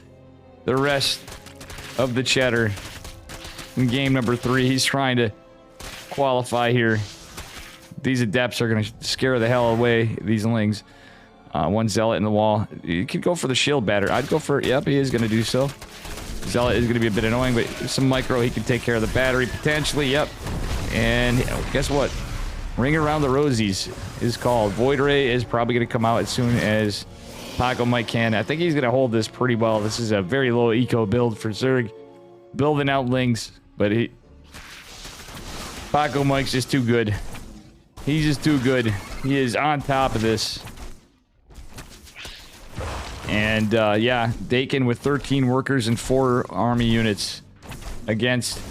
the rest of the cheddar in game number 3. He's trying to qualify here. These adepts are gonna scare the hell away these lings. One zealot in the wall. You could go for the shield batter. I'd go for it. Yep, he is going to do so. Zealot is going to be a bit annoying, but some micro, he can take care of the battery potentially. Yep. And guess what? Ring around the rosies is called. Void Ray is probably going to come out as soon as Paco Mike can. I think he's going to hold this pretty well. This is a very low eco build for Zerg. Building out lings, but Paco Mike's just too good. He's just too good. He is on top of this. And, yeah, Dakin with 13 workers and 4 army units against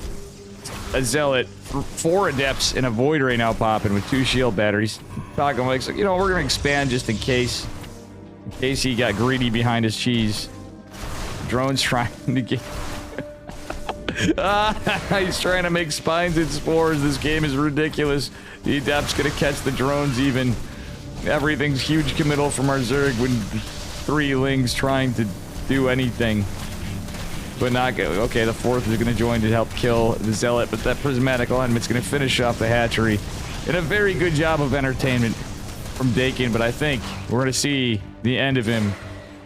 a zealot, 4 adepts, and a void ray now popping with 2 shield batteries. Paco Mike's like, you know, we're going to expand just in case he got greedy behind his cheese. Drone's trying to get... he's trying to make spines and spores. This game is ridiculous. The adept's going to catch the drones even. Everything's huge committal from our Zerg when... 3 lings trying to do anything, but not go. Okay, the 4th is going to join to help kill the zealot, but that prismatic alignment's going to finish off the hatchery. And a very good job of entertainment from Dakin, but I think we're going to see the end of him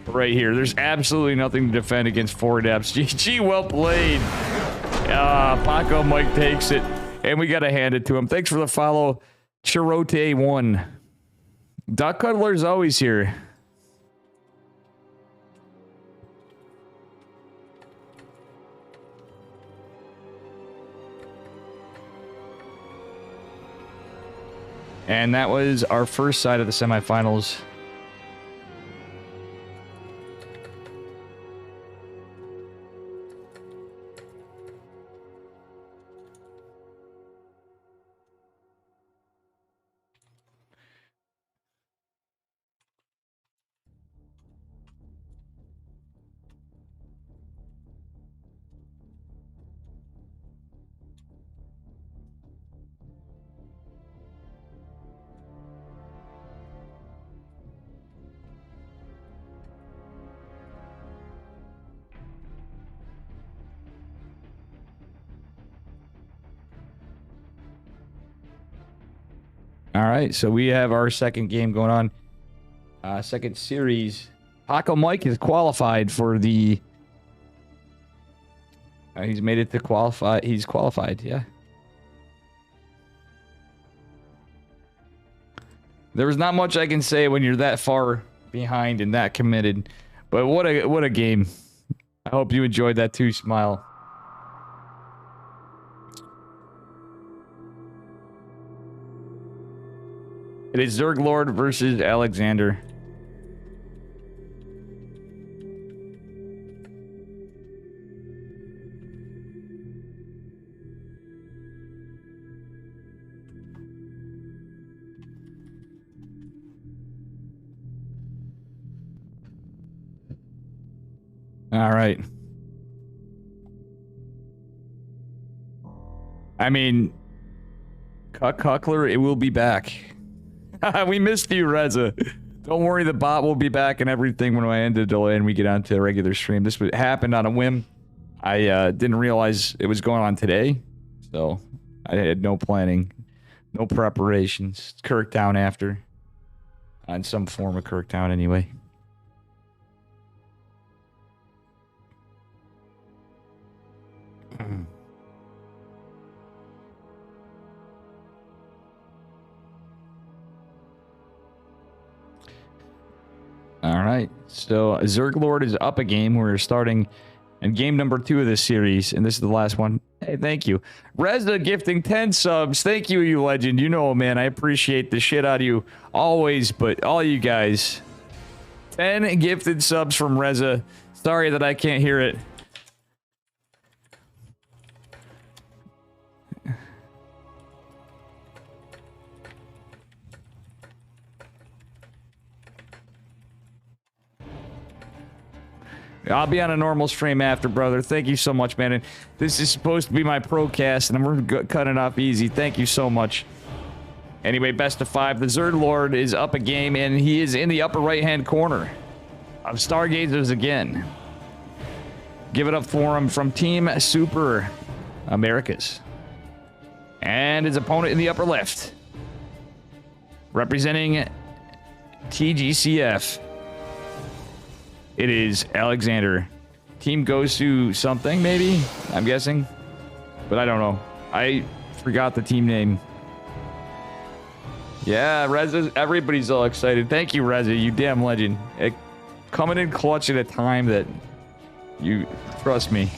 right here. There's absolutely nothing to defend against 4 adepts. GG, well played. Paco Mike takes it, and we got to hand it to him. Thanks for the follow, Chirote1. Duck Cuddler's always here. And that was our first side of the semifinals. All right, so we have our second game going on. Second series. Paco Mike is qualified for the... he's made it to qualify. He's qualified, yeah. There's not much I can say when you're that far behind and that committed. But what a game. I hope you enjoyed that too, Smile. It is Zerglord versus Alexander. All right. I mean, Cuckler, it will be back. We missed you, Reza. Don't worry, the bot will be back and everything when I end the delay and we get onto the regular stream. This happened on a whim. I didn't realize it was going on today, so I had no planning, no preparations. Kirktown after. In some form of Kirktown anyway. All right, so Zerglord is up a game. We're starting in game number 2 of this series, and this is the last one. Hey, thank you. Reza gifting 10 subs. Thank you, you legend. You know, man, I appreciate the shit out of you always, but all you guys. 10 gifted subs from Reza. Sorry that I can't hear it. I'll be on a normal stream after, brother. Thank you so much, man. And this is supposed to be my procast, and we're cutting off easy. Thank you so much. Anyway, best of 5. The Zerglord is up a game, and he is in the upper right-hand corner of Stargazers again. Give it up for him from Team Super Americas. And his opponent in the upper left. Representing TGCF. It is Alexander. Team goes to something, maybe? I'm guessing. But I don't know. I forgot the team name. Yeah, Reza, everybody's all excited. Thank you, Reza, you damn legend. Coming in clutch at a time that you trust me.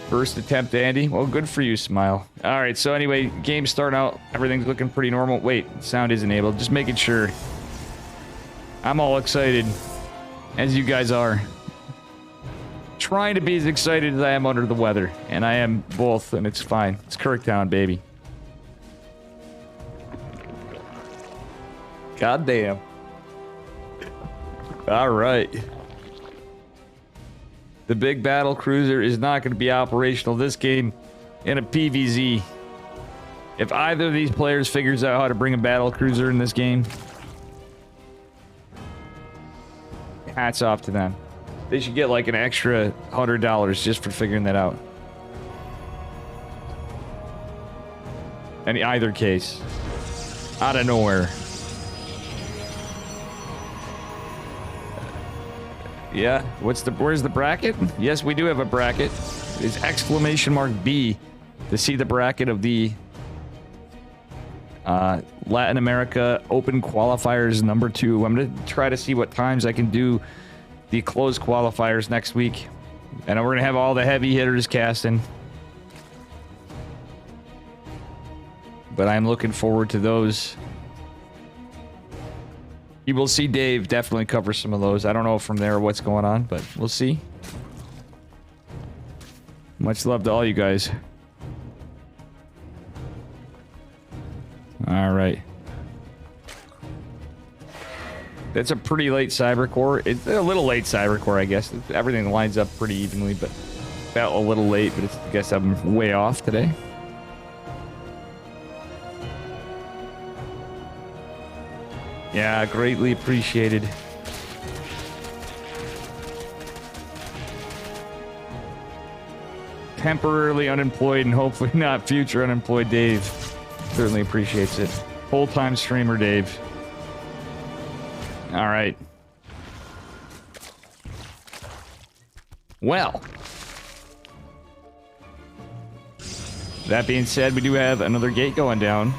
First attempt, Andy. Well, good for you, Smile. All right, so anyway, game starting out. Everything's looking pretty normal. Wait, sound is enabled. Just making sure. I'm all excited, as you guys are. Trying to be as excited as I am under the weather. And I am both, and it's fine. It's Kirktown, baby. God damn. All right. The big battle cruiser is not going to be operational this game in a PVZ. If either of these players figures out how to bring a battle cruiser in this game, hats off to them. They should get like an extra $100 just for figuring that out. In either case. Out of nowhere. Yeah, where's the bracket? Yes, we do have a bracket. It's exclamation mark B to see the bracket of the Latin America Open Qualifiers number 2. I'm going to try to see what times I can do the closed qualifiers next week. And we're going to have all the heavy hitters casting. But I'm looking forward to those. You will see Dave definitely cover some of those. I don't know from there what's going on, but we'll see. Much love to all you guys. All right. That's a pretty late Cybercore. It's a little late Cybercore, I guess. Everything lines up pretty evenly, but felt a little late, but I guess I'm way off today. Yeah, greatly appreciated. temporarily unemployed and hopefully not future unemployed Dave. Certainly appreciates it. Full-time streamer Dave. All right. Well, that being said, we do have another gate going down.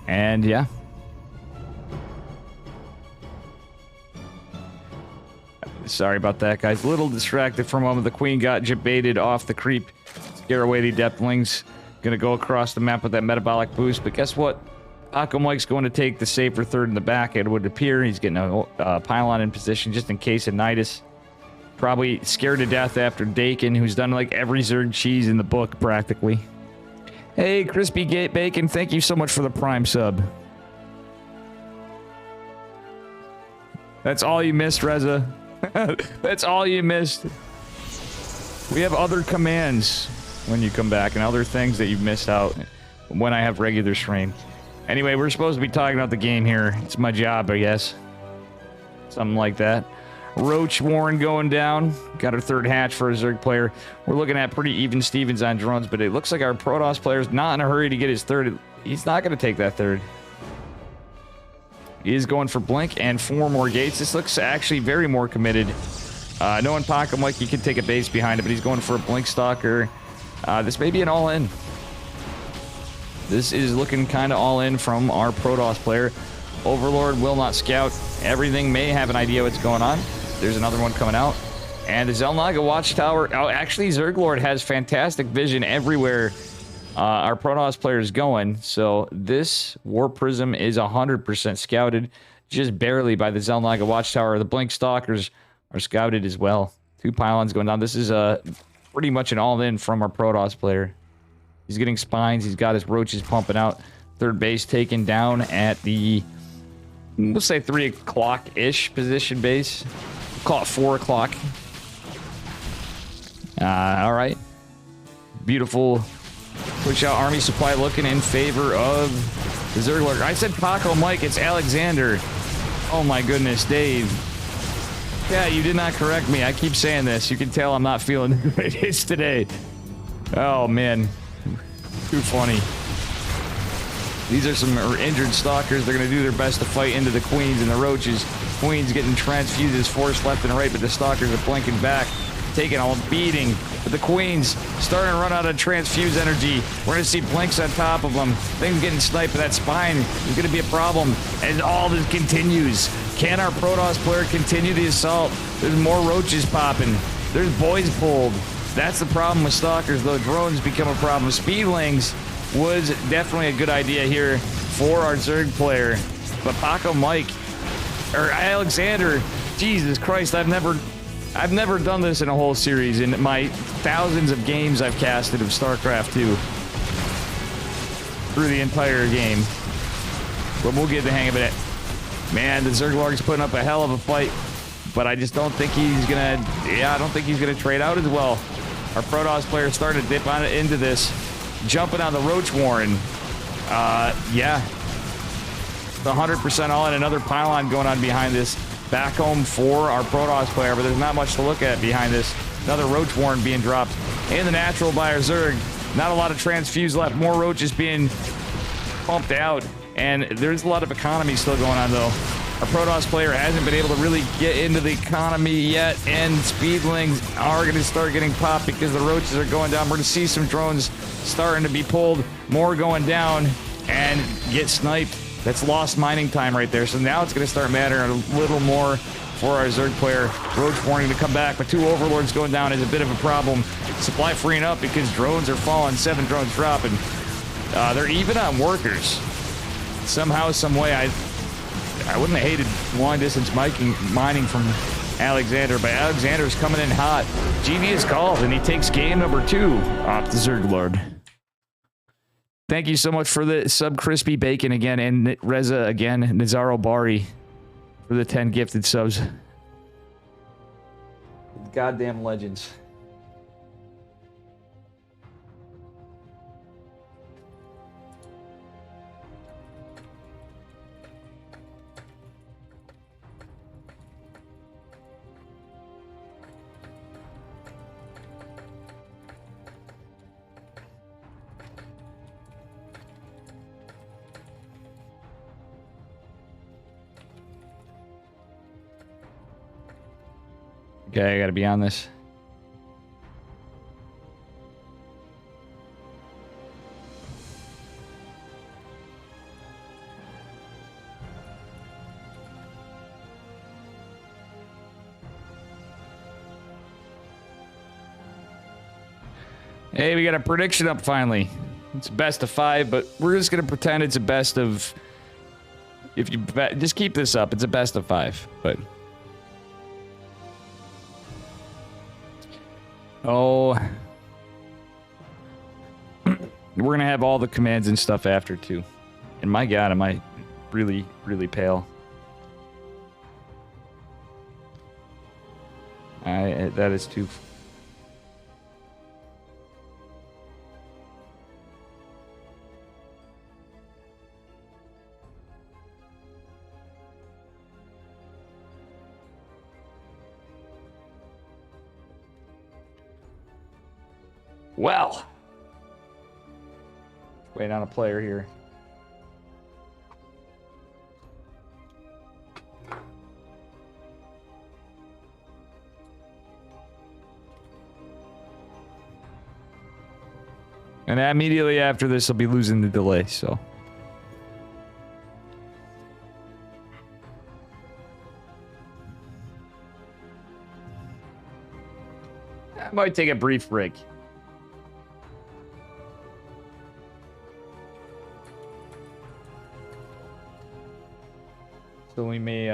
And yeah. Sorry about that, guys. A little distracted for a moment. The queen got baited off the creep. Scare away the depthlings. Gonna go across the map with that metabolic boost. But guess what? Paco Mike's going to take the safer third in the back, it would appear. He's getting a pylon in position just in case of Nidus. Probably scared to death after Dakin, who's done like every Zerg cheese in the book, practically. Hey, Crispy Gate Bacon, thank you so much for the Prime sub. That's all you missed, Reza. That's all you missed. We have other commands when you come back and other things that you've missed out when I have regular stream. Anyway, we're supposed to be talking about the game here. It's my job, I guess. Something like that. Roach Warren going down. Got our third hatch for a Zerg player. We're looking at pretty even Stevens on drones, but it looks like our Protoss player's not in a hurry to get his third. He's not going to take that third. He is going for Blink and 4 more gates. This looks actually very more committed. Knowing Paco Mike, he could take a base behind it, but he's going for a Blink Stalker. This may be an all-in. This is looking kind of all-in from our Protoss player. Overlord will not scout. Everything may have an idea what's going on. There's another one coming out. And the Zelnaga Watchtower... Oh, actually, Zerglord has fantastic vision everywhere our Protoss player is going. So this War Prism is 100% scouted. Just barely by the Zelnaga Watchtower. The Blink Stalkers are scouted as well. 2 pylons going down. This is pretty much an all-in from our Protoss player. He's getting spines. He's got his roaches pumping out. Third base taken down at the, we'll say 3 o'clock-ish position base. We'll call it 4 o'clock. All right. Beautiful push out army supply looking in favor of the Zerglord. I said Paco Mike. It's Alexander. Oh my goodness, Dave. Yeah, you did not correct me. I keep saying this. You can tell I'm not feeling the greatest today. Oh, man. Too funny. These are some injured stalkers. They're going to do their best to fight into the queens and the roaches. Queens getting transfused as force left and right, but the stalkers are blinking back, taking a beating. But the queens starting to run out of transfuse energy. We're going to see blinks on top of them. Things getting sniped, but that spine is going to be a problem as all this continues. Can our Protoss player continue the assault? There's more roaches popping. There's boys pulled. That's the problem with stalkers, though. Drones become a problem. Speedlings was definitely a good idea here for our Zerg player. But Paco Mike, or Alexander, Jesus Christ, I've never done this in a whole series in my thousands of games I've casted of StarCraft 2 through the entire game. But we'll get the hang of it. Man, the Zerglord's putting up a hell of a fight, but I just don't think he's gonna. Yeah, I don't think he's gonna trade out as well. Our Protoss player starting to dip on it into this, jumping on the Roach Warren. Yeah, 100% all in. Another pylon going on behind this. Back home for our Protoss player, but there's not much to look at behind this. Another Roach Warren being dropped in the natural by our Zerg. Not a lot of transfuse left. More roaches being pumped out. And there's a lot of economy still going on, though. Our Protoss player hasn't been able to really get into the economy yet, and Speedlings are going to start getting popped because the roaches are going down. We're going to see some drones starting to be pulled, more going down, and get sniped. That's lost mining time right there. So now it's going to start mattering a little more for our Zerg player. Roach warning to come back, but 2 Overlords going down is a bit of a problem. Supply freeing up because drones are falling, 7 drones dropping. They're even on workers. Somehow, some way, I wouldn't have hated long-distance mining from Alexander, but Alexander's coming in hot. GV is called, and he takes game number 2 off the Zerglord. Thank you so much for the sub Crispy Bacon again, and Reza again, Nazaro Bari for the 10 gifted subs. Goddamn legends. Okay, I gotta be on this. Hey, we got a prediction up finally. It's a best of 5, but we're just gonna pretend it's a best of... If you bet, just keep this up, it's a best of 5, but... Oh... We're gonna have all the commands and stuff after, too. And my god, am I really, really pale. That is too... Well, wait on a player here. And immediately after this, I'll be losing the delay, so. I might take a brief break. So we may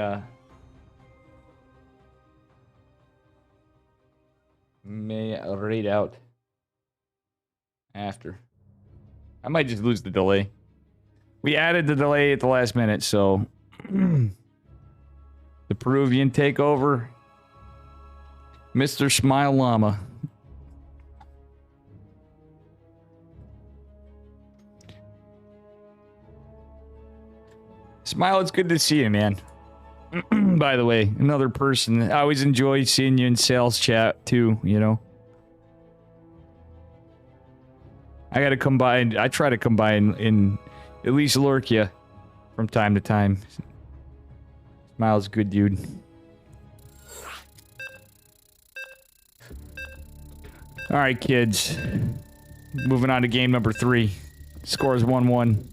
raid out after. I might just lose the delay. We added the delay at the last minute, so the Peruvian takeover. Mr. Smile Llama. Smile, it's good to see you, man. By the way, another person. I always enjoy seeing you in sales chat, too, you know. I gotta come by, and I try to come by and at least lurk you from time to time. Smile's a good dude. Alright, kids. Moving on to game number 3. Score is 1-1.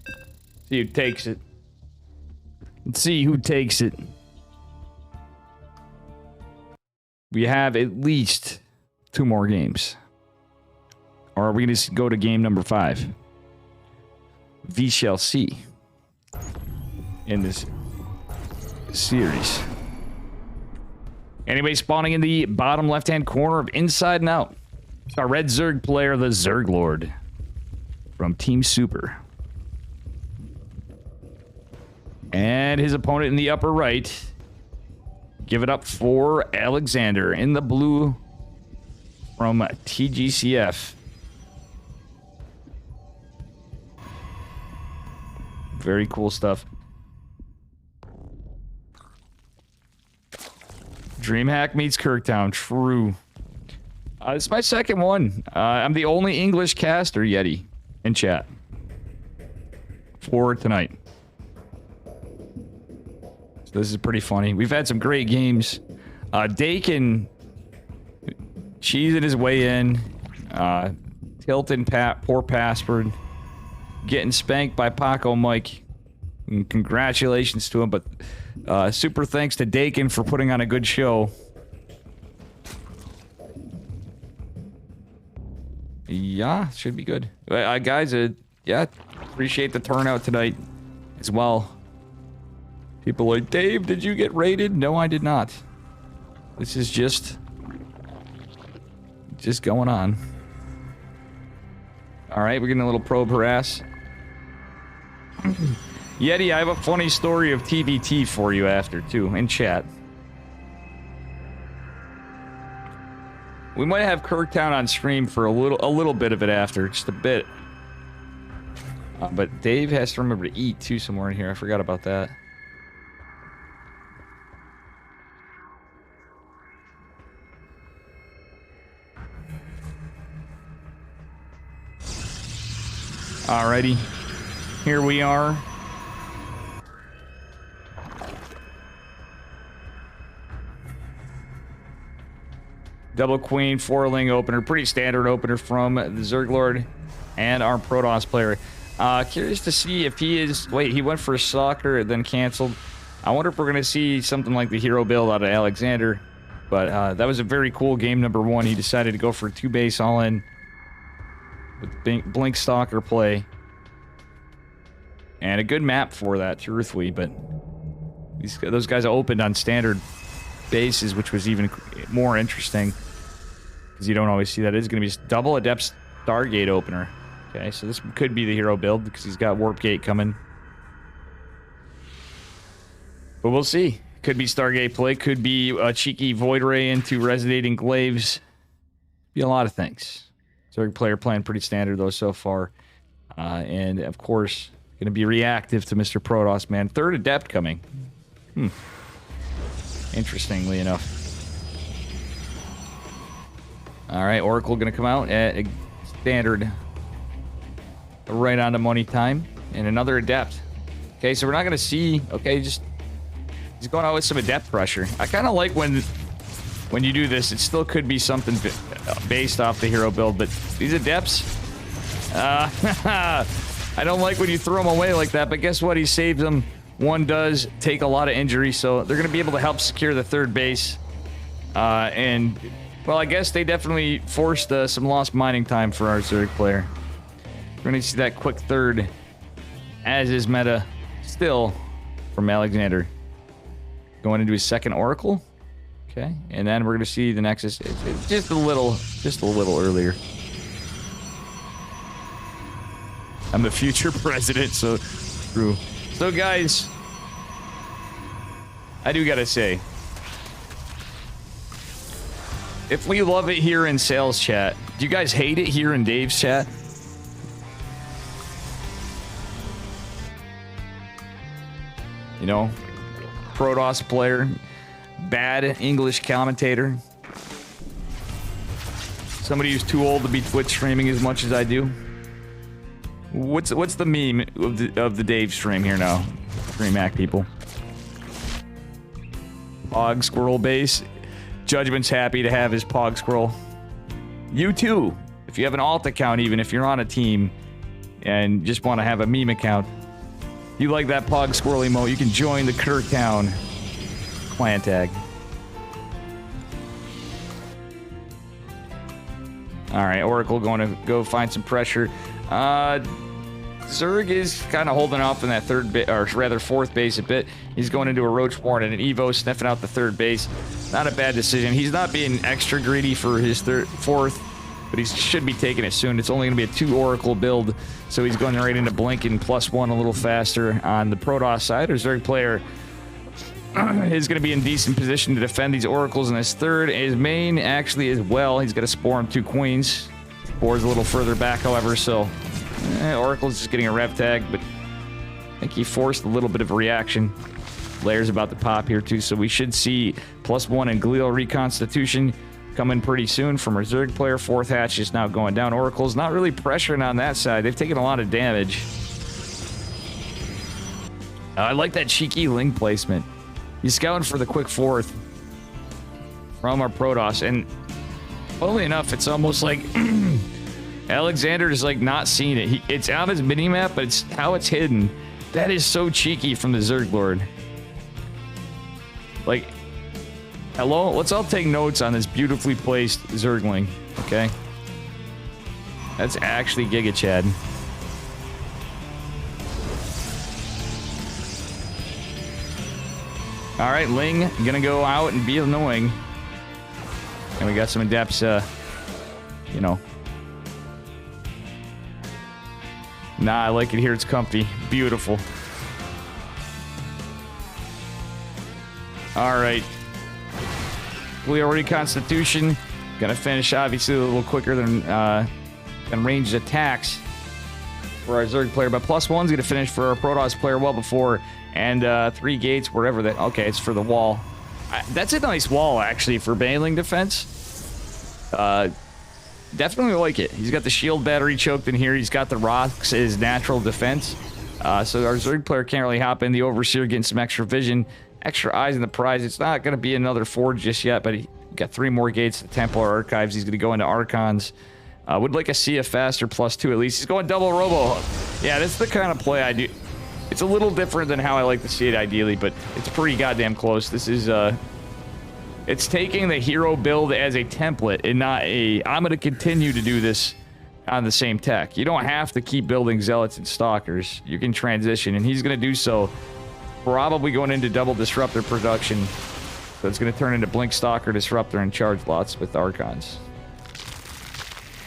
See who takes it. Let's see who takes it. We have at least 2 more games. Or are we going to go to game number 5? We shall see. In this series. Anyway, spawning in the bottom left-hand corner of Inside and Out. It's our red Zerg player, the Zerg Lord. From Team Super. And his opponent in the upper right. Give it up for Alexander in the blue from TGCF. Very cool stuff. DreamHack meets Kirktown. True. This is my second one. I'm the only English caster, Yeti, in chat. For tonight. So this is pretty funny. We've had some great games. Dakin cheesing his way in. Tilting poor password. Getting spanked by Paco Mike. And congratulations to him, but super thanks to Dakin for putting on a good show. Yeah, should be good. Guys, yeah, appreciate the turnout tonight as well. People are like, Dave, did you get raided? No, I did not. This is just going on. Alright, we're getting a little probe harass. Yeti, I have a funny story of TBT for you after, too, in chat. We might have Kirktown on stream for a little bit of it after, just a bit. But Dave has to remember to eat, too, somewhere in here. I forgot about that. Alrighty. Here we are. Double Queen, 4-ling opener. Pretty standard opener from the Zerglord and our Protoss player. Curious to see if he is... Wait, he went for soccer, then canceled. I wonder if we're going to see something like the hero build out of Alexander. But that was a very cool game number 1. He decided to go for a 2-base all-in with Blink Stalker play. And a good map for that, truthfully, but those guys opened on standard bases, which was even more interesting. Because you don't always see that. It's going to be double Adept Stargate opener. Okay, so this could be the hero build because he's got Warp Gate coming. But we'll see. Could be Stargate play. Could be a cheeky Void Ray into Resonating Glaives. Be a lot of things. Zerg player playing pretty standard, though, so far. And, of course, going to be reactive to Mr. Protoss, man. 3rd Adept coming. Interestingly enough. All right, Oracle going to come out at a standard. Right on to money time. And another Adept. Okay, so we're not going to see... Okay, just... He's going out with some Adept pressure. I kind of like when you do this, it still could be something based off the hero build, but these Adepts... I don't like when you throw them away like that, but guess what? He saves them. One does take a lot of injury, so they're going to be able to help secure the 3rd base. And, well, I guess they definitely forced some lost mining time for our Zerg player. We're going to see that quick 3rd, as is meta, still, from Alexander. Going into his 2nd Oracle. Okay, and then we're going to see the Nexus. It's just a little earlier. I'm the future president, so true. So, guys, I do gotta say, if we love it here in sales chat, do you guys hate it here in Dave's chat? You know, Protoss player, bad English commentator, somebody who's too old to be Twitch streaming as much as I do. What's the meme of the Dave stream here now? DreamHack people. Pog Squirrel base. Judgment's happy to have his Pog Squirrel. You too. If you have an alt account, even if you're on a team and just want to have a meme account, you like that Pog Squirrel emote, you can join the Kirktown clan tag. Alright, Oracle going to go find some pressure. Zerg is kind of holding off in that 4th base a bit. He's going into a Roach Warren and an Evo, sniffing out the 3rd base. Not a bad decision. He's not being extra greedy for his 4th, but he should be taking it soon. It's only going to be a 2 Oracle build, so he's going right into Blinking +1 a little faster on the Protoss side. Our Zerg player is going to be in decent position to defend these Oracles in his 3rd. His main, actually, as well. He's got to Spore him 2 Queens. Spore's a little further back, however, so... Oracle's just getting a rev tag, but I think he forced a little bit of a reaction. Layers about to pop here, too, so we should see +1 and Glial Reconstitution coming pretty soon from our Zerg player. 4th hatch is now going down. Oracle's not really pressuring on that side. They've taken a lot of damage. I like that cheeky Ling placement. He's scouting for the quick 4th from our Protoss, and funnily enough, it's almost like... Alexander is like not seeing it. It's on his minimap, but it's how it's hidden. That is so cheeky from the Zerg Lord. Like, hello? Let's all take notes on this beautifully placed Zergling, okay? That's actually Giga Chad. All right, Ling gonna go out and be annoying. And we got some Adepts, you know. Nah, I like it here. It's comfy. Beautiful. Alright. Glial Reconstitution. Gonna finish, obviously, a little quicker than ranged attacks for our Zerg player. But +1's gonna finish for our Protoss player well before. And 3 gates, wherever that... Okay, it's for the wall. That's a nice wall, actually, for Baneling defense. Definitely like it. He's got the shield battery choked in here. He's got the rocks as natural defense. So our Zerg player can't really hop in. The Overseer getting some extra vision, extra eyes on the prize. It's not going to be another Forge just yet, but he Got 3 more gates to Templar Archives. He's going to go into Archons. Would like to see a faster +2 at least. He's going double Robo. Yeah, that's the kind of play I do. It's a little different than how I like to see it ideally, but it's pretty goddamn close. This is, it's taking the hero build as a template and not a, I'm going to continue to do this on the same tech. You don't have to keep building Zealots and Stalkers. You can transition, and he's going to do so. Probably going into double Disruptor production. So it's going to turn into Blink Stalker, Disruptor, and Charge Lots with Archons.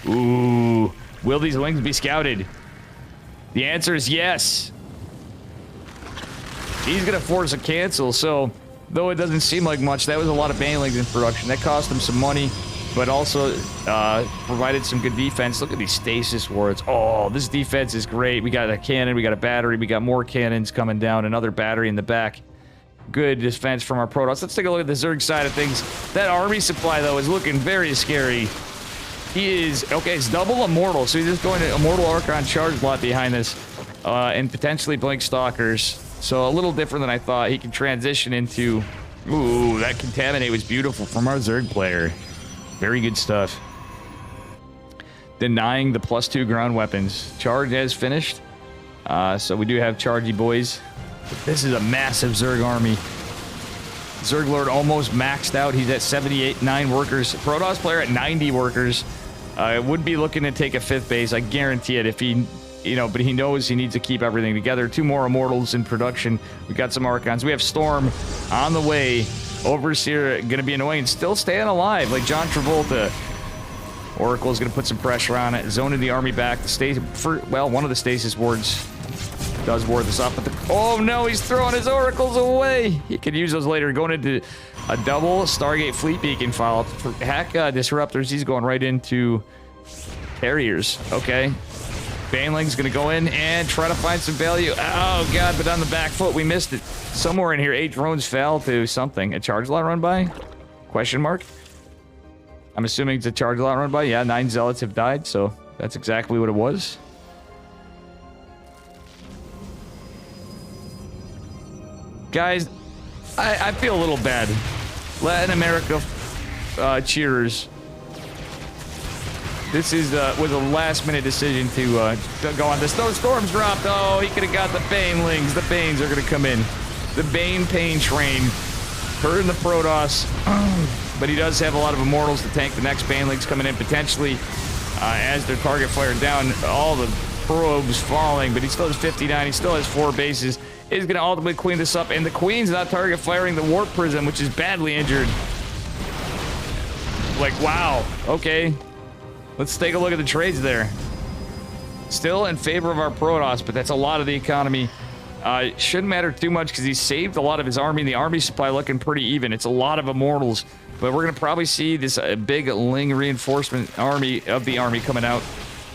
Ooh. Will these wings be scouted? The answer is yes. He's going to force a cancel, so though it doesn't seem like much, that was a lot of Banelings in production. That cost him some money, but also provided some good defense. Look at these stasis wards. Oh, this defense is great. We got a cannon, we got a battery, we got more cannons coming down, another battery in the back. Good defense from our Protoss. Let's take a look at the Zerg side of things. That army supply, though, is looking very scary. He is, okay, it's double Immortal, so he's just going to Immortal Archon Charge Lot behind this, and potentially Blink Stalkers. So a little different than I thought. He can transition into, ooh, that Contaminate was beautiful from our Zerg player. Very good stuff. Denying the +2 ground weapons. Charge has finished. So we do have Chargy boys. This is a massive Zerg army. Zerg Lord almost maxed out. He's at 9 workers. Protoss player at 90 workers. Would be looking to take a 5th base. I guarantee it if he, you know, but he knows he needs to keep everything together. 2 more Immortals in production. We got some Archons. We have Storm on the way. Overseer going to be annoying and still staying alive like John Travolta. Oracle is going to put some pressure on it. Zoning the army back. Well, one of the stasis wards does ward this up. But oh no, he's throwing his Oracles away. He could use those later. Going into a double Stargate Fleet Beacon file. For Hack Disruptors, he's going right into Carriers. Okay. Baneling's going to go in and try to find some value. Oh, God, but on the back foot, we missed it. Somewhere in here, 8 drones fell to something. A charge lot run by? Question mark? I'm assuming it's a charge lot run by. Yeah, 9 zealots have died, so that's exactly what it was. Guys, I feel a little bad. Latin America cheerers. This is was a last-minute decision to go on this. Those storms dropped. Oh, he could have got the Banelings. The Banes are going to come in. The Bane Pain train. Hurting the Protoss. But he does have a lot of Immortals to tank the next Banelings coming in potentially as their target fired down. All the probes falling, but he still has 59. He still has 4 bases. He's going to ultimately clean this up. And the Queen's not target firing the Warp Prism, which is badly injured. Like, wow. Okay. Let's take a look at the trades there. Still in favor of our Protoss, but that's a lot of the economy. Shouldn't matter too much because he saved a lot of his army. The army supply looking pretty even. It's a lot of Immortals, but we're going to probably see this big Ling reinforcement army of the army coming out.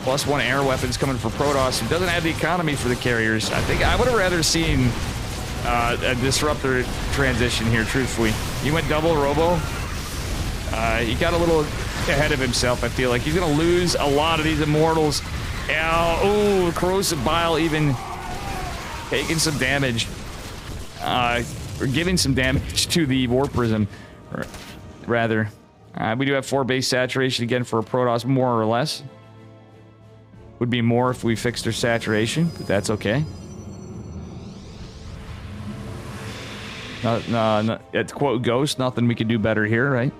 +1 air weapons coming for Protoss. It doesn't have the economy for the carriers. I think I would have rather seen a Disruptor transition here, truthfully. He went double Robo. He got a little ahead of himself, I feel like. He's going to lose a lot of these Immortals. Ooh, Corrosive Bile even taking some damage. Or giving some damage to the Warp Prism, rather. We do have 4 base saturation again for a Protoss, more or less. Would be more if we fixed their saturation, but that's okay. To quote Ghost, nothing we could do better here, right?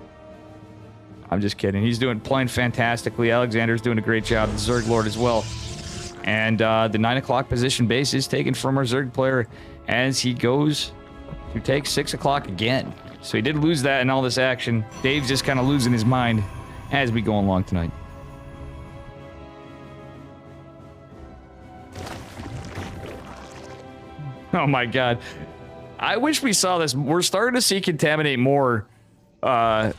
I'm just kidding. He's playing fantastically. Alexander's doing a great job. The Zerg Lord as well. And the 9 o'clock position base is taken from our Zerg player as he goes to take 6 o'clock again. So he did lose that in all this action. Dave's just kind of losing his mind as we go along tonight. Oh my God. I wish we saw this. We're starting to see Contaminate more. But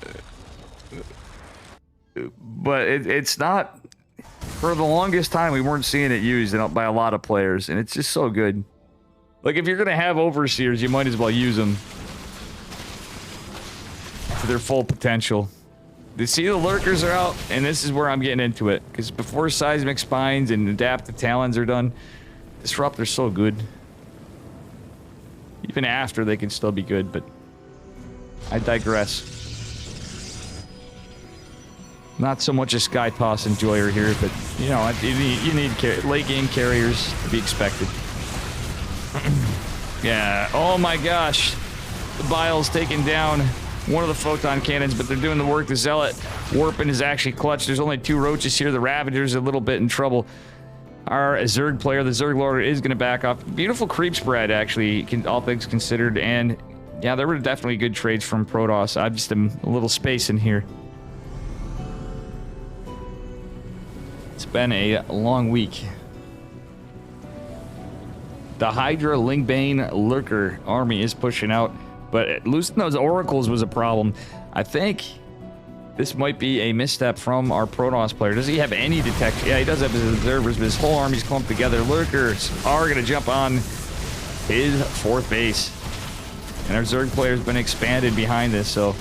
it's not... For the longest time, we weren't seeing it used by a lot of players. And it's just so good. Like, if you're going to have Overseers, you might as well use them to their full potential. You see the Lurkers are out, and this is where I'm getting into it. Because before Seismic Spines and Adaptive Talons are done, Disruptor's so good. Even after, they can still be good, but I digress. Not so much a sky toss enjoyer here, but you know, you need late game carriers to be expected. Yeah. Oh my gosh. The Bile's taking down one of the photon cannons, but they're doing the work. The Zealot warping is actually clutch. There's only 2 roaches here. The Ravager's a little bit in trouble. Our Zerg player, the Zerg Lord, is going to back off. Beautiful creep spread, actually, all things considered. And yeah, there were definitely good trades from Protoss. I just am a little space in here. It's been a long week. The Hydra Lingbane Lurker army is pushing out, but losing those oracles was a problem. I think this might be a misstep from our Protoss player. Does he have any detection? Yeah, he does have his observers, but his whole army's clumped together. Lurkers are going to jump on his 4th base. And our Zerg player's been expanded behind this, so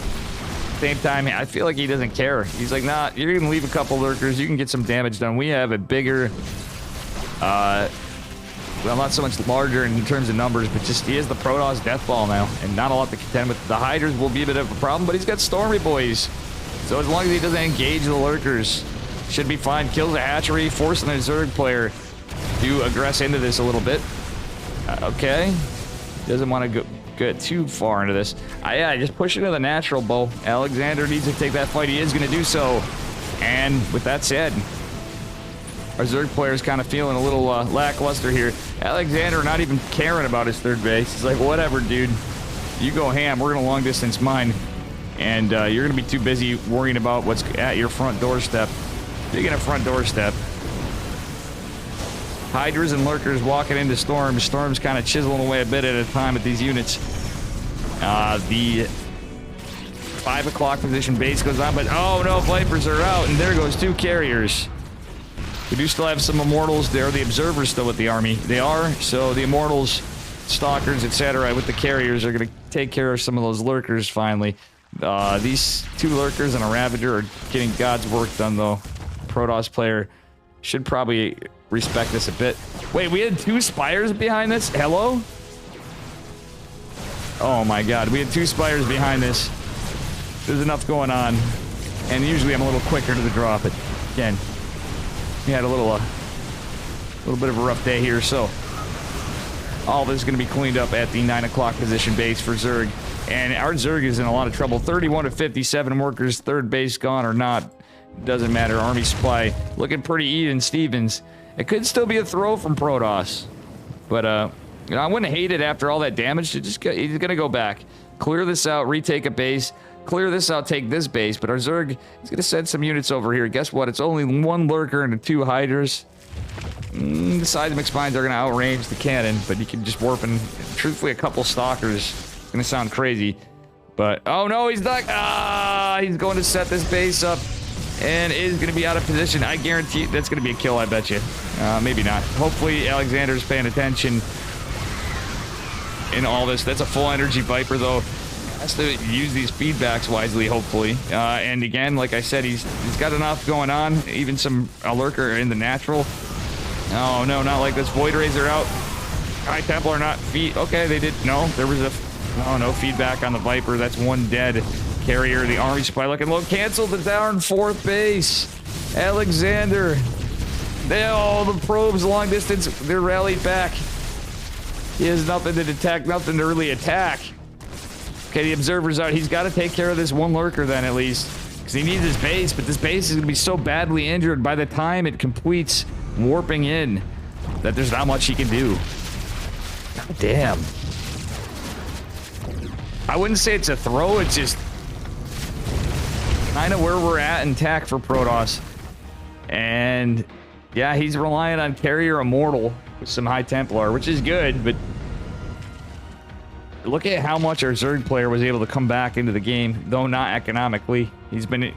same time, I feel like he doesn't care. He's like, nah, you're going to leave a couple Lurkers. You can get some damage done. We have a bigger, well, not so much larger in terms of numbers, but just he is the Protoss death ball now, and not a lot to contend with. The Hydras will be a bit of a problem, but he's got Stormy Boys. So as long as he doesn't engage the Lurkers, should be fine. Kills the hatchery, forcing the Zerg player to aggress into this a little bit. Okay. Doesn't want to get too far into this. Yeah, just push into the natural bow. Alexander needs to take that fight. He is going to do so. And with that said, our Zerg player is kind of feeling a little lackluster here. Alexander not even caring about his 3rd base. He's like, whatever, dude. You go ham. We're going to long distance mine. And you're going to be too busy worrying about what's at your front doorstep. Speaking of front doorstep, Hydras and Lurkers walking into Storm. Storm's kind of chiseling away a bit at a time at these units. The 5 o'clock position base goes on, but oh no, Vipers are out, and there goes 2 carriers. We do still have some Immortals there. The Observers still with the army. They are, so the Immortals, Stalkers, etc. with the carriers are going to take care of some of those Lurkers finally. These 2 Lurkers and a Ravager are getting God's work done, though. Protoss player should probably respect this a bit. Wait, we had 2 Spires behind this? Hello? Oh my god, we had 2 Spires behind this. There's enough going on. And usually I'm a little quicker to the draw, but again, we had a little bit of a rough day here, so all this is going to be cleaned up at the 9 o'clock position base for Zerg. And our Zerg is in a lot of trouble. 31 of 57 workers, 3rd base gone or not. Doesn't matter. Army supply looking pretty even Stevens. It could still be a throw from Protoss. But, you know, I wouldn't hate it after all that damage. He's going to go back. Clear this out, retake a base. Clear this out, take this base. But our Zerg is going to send some units over here. Guess what? It's only 1 Lurker and 2 Hydras. The seismic spines are going to outrange the cannon, but you can just warp in. Truthfully, a couple Stalkers. It's going to sound crazy. But, oh no, he's not. He's going to set this base up and is going to be out of position. I guarantee that's going to be a kill, I bet you. Maybe not. Hopefully, Alexander's paying attention in all this. That's a full energy Viper, though. Has to use these feedbacks wisely, hopefully. And again, like I said, he's got enough going on. Even some Lurker in the natural. Oh no, not like this. Void Rays are out. High Templar not feed. Okay, they did. No, there was a. Oh no, feedback on the Viper. That's 1 dead carrier. The army supply looking low. Canceled the down 4th base. Alexander. The probes long distance. They're rallied back. He has nothing to detect, nothing to really attack. Okay, the Observer's out. He's got to take care of this 1 Lurker then, at least. Because he needs his base, but this base is going to be so badly injured by the time it completes warping in that there's not much he can do. God damn. I wouldn't say it's a throw, it's just kind of where we're at in tack for Protoss. And yeah, he's relying on Carrier Immortal with some High Templar, which is good, but look at how much our Zerg player was able to come back into the game, though not economically. He's been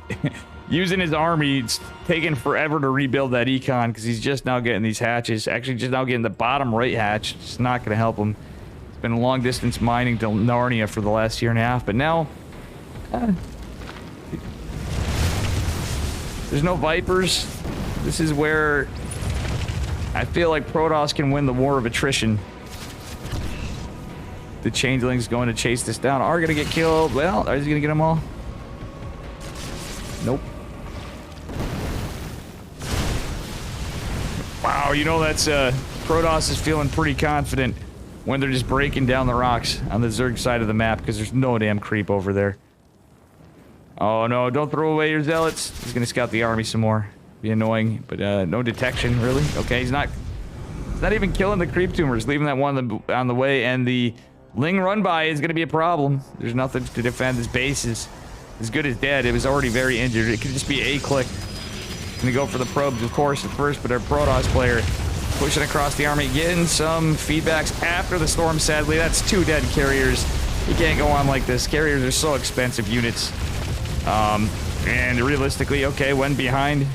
using his army. It's taken forever to rebuild that econ because he's just now getting these hatches. Actually, just now getting the bottom right hatch. It's not going to help him. It's been long distance mining to Narnia for the last 1.5 years, but now there's no Vipers. This is where I feel like Protoss can win the war of attrition. The Changeling's going to chase this down. Are going to get killed. Well, is he going to get them all? Nope. Wow, you know that's Protoss is feeling pretty confident when they're just breaking down the rocks on the Zerg side of the map because there's no damn creep over there. Oh no, don't throw away your zealots. He's gonna scout the army some more. Be annoying, but no detection really. Okay, he's not even killing the creep tumors, leaving that one on the way, and the Ling run by is gonna be a problem. There's nothing to defend. His base is as good as dead. It was already very injured. It could just be a click. Gonna go for the probes, of course, at first, but our Protoss player pushing across the army, getting some feedbacks after the storm, sadly. That's 2 dead carriers. You can't go on like this. Carriers are so expensive units. And realistically, okay, when behind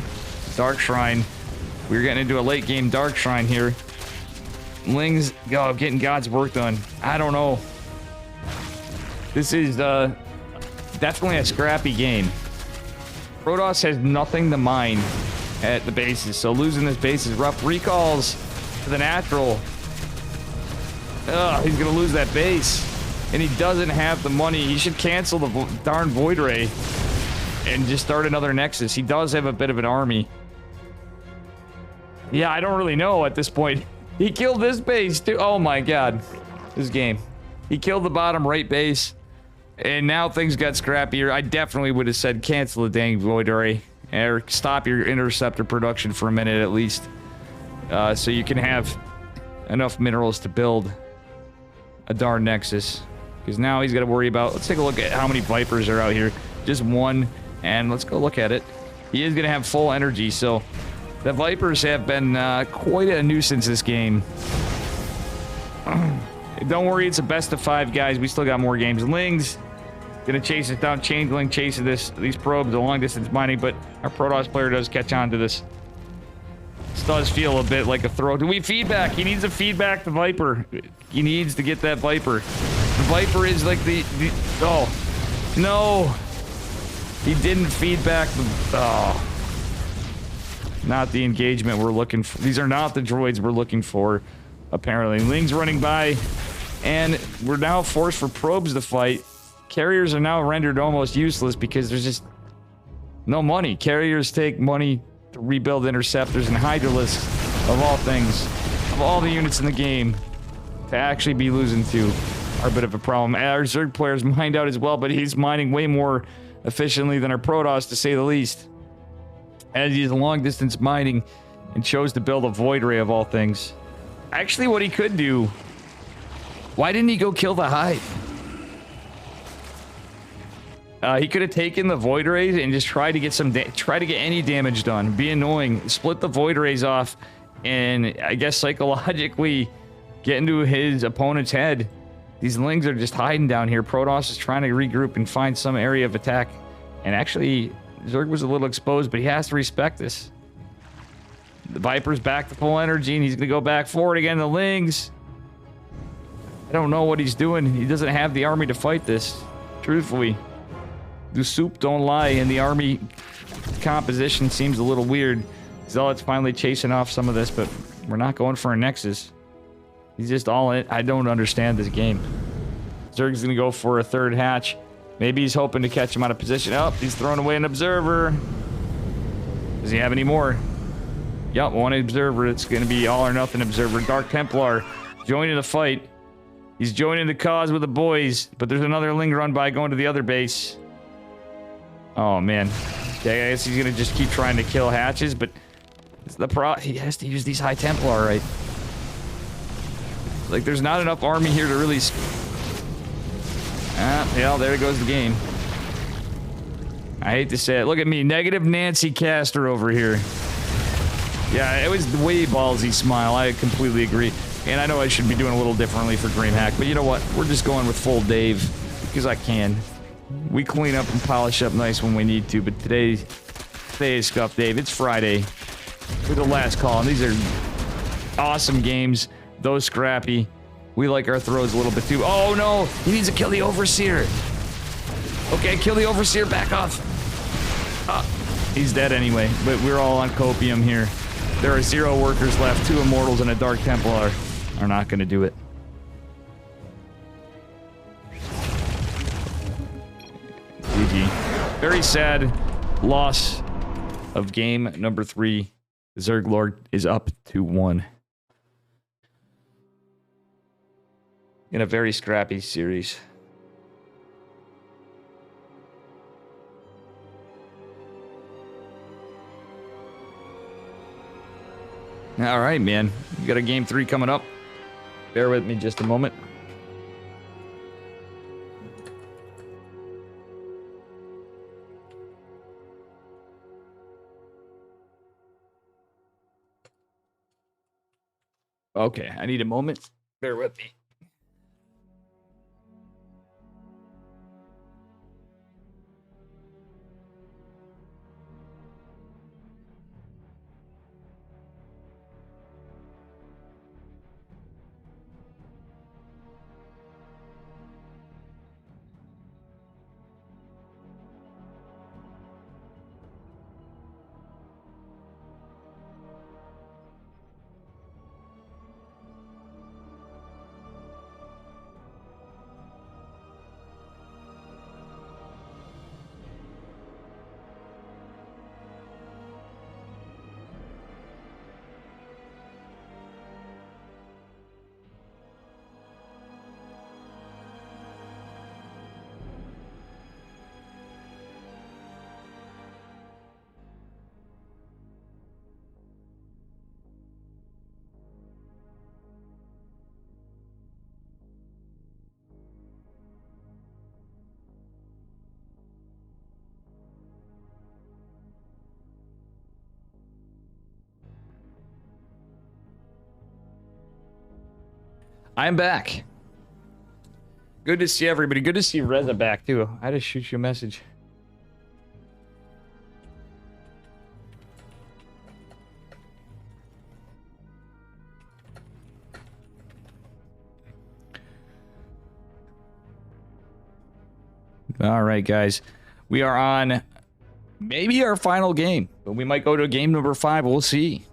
Dark Shrine, we're getting into a late game Dark Shrine here. Ling's getting God's work done. I don't know. This is definitely a scrappy game. Protoss has nothing to mine at the bases, so losing this base is rough. Recalls to the natural. Ugh, he's gonna lose that base. And he doesn't have the money. He should cancel the darn Void Ray and just start another Nexus. He does have a bit of an army. Yeah, I don't really know at this point. He killed this base too. Oh my god. This game. He killed the bottom right base. And now things got scrappier. I definitely would have said cancel the dang Void Ray. Or stop your interceptor production for a minute at least. So you can have enough minerals to build a darn Nexus. Because now he's got to worry about... Let's take a look at how many Vipers are out here. Just 1. And let's go look at it. He is going to have full energy, so... The Vipers have been quite a nuisance this game. Don't worry, it's a best of 5, guys. We still got more games. Ling's gonna chase us down. Changeling chasing these probes, the long distance mining, but our Protoss player does catch on to this. This does feel a bit like a throw. Do we feedback? He needs a feedback the Viper. He needs to get that Viper. The Viper is like the oh no. He didn't feedback the not the engagement we're looking for. These are not the droids we're looking for, apparently. Ling's running by, and we're now forced for probes to fight. Carriers are now rendered almost useless because there's just no money. Carriers take money to rebuild interceptors, and Hydralisks, of all things, of all the units in the game, to actually be losing to are a bit of a problem. Our Zerg player's mined out as well, but he's mining way more efficiently than our Protoss, to say the least. As he's long distance mining and chose to build a Void Ray of all things. Actually, what he could do, why didn't he go kill the Hive? He could have taken the Void Rays and just tried to get any damage done. Be annoying. Split the Void Rays off and I guess psychologically get into his opponent's head. These Lings are just hiding down here. Protoss is trying to regroup and find some area of attack. And actually, Zerg was a little exposed, but he has to respect this. The Viper's back to full energy, and he's going to go back forward again. The Lings. I don't know what he's doing. He doesn't have the army to fight this. Truthfully. The soup don't lie, and the army composition seems a little weird. Zealot's finally chasing off some of this, but we're not going for a Nexus. He's just all in. I don't understand this game. Zerg's going to go for a 3rd hatch. Maybe he's hoping to catch him out of position. Oh, he's throwing away an observer. Does he have any more? Yep, 1 observer. It's going to be all or nothing observer. Dark Templar joining the fight. He's joining the cause with the boys, but there's another Ling run by going to the other base. Oh, man. Okay, I guess he's going to just keep trying to kill hatches, but he has to use these High Templar, right? Like, there's not enough army here to really... yeah, there goes the game. I hate to say it. Look at me, negative Nancy Caster over here. Yeah, it was way ballsy smile. I completely agree. And I know I should be doing a little differently for DreamHack, but you know what? We're just going with full Dave because I can. We clean up and polish up nice when we need to, but today is Scuff Dave. It's Friday. We're the last call, and these are awesome games. Those scrappy. We like our throws a little bit too. Oh no! He needs to kill the Overseer. Okay, kill the Overseer. Back off. He's dead anyway, but we're all on copium here. There are 0 workers left. 2 Immortals and a Dark Templar are not going to do it. GG. Very sad loss of game number 3. The Zerg Lord is up 2-1. In a very scrappy series. All right, man. You got a game 3 coming up. Bear with me just a moment. Okay, I need a moment. Bear with me. I'm back. Good to see everybody. Good to see Reza back, too. I just shoot you a message. All right, guys. We are on maybe our final game, but we might go to game number 5. We'll see.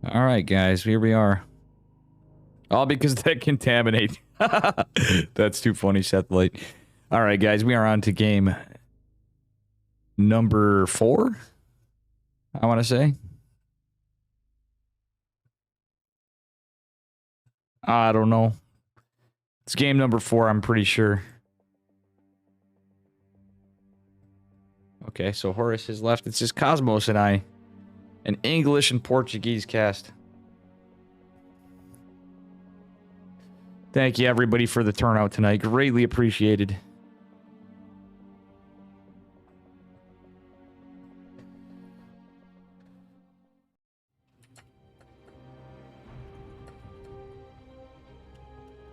All right, guys, here we are. All because of that contaminate. That's too funny, Seth Light. All right, guys, we are on to game number 4, I want to say. I don't know. It's game number 4, I'm pretty sure. Okay, so Horace has left. It's just Cosmos and I. An English and Portuguese cast. Thank you, everybody, for the turnout tonight. Greatly appreciated.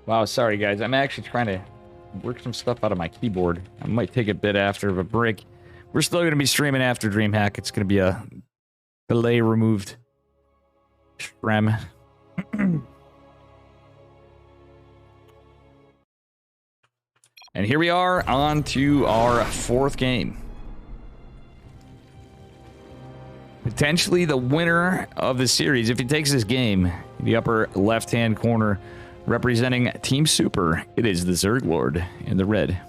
Wow, sorry, guys. I'm actually trying to work some stuff out of my keyboard. I might take a bit after of a break. We're still going to be streaming after DreamHack. It's going to be a delay removed stream. And here we are on to our 4th game. Potentially the winner of the series if he takes this game. In the upper left-hand corner, representing Team Super, it is the Zerg Lord in the red.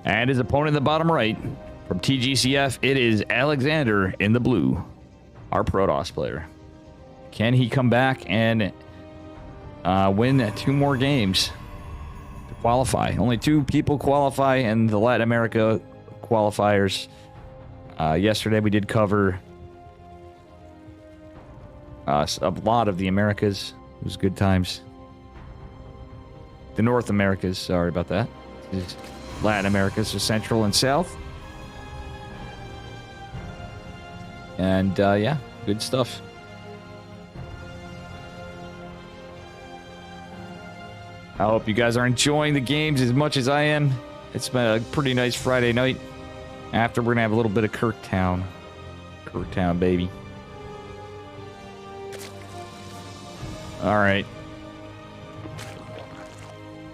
And his opponent in the bottom right, from TGCF, it is Alexander in the blue, our Protoss player. Can he come back and win 2 more games to qualify? Only 2 people qualify in the Latin America qualifiers. Yesterday we did cover a lot of the Americas. It was good times. The North Americas, sorry about that. This is Latin America, so Central and South. And yeah, good stuff. I hope you guys are enjoying the games as much as I am. It's been a pretty nice Friday night. After, we're going to have a little bit of Kirktown. Kirktown, baby. All right.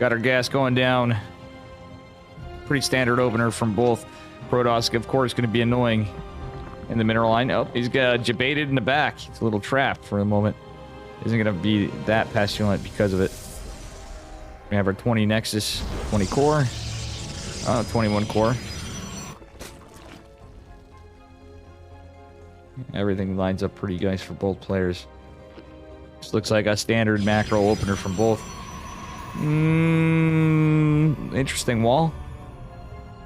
Got our gas going down. Pretty standard opener from both. Protoss, of course, going to be annoying in the mineral line. Oh, he's got jebaited in the back. It's a little trapped for the moment. Isn't going to be that pestilent because of it. We have our 20 Nexus, 20 core. 21 core. Everything lines up pretty nice for both players. This looks like a standard macro opener from both. Interesting wall.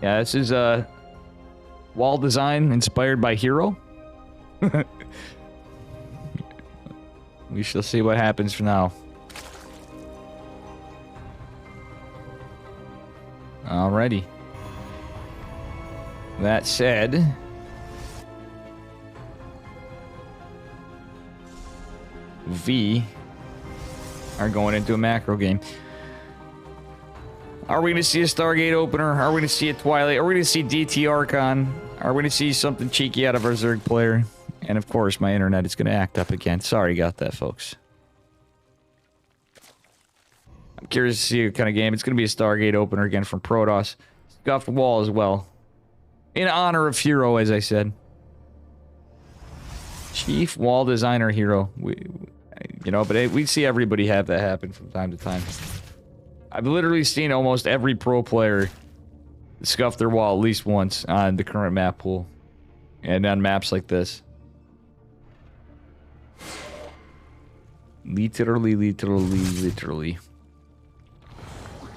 Yeah, this is a wall design inspired by Hero. We shall see what happens for now. Alrighty. That said, V are going into a macro game. Are we going to see a Stargate opener? Are we going to see a Twilight? Are we going to see DT Archon? Are we going to see something cheeky out of our Zerg player? And of course, my internet is going to act up again. Sorry about that, folks. I'm curious to see what kind of game. It's going to be a Stargate opener again from Protoss. Scuffed wall as well. In honor of Hero, as I said. Chief wall designer Hero. But we see everybody have that happen from time to time. I've literally seen almost every pro player scuff their wall at least once on the current map pool. And on maps like this. Literally.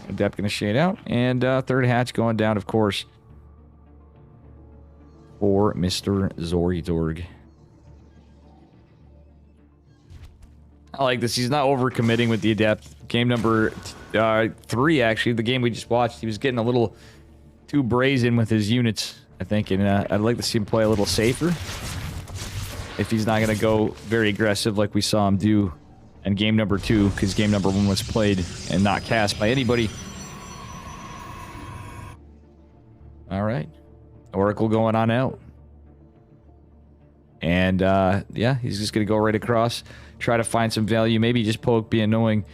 Adept gonna shade out. And third hatch going down, of course. For Mr. Zoridorg. I like this. He's not overcommitting with the Adept. Game number 3, actually. The game we just watched. He was getting a little too brazen with his units, I think. And I'd like to see him play a little safer. If he's not going to go very aggressive like we saw him do in game number 2. Because game number 1 was played and not cast by anybody. Alright. Oracle going on out. And, yeah, he's just going to go right across. Try to find some value. Maybe just poke, be annoying.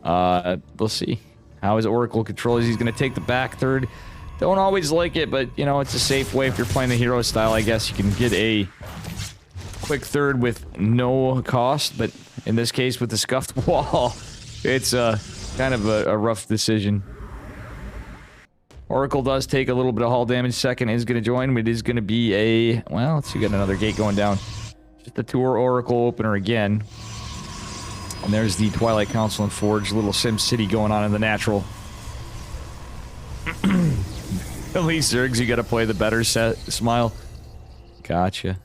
We'll see. How his Oracle controls. He's going to take the back third. Don't always like it, but, it's a safe way if you're playing the hero style. I guess you can get a quick third with no cost. But in this case, with the scuffed wall, it's kind of a rough decision. Oracle does take a little bit of hull damage. Second is going to join. It is going to be a... Well, let's see. Got another gate going down. Just a tour Oracle opener again. And there's the Twilight Council and Forge. Little Sim City going on in the natural. At least, Zergs, you got to play the better set. Smile. Gotcha.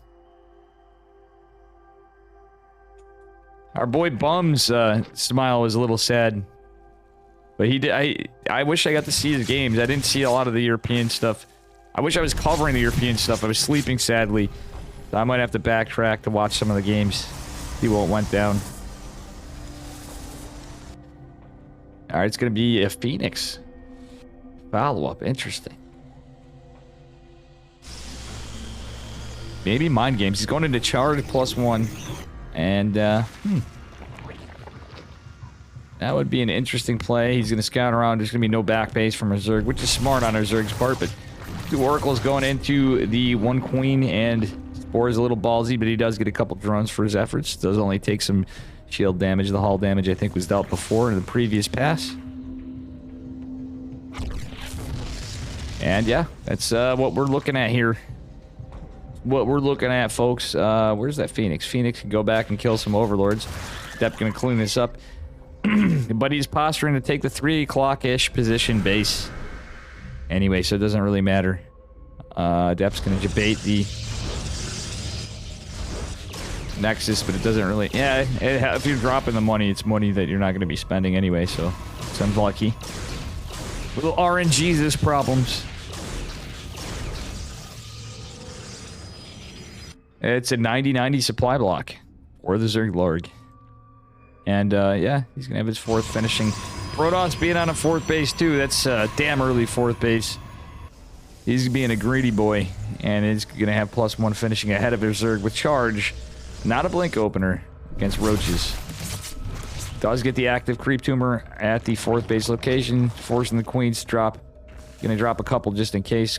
Our boy Bum's smile was a little sad. But he did. I wish I got to see his games. I didn't see a lot of the European stuff. I wish I was covering the European stuff. I was sleeping, sadly. So I might have to backtrack to watch some of the games. See what went down. Alright, it's going to be a Phoenix. Follow-up. Interesting. Maybe Mind Games. He's going into Charred +1. And, that would be an interesting play. He's going to scout around. There's going to be no back base from our Zerg, which is smart on our Zerg's part. But 2 Oracles going into the 1 Queen, and Spore is a little ballsy, but he does get a couple drones for his efforts. Does only take some shield damage. The hull damage, I think, was dealt before in the previous pass. And yeah, that's what we're looking at here. What we're looking at, folks. Where's that Phoenix? Phoenix can go back and kill some Overlords. Depp going to clean this up. But he's posturing to take the 3 o'clock-ish position base. Anyway, so it doesn't really matter. Depp's going to debate the Nexus, but it doesn't really... Yeah, if you're dropping the money, it's money that you're not going to be spending anyway, so it's unlucky. Little RNGesus problems. It's a 90-90 supply block for the Zerg Lorg. And, yeah, he's going to have his 4th finishing. Protoss being on a 4th base, too. That's damn early 4th base. He's being a greedy boy. And he's going to have +1 finishing ahead of his Zerg with charge. Not a blink opener against Roaches. Does get the active creep tumor at the 4th base location, forcing the queens to drop. Gonna drop a couple just in case.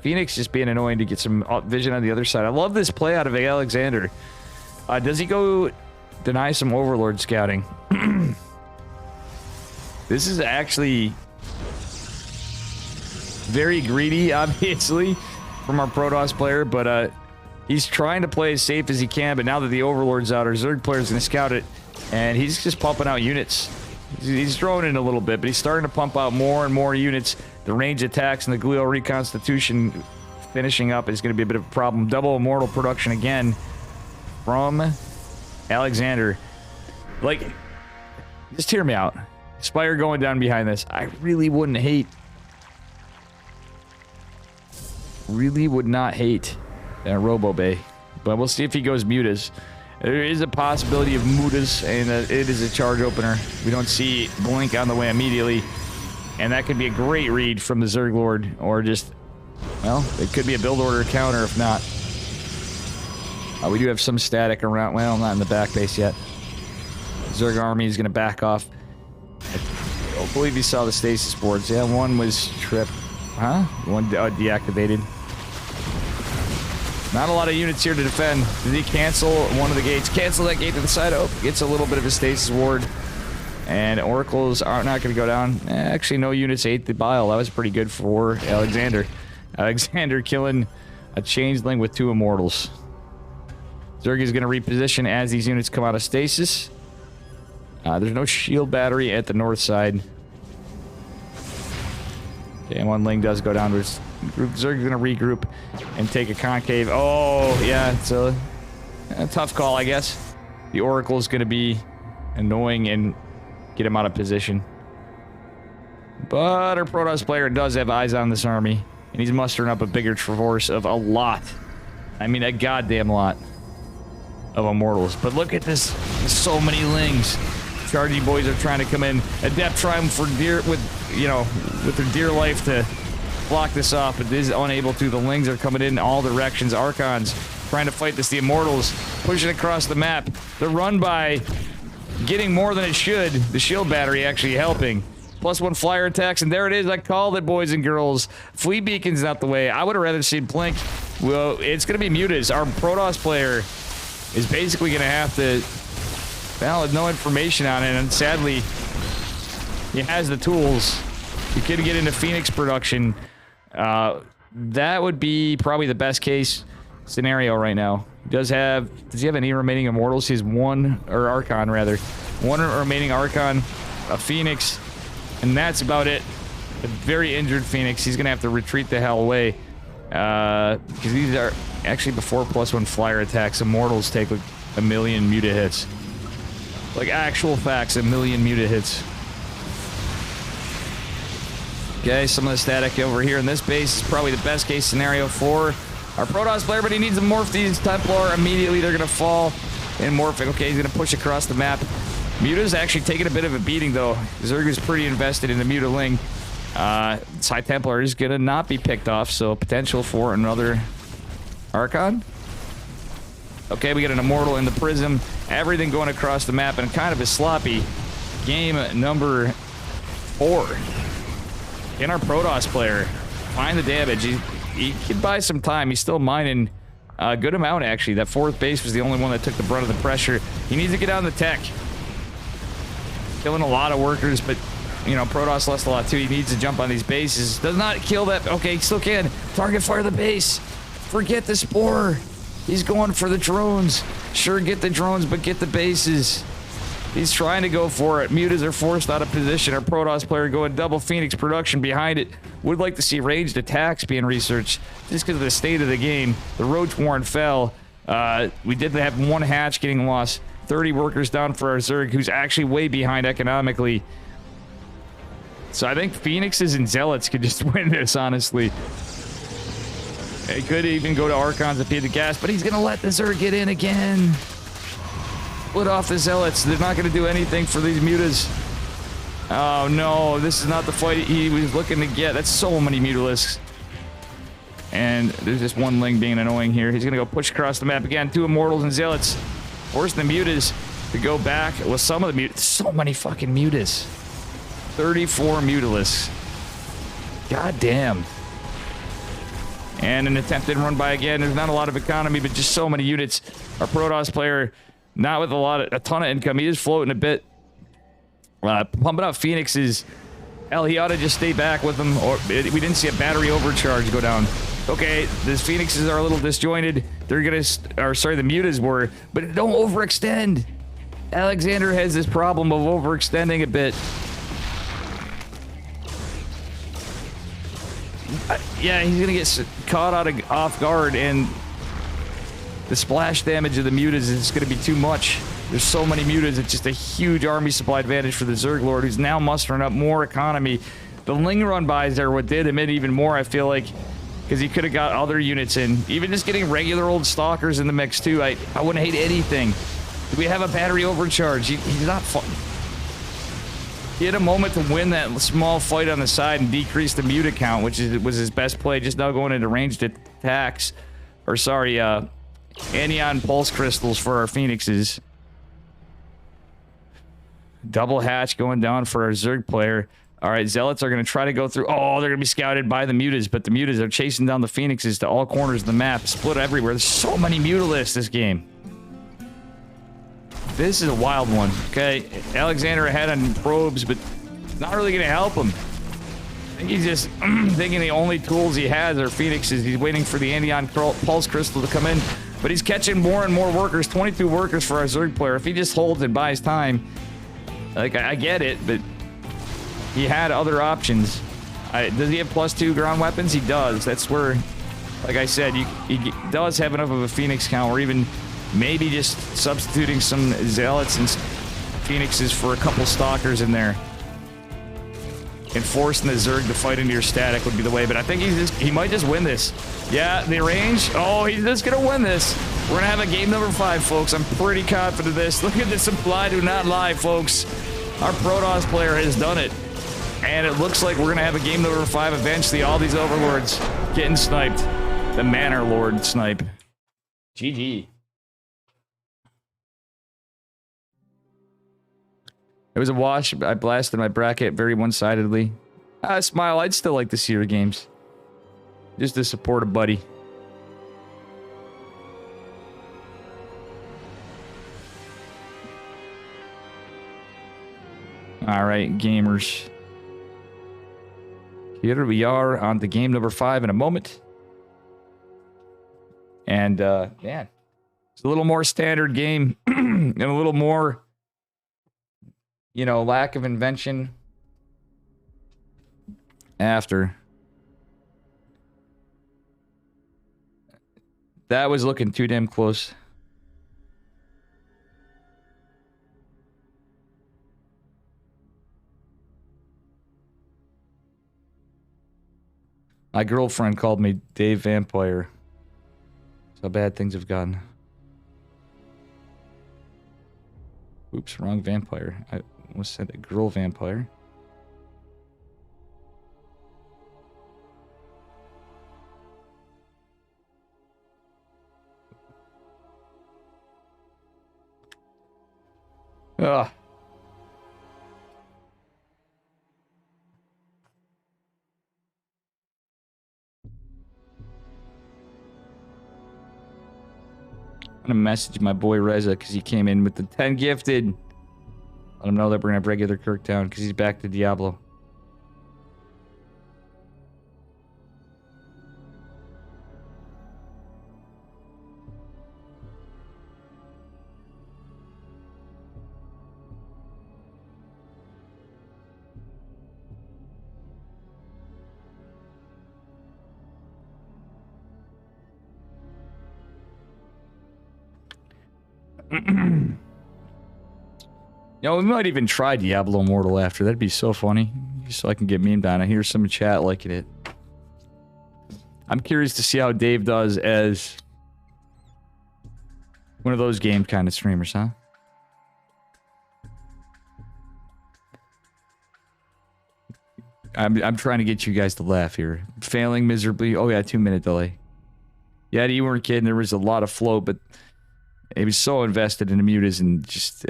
Phoenix just being annoying to get some vision on the other side. I love this play out of Alexander. Does he go deny some Overlord scouting? This is actually very greedy, obviously, from our Protoss player, but he's trying to play as safe as he can, but now that the Overlord's out, our Zerg player's gonna scout it. And he's just pumping out units. He's throwing in a little bit, but he's starting to pump out more and more units. The range attacks and the glial reconstitution finishing up is going to be a bit of a problem. Double immortal production again from Alexander. Like, just hear me out. Spire going down behind this. I really wouldn't hate. Really would not hate that Robo Bay. But we'll see if he goes mutas. There is a possibility of mutas, and it is a charge opener. We don't see blink on the way immediately, and that could be a great read from the Zerg Lord, or just, well, it could be a build order counter if not. We do have some static around, well, not in the back base yet. Zerg army is going to back off. I don't believe you saw the stasis boards. Yeah, one was tripped. Huh? One deactivated. Not a lot of units here to defend. Did he cancel one of the gates? Cancel that gate to the side. Oh, gets a little bit of a stasis ward. And oracles are not going to go down. Actually, no units ate the bile. That was pretty good for Alexander. Alexander killing a changeling with 2 immortals. Zerg is going to reposition as these units come out of stasis. There's no shield battery at the north side. Okay, and one Ling does go down. Zerg's going to regroup and take a concave. Oh, yeah, it's a tough call, I guess. The Oracle is going to be annoying and get him out of position. But our Protoss player does have eyes on this army, and he's mustering up a bigger traverse of a lot. I mean, a goddamn lot of immortals. But look at this. There's so many Lings. Chargy boys are trying to come in. Adept trying for with their dear life to block this off, but is unable to. The Lings are coming in all directions. Archons trying to fight this. The Immortals pushing across the map. The run by getting more than it should. The shield battery actually helping. +1 flyer attacks, and there it is. I called it, boys and girls. Fleet beacon's not the way. I would have rather seen Blink. Well, it's going to be mutas. Our Protoss player is basically going to have to, well, with no information on it, and sadly, he has the tools. You could get into Phoenix production. That would be probably the best case scenario right now. Does he have any remaining immortals? He has one, or Archon rather. One remaining Archon, a Phoenix, and that's about it. A very injured Phoenix. He's gonna have to retreat the hell away. Because these are actually before +1 flyer attacks. Immortals take like 1 million muta hits. Like actual facts, 1 million muta hits. Okay, some of the static over here in this base is probably the best case scenario for our Protoss player, but he needs to morph these Templar immediately. They're going to fall and morph. Okay, he's going to push across the map. Muta's actually taking a bit of a beating, though. Zerg is pretty invested in the Muta Ling. High Templar is going to not be picked off, so potential for another Archon. Okay, we got an Immortal in the Prism. Everything going across the map, and kind of a sloppy game number 4. Can our Protoss player find the damage? He can buy some time. He's still mining a good amount, actually. That 4th base was the only one that took the brunt of the pressure. He needs to get on the tech. Killing a lot of workers, but, you know, Protoss lost a lot, too. He needs to jump on these bases. Does not kill that. Okay, he still can. Target fire the base. Forget the Spore. He's going for the drones. Sure, get the drones, but get the bases. He's trying to go for it. Mutas are forced out of position. Our Protoss player going double Phoenix production behind it. Would like to see ranged attacks being researched just because of the state of the game. The Roach Warren fell. We did have 1 hatch getting lost. 30 workers down for our Zerg, who's actually way behind economically. So I think Phoenixes and Zealots could just win this, honestly. He could even go to Archons if he had the gas, but he's going to let the Zerg get in again. Split off the Zealots. They're not going to do anything for these mutas. Oh no, this is not the fight he was looking to get. That's so many mutalisks. And there's just 1 Ling being annoying here. He's going to go push across the map again. 2 Immortals and Zealots. Forcing the mutas to go back with some of the mutas. So many fucking mutas. 34 mutalisks. God damn. And an attempted run by again. There's not a lot of economy, but just so many units. Our Protoss player, not with a ton of income. He is floating a bit. Pumping out Phoenixes. Hell, he ought to just stay back with them. Or we didn't see a battery overcharge go down. Okay, the Phoenixes are a little disjointed. They're gonna, or sorry, the mutas were, but don't overextend. Alexander has this problem of overextending a bit. Yeah, he's gonna get caught off guard, and the splash damage of the mutas is gonna be too much. There's so many mutas, it's just a huge army supply advantage for the Zerg Lord, who's now mustering up more economy. The Ling run bys are what did him in even more, I feel like, because he could have got other units in. Even just getting regular old stalkers in the mix too, I wouldn't hate anything. Do we have a battery overcharge? He's not fun. He had a moment to win that small fight on the side and decrease the muta count, which was his best play, just now going into ranged attacks. Or sorry, anion pulse crystals for our Phoenixes. Double hatch going down for our Zerg player. All right, Zealots are going to try to go through. Oh, they're going to be scouted by the mutas, but the mutas are chasing down the Phoenixes to all corners of the map, split everywhere. There's so many mutalisks this game. This is a wild one. Okay, Alexander ahead on probes, but not really going to help him. I think he's just thinking the only tools he has are Phoenixes. He's waiting for the anion pulse crystal to come in, but he's catching more and more workers. 22 workers for our Zerg player. If he just holds and buys time, like, I get it, but he had other options. Does he have +2 ground weapons? He does. That's where, like I said, he does have enough of a Phoenix count, or even maybe just substituting some Zealots and Phoenixes for a couple Stalkers in there. And forcing the Zerg to fight into your static would be the way, but I think he might just win this. Yeah, the range. Oh, he's just gonna win this. We're gonna have a game number 5, folks. I'm pretty confident of this. Look at the supply, do not lie, folks. Our Protoss player has done it. And it looks like we're gonna have a game number 5 eventually. All these overlords getting sniped. The Manor Lord snipe. GG. It was a wash. I blasted my bracket very one-sidedly. Smile, I'd still like to see your games. Just to support a buddy. Alright, gamers. Here we are on the game number 5 in a moment. And, man. It's a little more standard game. And a little more, you know, lack of invention. After. That was looking too damn close. My girlfriend called me Dave Vampire. That's how bad things have gotten. Oops, wrong vampire. I almost said a girl vampire. Ugh. I'm gonna message my boy Reza because he came in with the 10 gifted. Let him know that we're gonna have regular Kirk down because he's back to Diablo. You know, we might even try Diablo Immortal after. That'd be so funny. Just so I can get memed on. I hear some chat liking it. I'm curious to see how Dave does as one of those game kind of streamers, huh? I'm trying to get you guys to laugh here. Failing miserably. Oh yeah, 2-minute delay. Yeah, you weren't kidding. There was a lot of flow, but He was so invested in the mutas and just,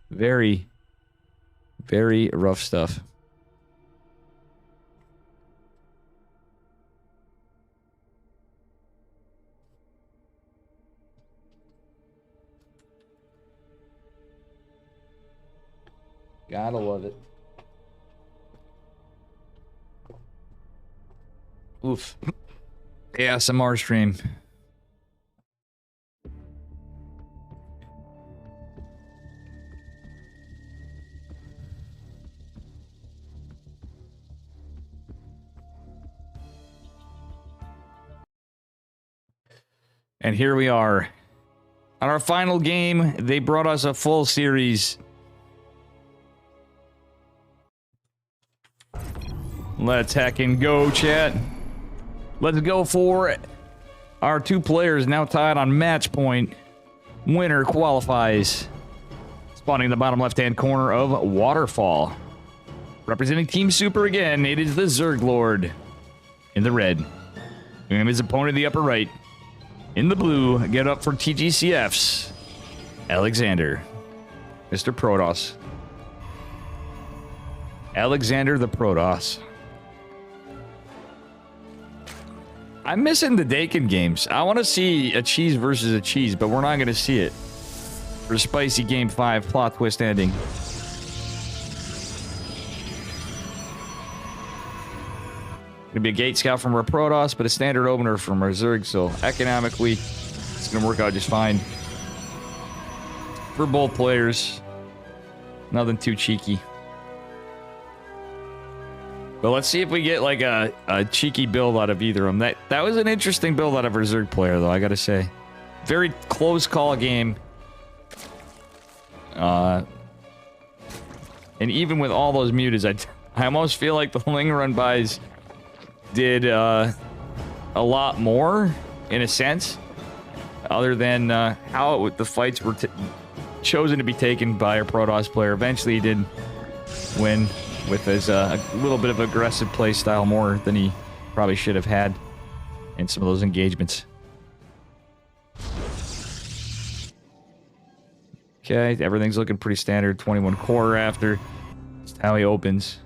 very, very rough stuff. Gotta love it. Oof. ASMR stream. And here we are. On our final game, they brought us a full series. Let's heckin' go, chat. Let's go for it. Our 2 players now tied on match point. Winner qualifies. Spawning in the bottom left-hand corner of Waterfall. Representing Team Super again, it is the Zerg Lord in the red. And his opponent in the upper right. In the blue, get up for TGCFs. Alexander. Mr. Protoss. Alexander the Protoss. I'm missing the Dakin games. I want to see a cheese versus a cheese, but we're not going to see it. For Spicy Game 5 plot twist ending. Gonna be a gate scout from our Protoss, but a standard opener from our Zerg, so economically, it's gonna work out just fine. For both players. Nothing too cheeky. But let's see if we get like a cheeky build out of either of them. That was an interesting build out of our Zerg player, though, I gotta say. Very close call game. And even with all those mutas, I almost feel like the Ling run buys did a lot more, in a sense, other than how the fights were chosen to be taken by our Protoss player. Eventually, he did win with his a little bit of aggressive play style, more than he probably should have had in some of those engagements. Okay, everything's looking pretty standard. 21 core after. That's how he opens.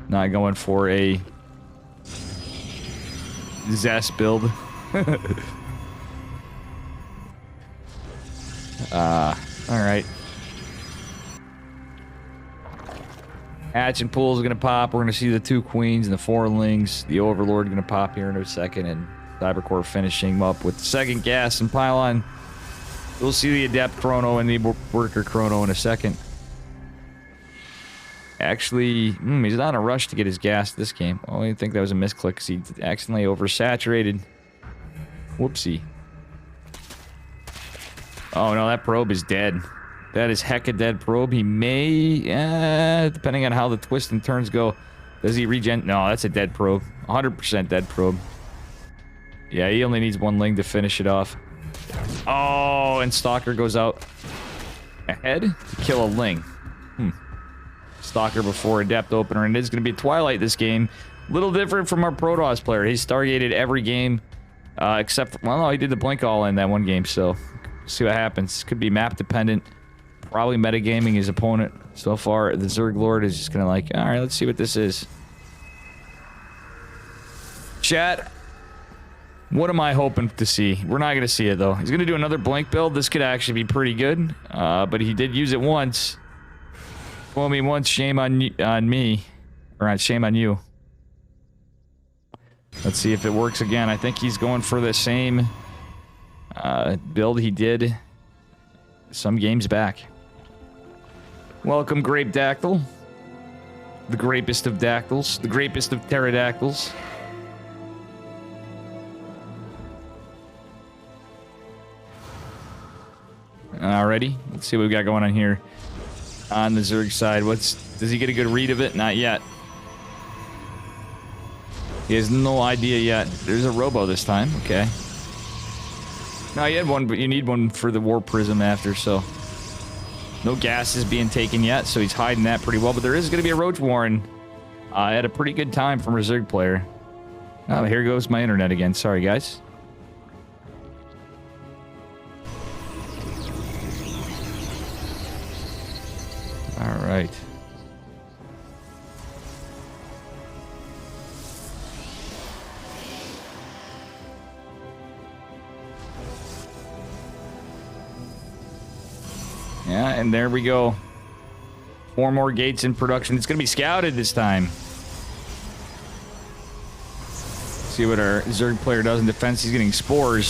Not going for a Zest build. Alright. Hatch and Pool is going to pop. We're going to see the 2 queens and the 4 lings. The Overlord going to pop here in a second. And Cybercore finishing up with the second gas and pylon. We'll see the Adept Chrono and the Worker Chrono in a second. Actually, he's not in a rush to get his gas this game. Oh, I think that was a misclick because he accidentally oversaturated. Whoopsie. Oh no, that probe is dead. That is hecka dead probe. He may, depending on how the twists and turns go, does he regen? No, that's a dead probe. 100% dead probe. Yeah, he only needs 1 ling to finish it off. Oh, and Stalker goes out ahead to kill a ling. Stalker before Adept opener, and it is going to be a Twilight this game. A little different from our Protoss player. He Stargated every game, except for, well, no, he did the blink all in that one game, so see what happens. Could be map dependent. Probably metagaming his opponent. So far, the Zerg Lord is just going to like, alright, let's see what this is. Chat, what am I hoping to see? We're not going to see it, though. He's going to do another blink build. This could actually be pretty good, but he did use it once. Fool me once, shame on me. Or shame on you. Let's see if it works again. I think he's going for the same build he did some games back. Welcome, Grape Dactyl. The grapest of dactyls. The grapest of pterodactyls. Alrighty. Let's see what we got going on here. On the Zerg side, does he get a good read of it? Not yet. He has no idea yet. There's a robo this time. Okay. No, you had one, but you need one for the War Prism after, so. No gas is being taken yet, so he's hiding that pretty well. But there is going to be a Roach Warren at a pretty good time from a Zerg player. Oh, here goes my internet again. Sorry, guys. All right. Yeah, and there we go. 4 more gates in production. It's going to be scouted this time. See what our Zerg player does in defense. He's getting spores.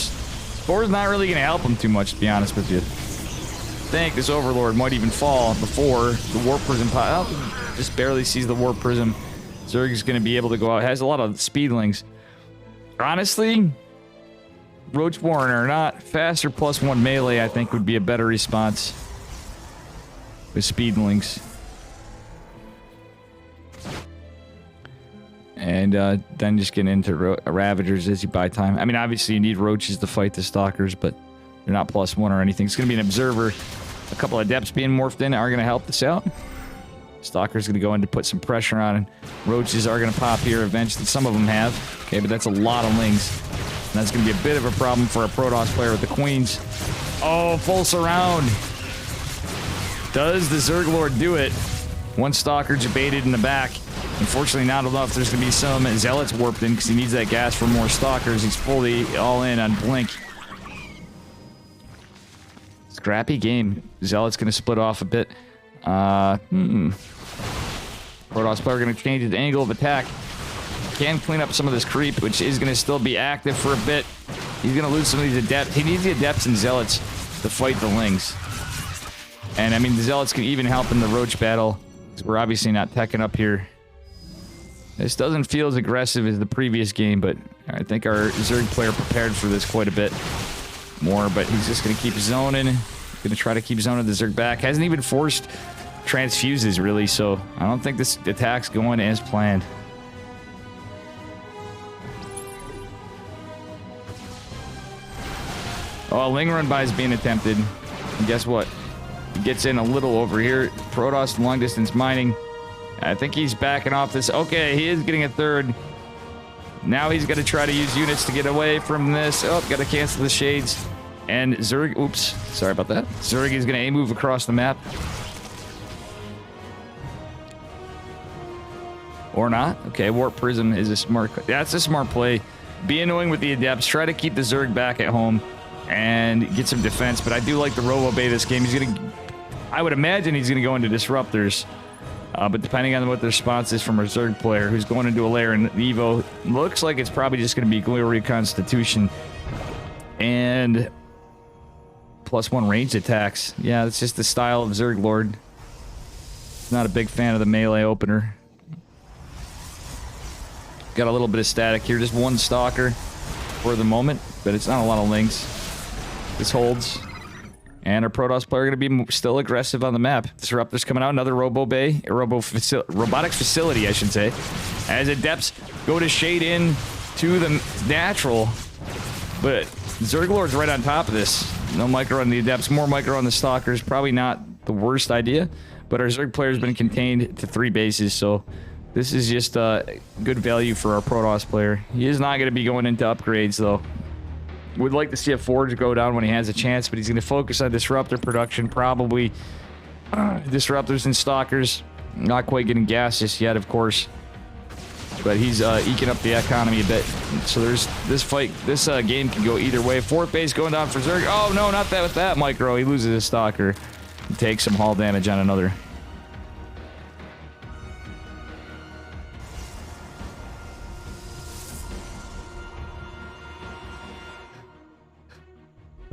Spores not really going to help him too much, to be honest with you. I think this Overlord might even fall before the Warp Prism pop. Oh, just barely sees the Warp Prism. Zerg is going to be able to go out. Has a lot of speedlings. Honestly, Roachborn or not, faster +1 melee, I think, would be a better response with speedlings. And then just getting into Ravagers as you buy time. I mean, obviously you need Roaches to fight the Stalkers, but they're not +1 or anything. It's going to be an Observer. A couple of Adepts being morphed in are going to help this out. Stalker's going to go in to put some pressure on, and Roaches are going to pop here eventually. Some of them have. Okay, but that's a lot of Lings. And that's going to be a bit of a problem for a Protoss player with the Queens. Oh, full surround. Does the Zerg Lord do it? One Stalker debated in the back. Unfortunately, not enough. There's going to be some Zealots warped in because he needs that gas for more Stalkers. He's fully all in on Blink. Scrappy game. Zealot's going to split off a bit. Protoss player going to change his angle of attack. Can clean up some of this creep, which is going to still be active for a bit. He's going to lose some of these Adepts. He needs the Adepts and Zealots to fight the Lings. And, I mean, the Zealots can even help in the Roach battle, because we're obviously not teching up here. This doesn't feel as aggressive as the previous game, but I think our Zerg player prepared for this quite a bit more, but he's just going to keep zoning. Going to try to keep zoning the Zerg back. Hasn't even forced transfuses, really, so I don't think this attack's going as planned. Oh, a Ling run by is being attempted. And guess what? He gets in a little over here. Protoss long distance mining. I think he's backing off this. Okay, he is getting a third. Now he's going to try to use units to get away from this. Oh, got to cancel the shades. And Zerg, oops, sorry about that. Zerg is going to A-move across the map. Or not. Okay, Warp Prism is a smart... That's a smart play. Be annoying with the Adepts. Try to keep the Zerg back at home and get some defense. But I do like the Robo Bay this game. He's going to... I would imagine he's going to go into Disruptors. But depending on what the response is from a Zerg player who's going into a lair in Evo, looks like it's probably just going to be Glory Constitution. And... +1 ranged attacks. Yeah, it's just the style of Zerg Lord. Not a big fan of the melee opener. Got a little bit of static here. Just one Stalker for the moment, but it's not a lot of Lings. This holds. And our Protoss player going to be still aggressive on the map. Disruptor's coming out. Another Robo Bay. Robotics facility, I should say. As Adepts go to shade in to the natural. But Zerg Lord's right on top of this. No micro on the Adepts. More micro on the Stalkers. Probably not the worst idea. But our Zerg player's been contained to 3 bases, so... This is just good value for our Protoss player. He is not going to be going into upgrades, though. Would like to see a Forge go down when he has a chance, but he's going to focus on Disruptor production, probably. Disruptors and Stalkers. Not quite getting gas just yet, of course. But he's eking up the economy a bit. So there's this fight. This game can go either way. 4th base going down for Zerg. Oh, no, not that with that micro. He loses his Stalker. He takes some hull damage on another.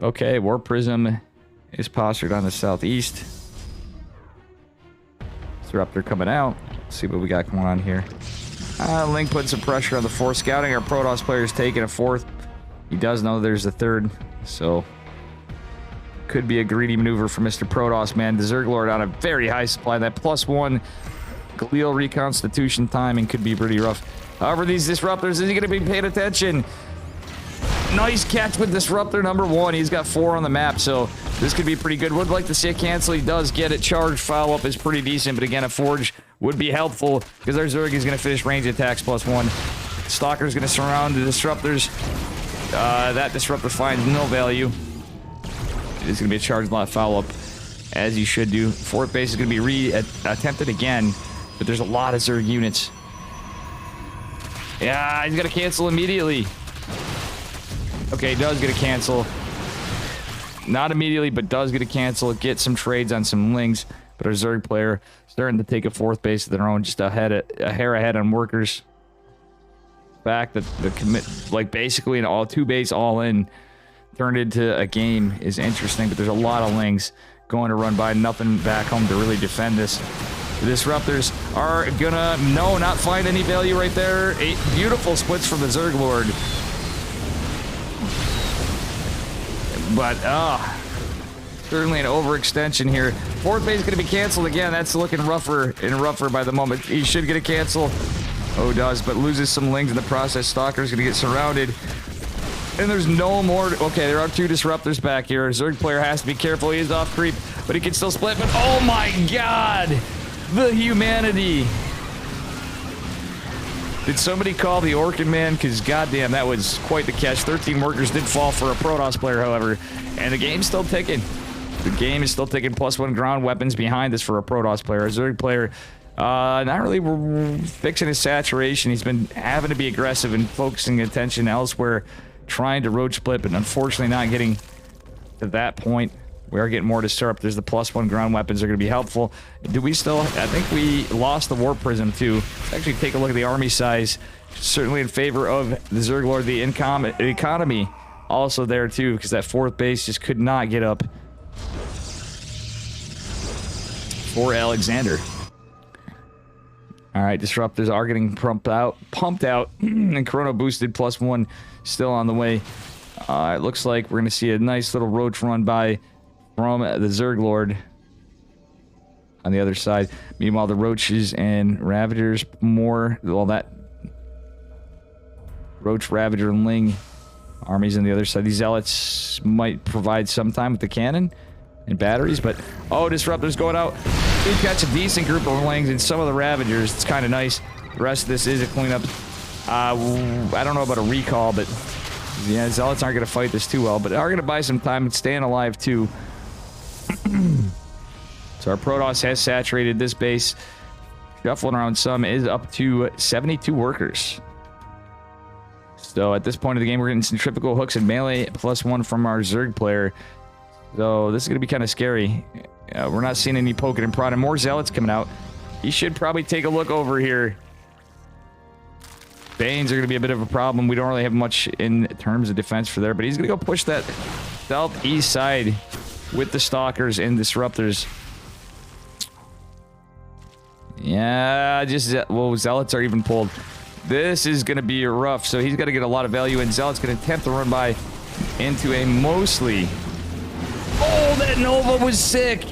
Okay, Warp Prism is postured on the southeast. Disruptor coming out. Let's see what we got going on here. Link putting some pressure on the 4th. Scouting our Protoss player's taking a 4th. He does know there's a 3rd, so could be a greedy maneuver for Mr. Protoss, man. The Zerg Lord on a very high supply. That +1 Galil reconstitution timing could be pretty rough. However, these Disruptors, is he going to be paying attention? Nice catch with Disruptor number 1. He's got 4 on the map, so this could be pretty good. Would like to see a cancel. He does get it. Charge follow-up is pretty decent, but again, a Forge would be helpful because our Zerg is going to finish range attacks +1. Stalker's going to surround the Disruptors. That Disruptor finds no value. It is going to be a charge lot follow-up. as you should do. Fourth base is going to be attempted again, but there's a lot of Zerg units. Yeah, he's going to cancel immediately. Okay, does get a cancel. Not immediately, but does get a cancel. Get some trades on some lings, but our Zerg player starting to take a fourth base of their own, just a hair ahead on workers. Fact that the commit, like basically an all 2 base all in, turned into a game is interesting, but there's a lot of lings going to run by. Nothing back home to really defend this. The Disruptors are gonna, no, not find any value right there. 8 beautiful splits from the Zerg Lord. But, certainly an overextension here. Fourth base is going to be canceled again. That's looking rougher and rougher by the moment. He should get a cancel. Oh, does, but loses some lings in the process. Stalker's going to get surrounded. And there's no more. Okay, there are 2 Disruptors back here. Zerg player has to be careful. He is off creep, but he can still split. But, oh my god! The humanity! Did somebody call the Orkin man? Because goddamn, that was quite the catch. 13 workers did fall for a Protoss player, however. And the game's still ticking. The game is still ticking. +1 ground weapons behind this for a Protoss player. A Zerg player, not really fixing his saturation. He's been having to be aggressive and focusing attention elsewhere. Trying to roach split, but unfortunately not getting to that point. We are getting more Disruptors. The +1 ground weapons are going to be helpful. Do we still... I think we lost the Warp Prism, too. Let's actually take a look at the army size. Certainly in favor of the Zerg Lord. The economy also there, too, because that fourth base just could not get up for Alexander. All right, Disruptors are getting pumped out, and Chrono boosted +1 still on the way. It looks like we're going to see a nice little roach run by from the Zerg Lord on the other side. Meanwhile, the Roaches and Ravagers more... Well, that... Roach, Ravager, and Ling armies on the other side. These Zealots might provide some time with the cannon and batteries, but... Oh, Disruptors going out. Did catch a decent group of Lings and some of the Ravagers. It's kind of nice. The rest of this is a cleanup. I don't know about a recall, but... Yeah, Zealots aren't going to fight this too well, but are going to buy some time and staying alive, too. So our Protoss has saturated this base. Shuffling around some is up to 72 workers. So at this point of the game, we're getting centrifugal hooks and melee +1 from our Zerg player. So this is going to be kind of scary. We're not seeing any poking and prodding. More Zealots coming out. He should probably take a look over here. Banes are going to be a bit of a problem. We don't really have much in terms of defense for there, but he's going to go push that southeast side with the Stalkers and Disruptors. Yeah, just... Well, Zealots are even pulled. This is going to be rough, so he's got to get a lot of value, and Zealot's going to attempt to run by into a mostly... Oh, that Nova was sick!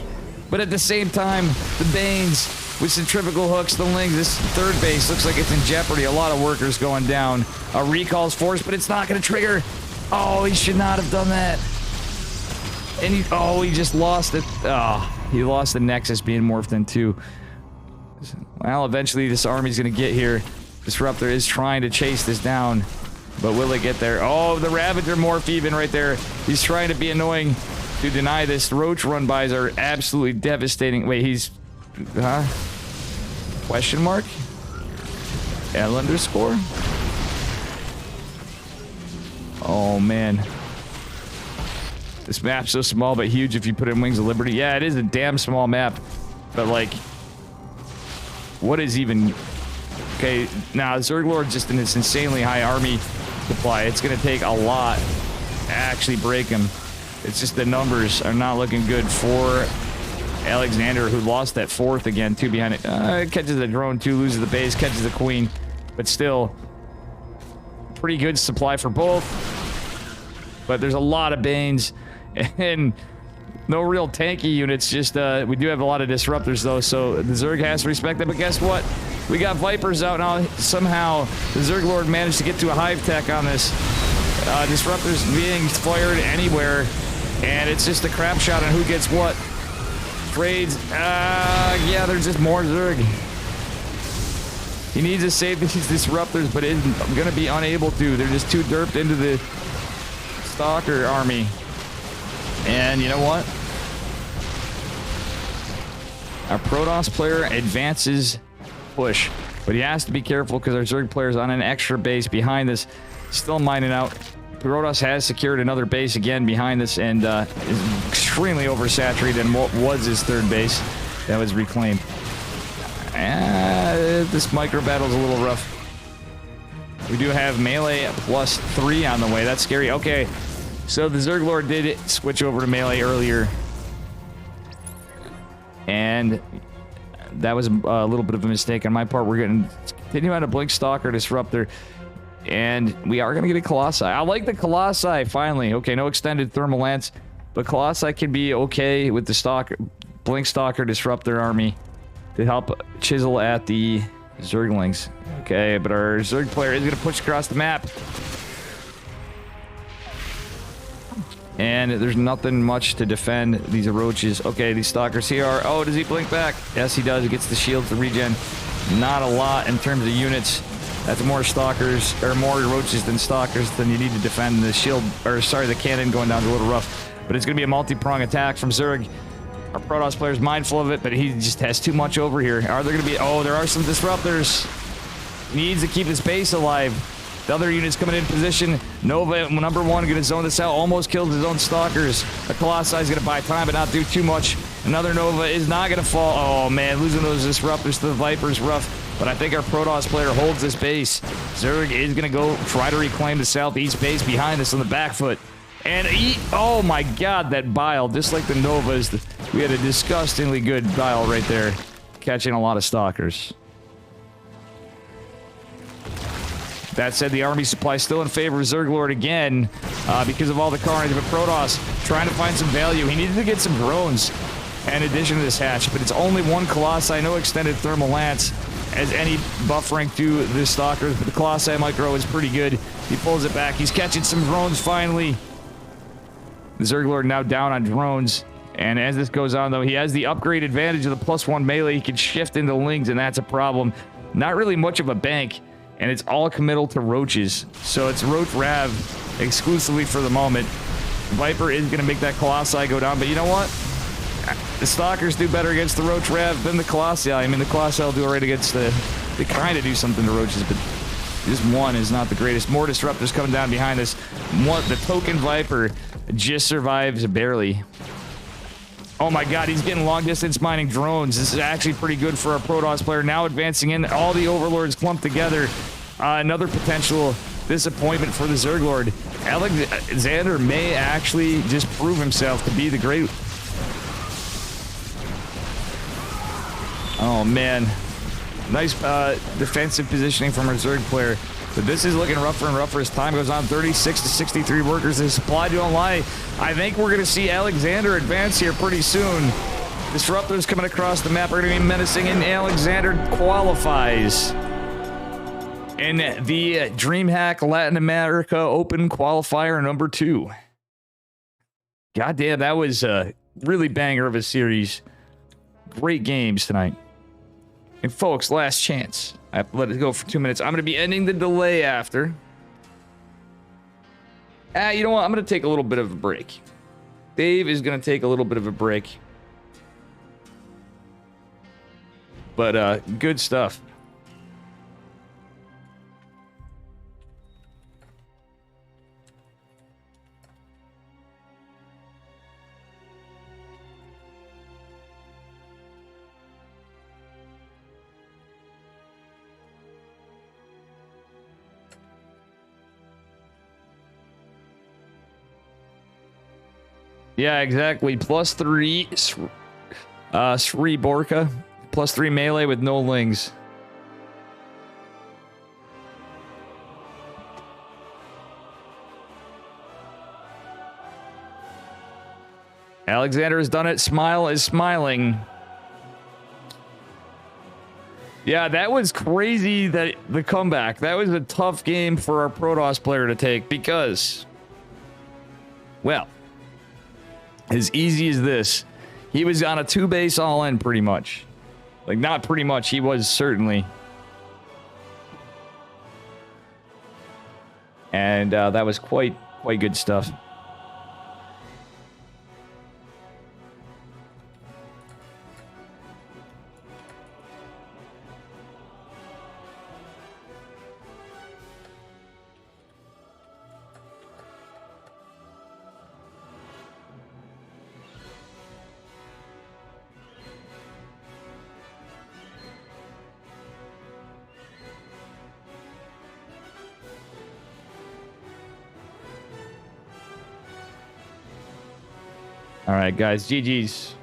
But at the same time, the Banes with centrifugal hooks, the Lings, this third base looks like it's in jeopardy. A lot of workers going down. A recall's forced, but it's not going to trigger. Oh, he should not have done that. And he just lost it. Oh, he lost the Nexus being morphed into. Well, eventually this army's going to get here. Disruptor is trying to chase this down, but will it get there? Oh, the Ravager morph even right there. He's trying to be annoying to deny this. Roach run-bys are absolutely devastating. Wait, he's... Huh? Question mark? L underscore? Oh, man. This map's so small but huge if you put in Wings of Liberty. Yeah, it is a damn small map. But, like... What is even... Okay, now Zerg Lord's just in this insanely high army supply. It's going to take a lot to actually break him. It's just the numbers are not looking good for Alexander, who lost that fourth again, 2 behind it. Catches the drone, 2, loses the base, catches the queen. But still, pretty good supply for both. But there's a lot of Banes and no real tanky units. Just, we do have a lot of Disruptors, though, so the Zerg has to respect them. But guess what? We got Vipers out now. Somehow, the Zerg Lord managed to get to a hive tech on this. Disruptors being fired anywhere. And it's just a crap shot on who gets what. Trades. Yeah, there's just more Zerg. He needs to save these Disruptors, but is going to be unable to. They're just too derped into the Stalker army. And you know what? Our Protoss player advances push, but he has to be careful because our Zerg player is on an extra base behind this, still mining out. Protoss has secured another base again behind this and is extremely oversaturated in what was his third base that was reclaimed. This micro battle is a little rough. We do have melee +3 on the way. That's scary. Okay, so the Zerg Lord did switch over to melee earlier. And that was a little bit of a mistake on my part. We're getting continue on a Blink Stalker Disruptor. And we are going to get a Colossi. I like the Colossi, finally. Okay, no extended Thermal Lance. But Colossi can be okay with the Blink Stalker Disruptor army to help chisel at the Zerglings. Okay, but our Zerg player is going to push across the map. And there's nothing much to defend these roaches. Okay, these stalkers here are... Oh, does he blink back? Yes, he does. He gets the shield to regen. Not a lot in terms of units. That's more stalkers, or more roaches than stalkers than you need to defend. The shield, or sorry, the cannon going down is a little rough. But it's going to be a multi-prong attack from Zerg. Our Protoss player is mindful of it, but he just has too much over here. Are there going to be... Oh, there are some disruptors. He needs to keep his base alive. The other units coming in position. Nova, number one, going to zone this out. Almost killed his own stalkers. The Colossi is going to buy time, but not do too much. Another Nova is not going to fall. Oh, man, losing those disruptors to the Vipers rough. But I think our Protoss player holds this base. Zerg is going to go try to reclaim the southeast base behind us on the back foot. And oh my god, that bile, just like the Novas, we had a disgustingly good bile right there, catching a lot of stalkers. That said, the army supply still in favor of Zerglord again, because of all the carnage. But Protoss trying to find some value. He needed to get some drones in addition to this hatch, but it's only one Colossi, no extended Thermal Lance as any buffering to the stalkers. But the Colossi micro is pretty good. He pulls it back. He's catching some drones finally. The Zerglord now down on drones. And as this goes on, though, he has the upgrade advantage of the +1 melee. He can shift into lings, and that's a problem. Not really much of a bank, and it's all committal to roaches. So it's Roach Rav exclusively for the moment. Viper is going to make that Colossi go down, but you know what? The Stalkers do better against the Roach Rav than the Colossi. I mean, the Colossi will do alright against the... They kind of do something to roaches, but this one is not the greatest. More disruptors coming down behind us. The token Viper just survives barely. Oh my god, he's getting long distance mining drones. This is actually pretty good for our Protoss player. Now advancing in, all the Overlords clumped together. Another potential disappointment for the Zerglord. Alexander may actually just prove himself to be the great... Oh man. Nice defensive positioning from our Zerg player. But this is looking rougher and rougher as time goes on. 36 to 63 workers. The supply don't lie. I think we're going to see Alexander advance here pretty soon. Disruptors coming across the map are going to be menacing, and Alexander qualifies in the DreamHack Latin America Open Qualifier number 2. Goddamn, that was a really banger of a series. Great games tonight. And folks, last chance. I have to let it go for 2 minutes. I'm going to be ending the delay after. You know what? I'm going to take a little bit of a break. Dave is going to take a little bit of a break. But, good stuff. Yeah, exactly. +3 Sri Borka. +3 melee with no lings. Alexander has done it. Smile is smiling. Yeah, that was crazy, that the comeback. That was a tough game for our Protoss player to take because, well, as easy as this, he was on a 2-base all-in pretty much. Like, not pretty much, he was certainly. And that was quite good stuff. All right, guys. GG's.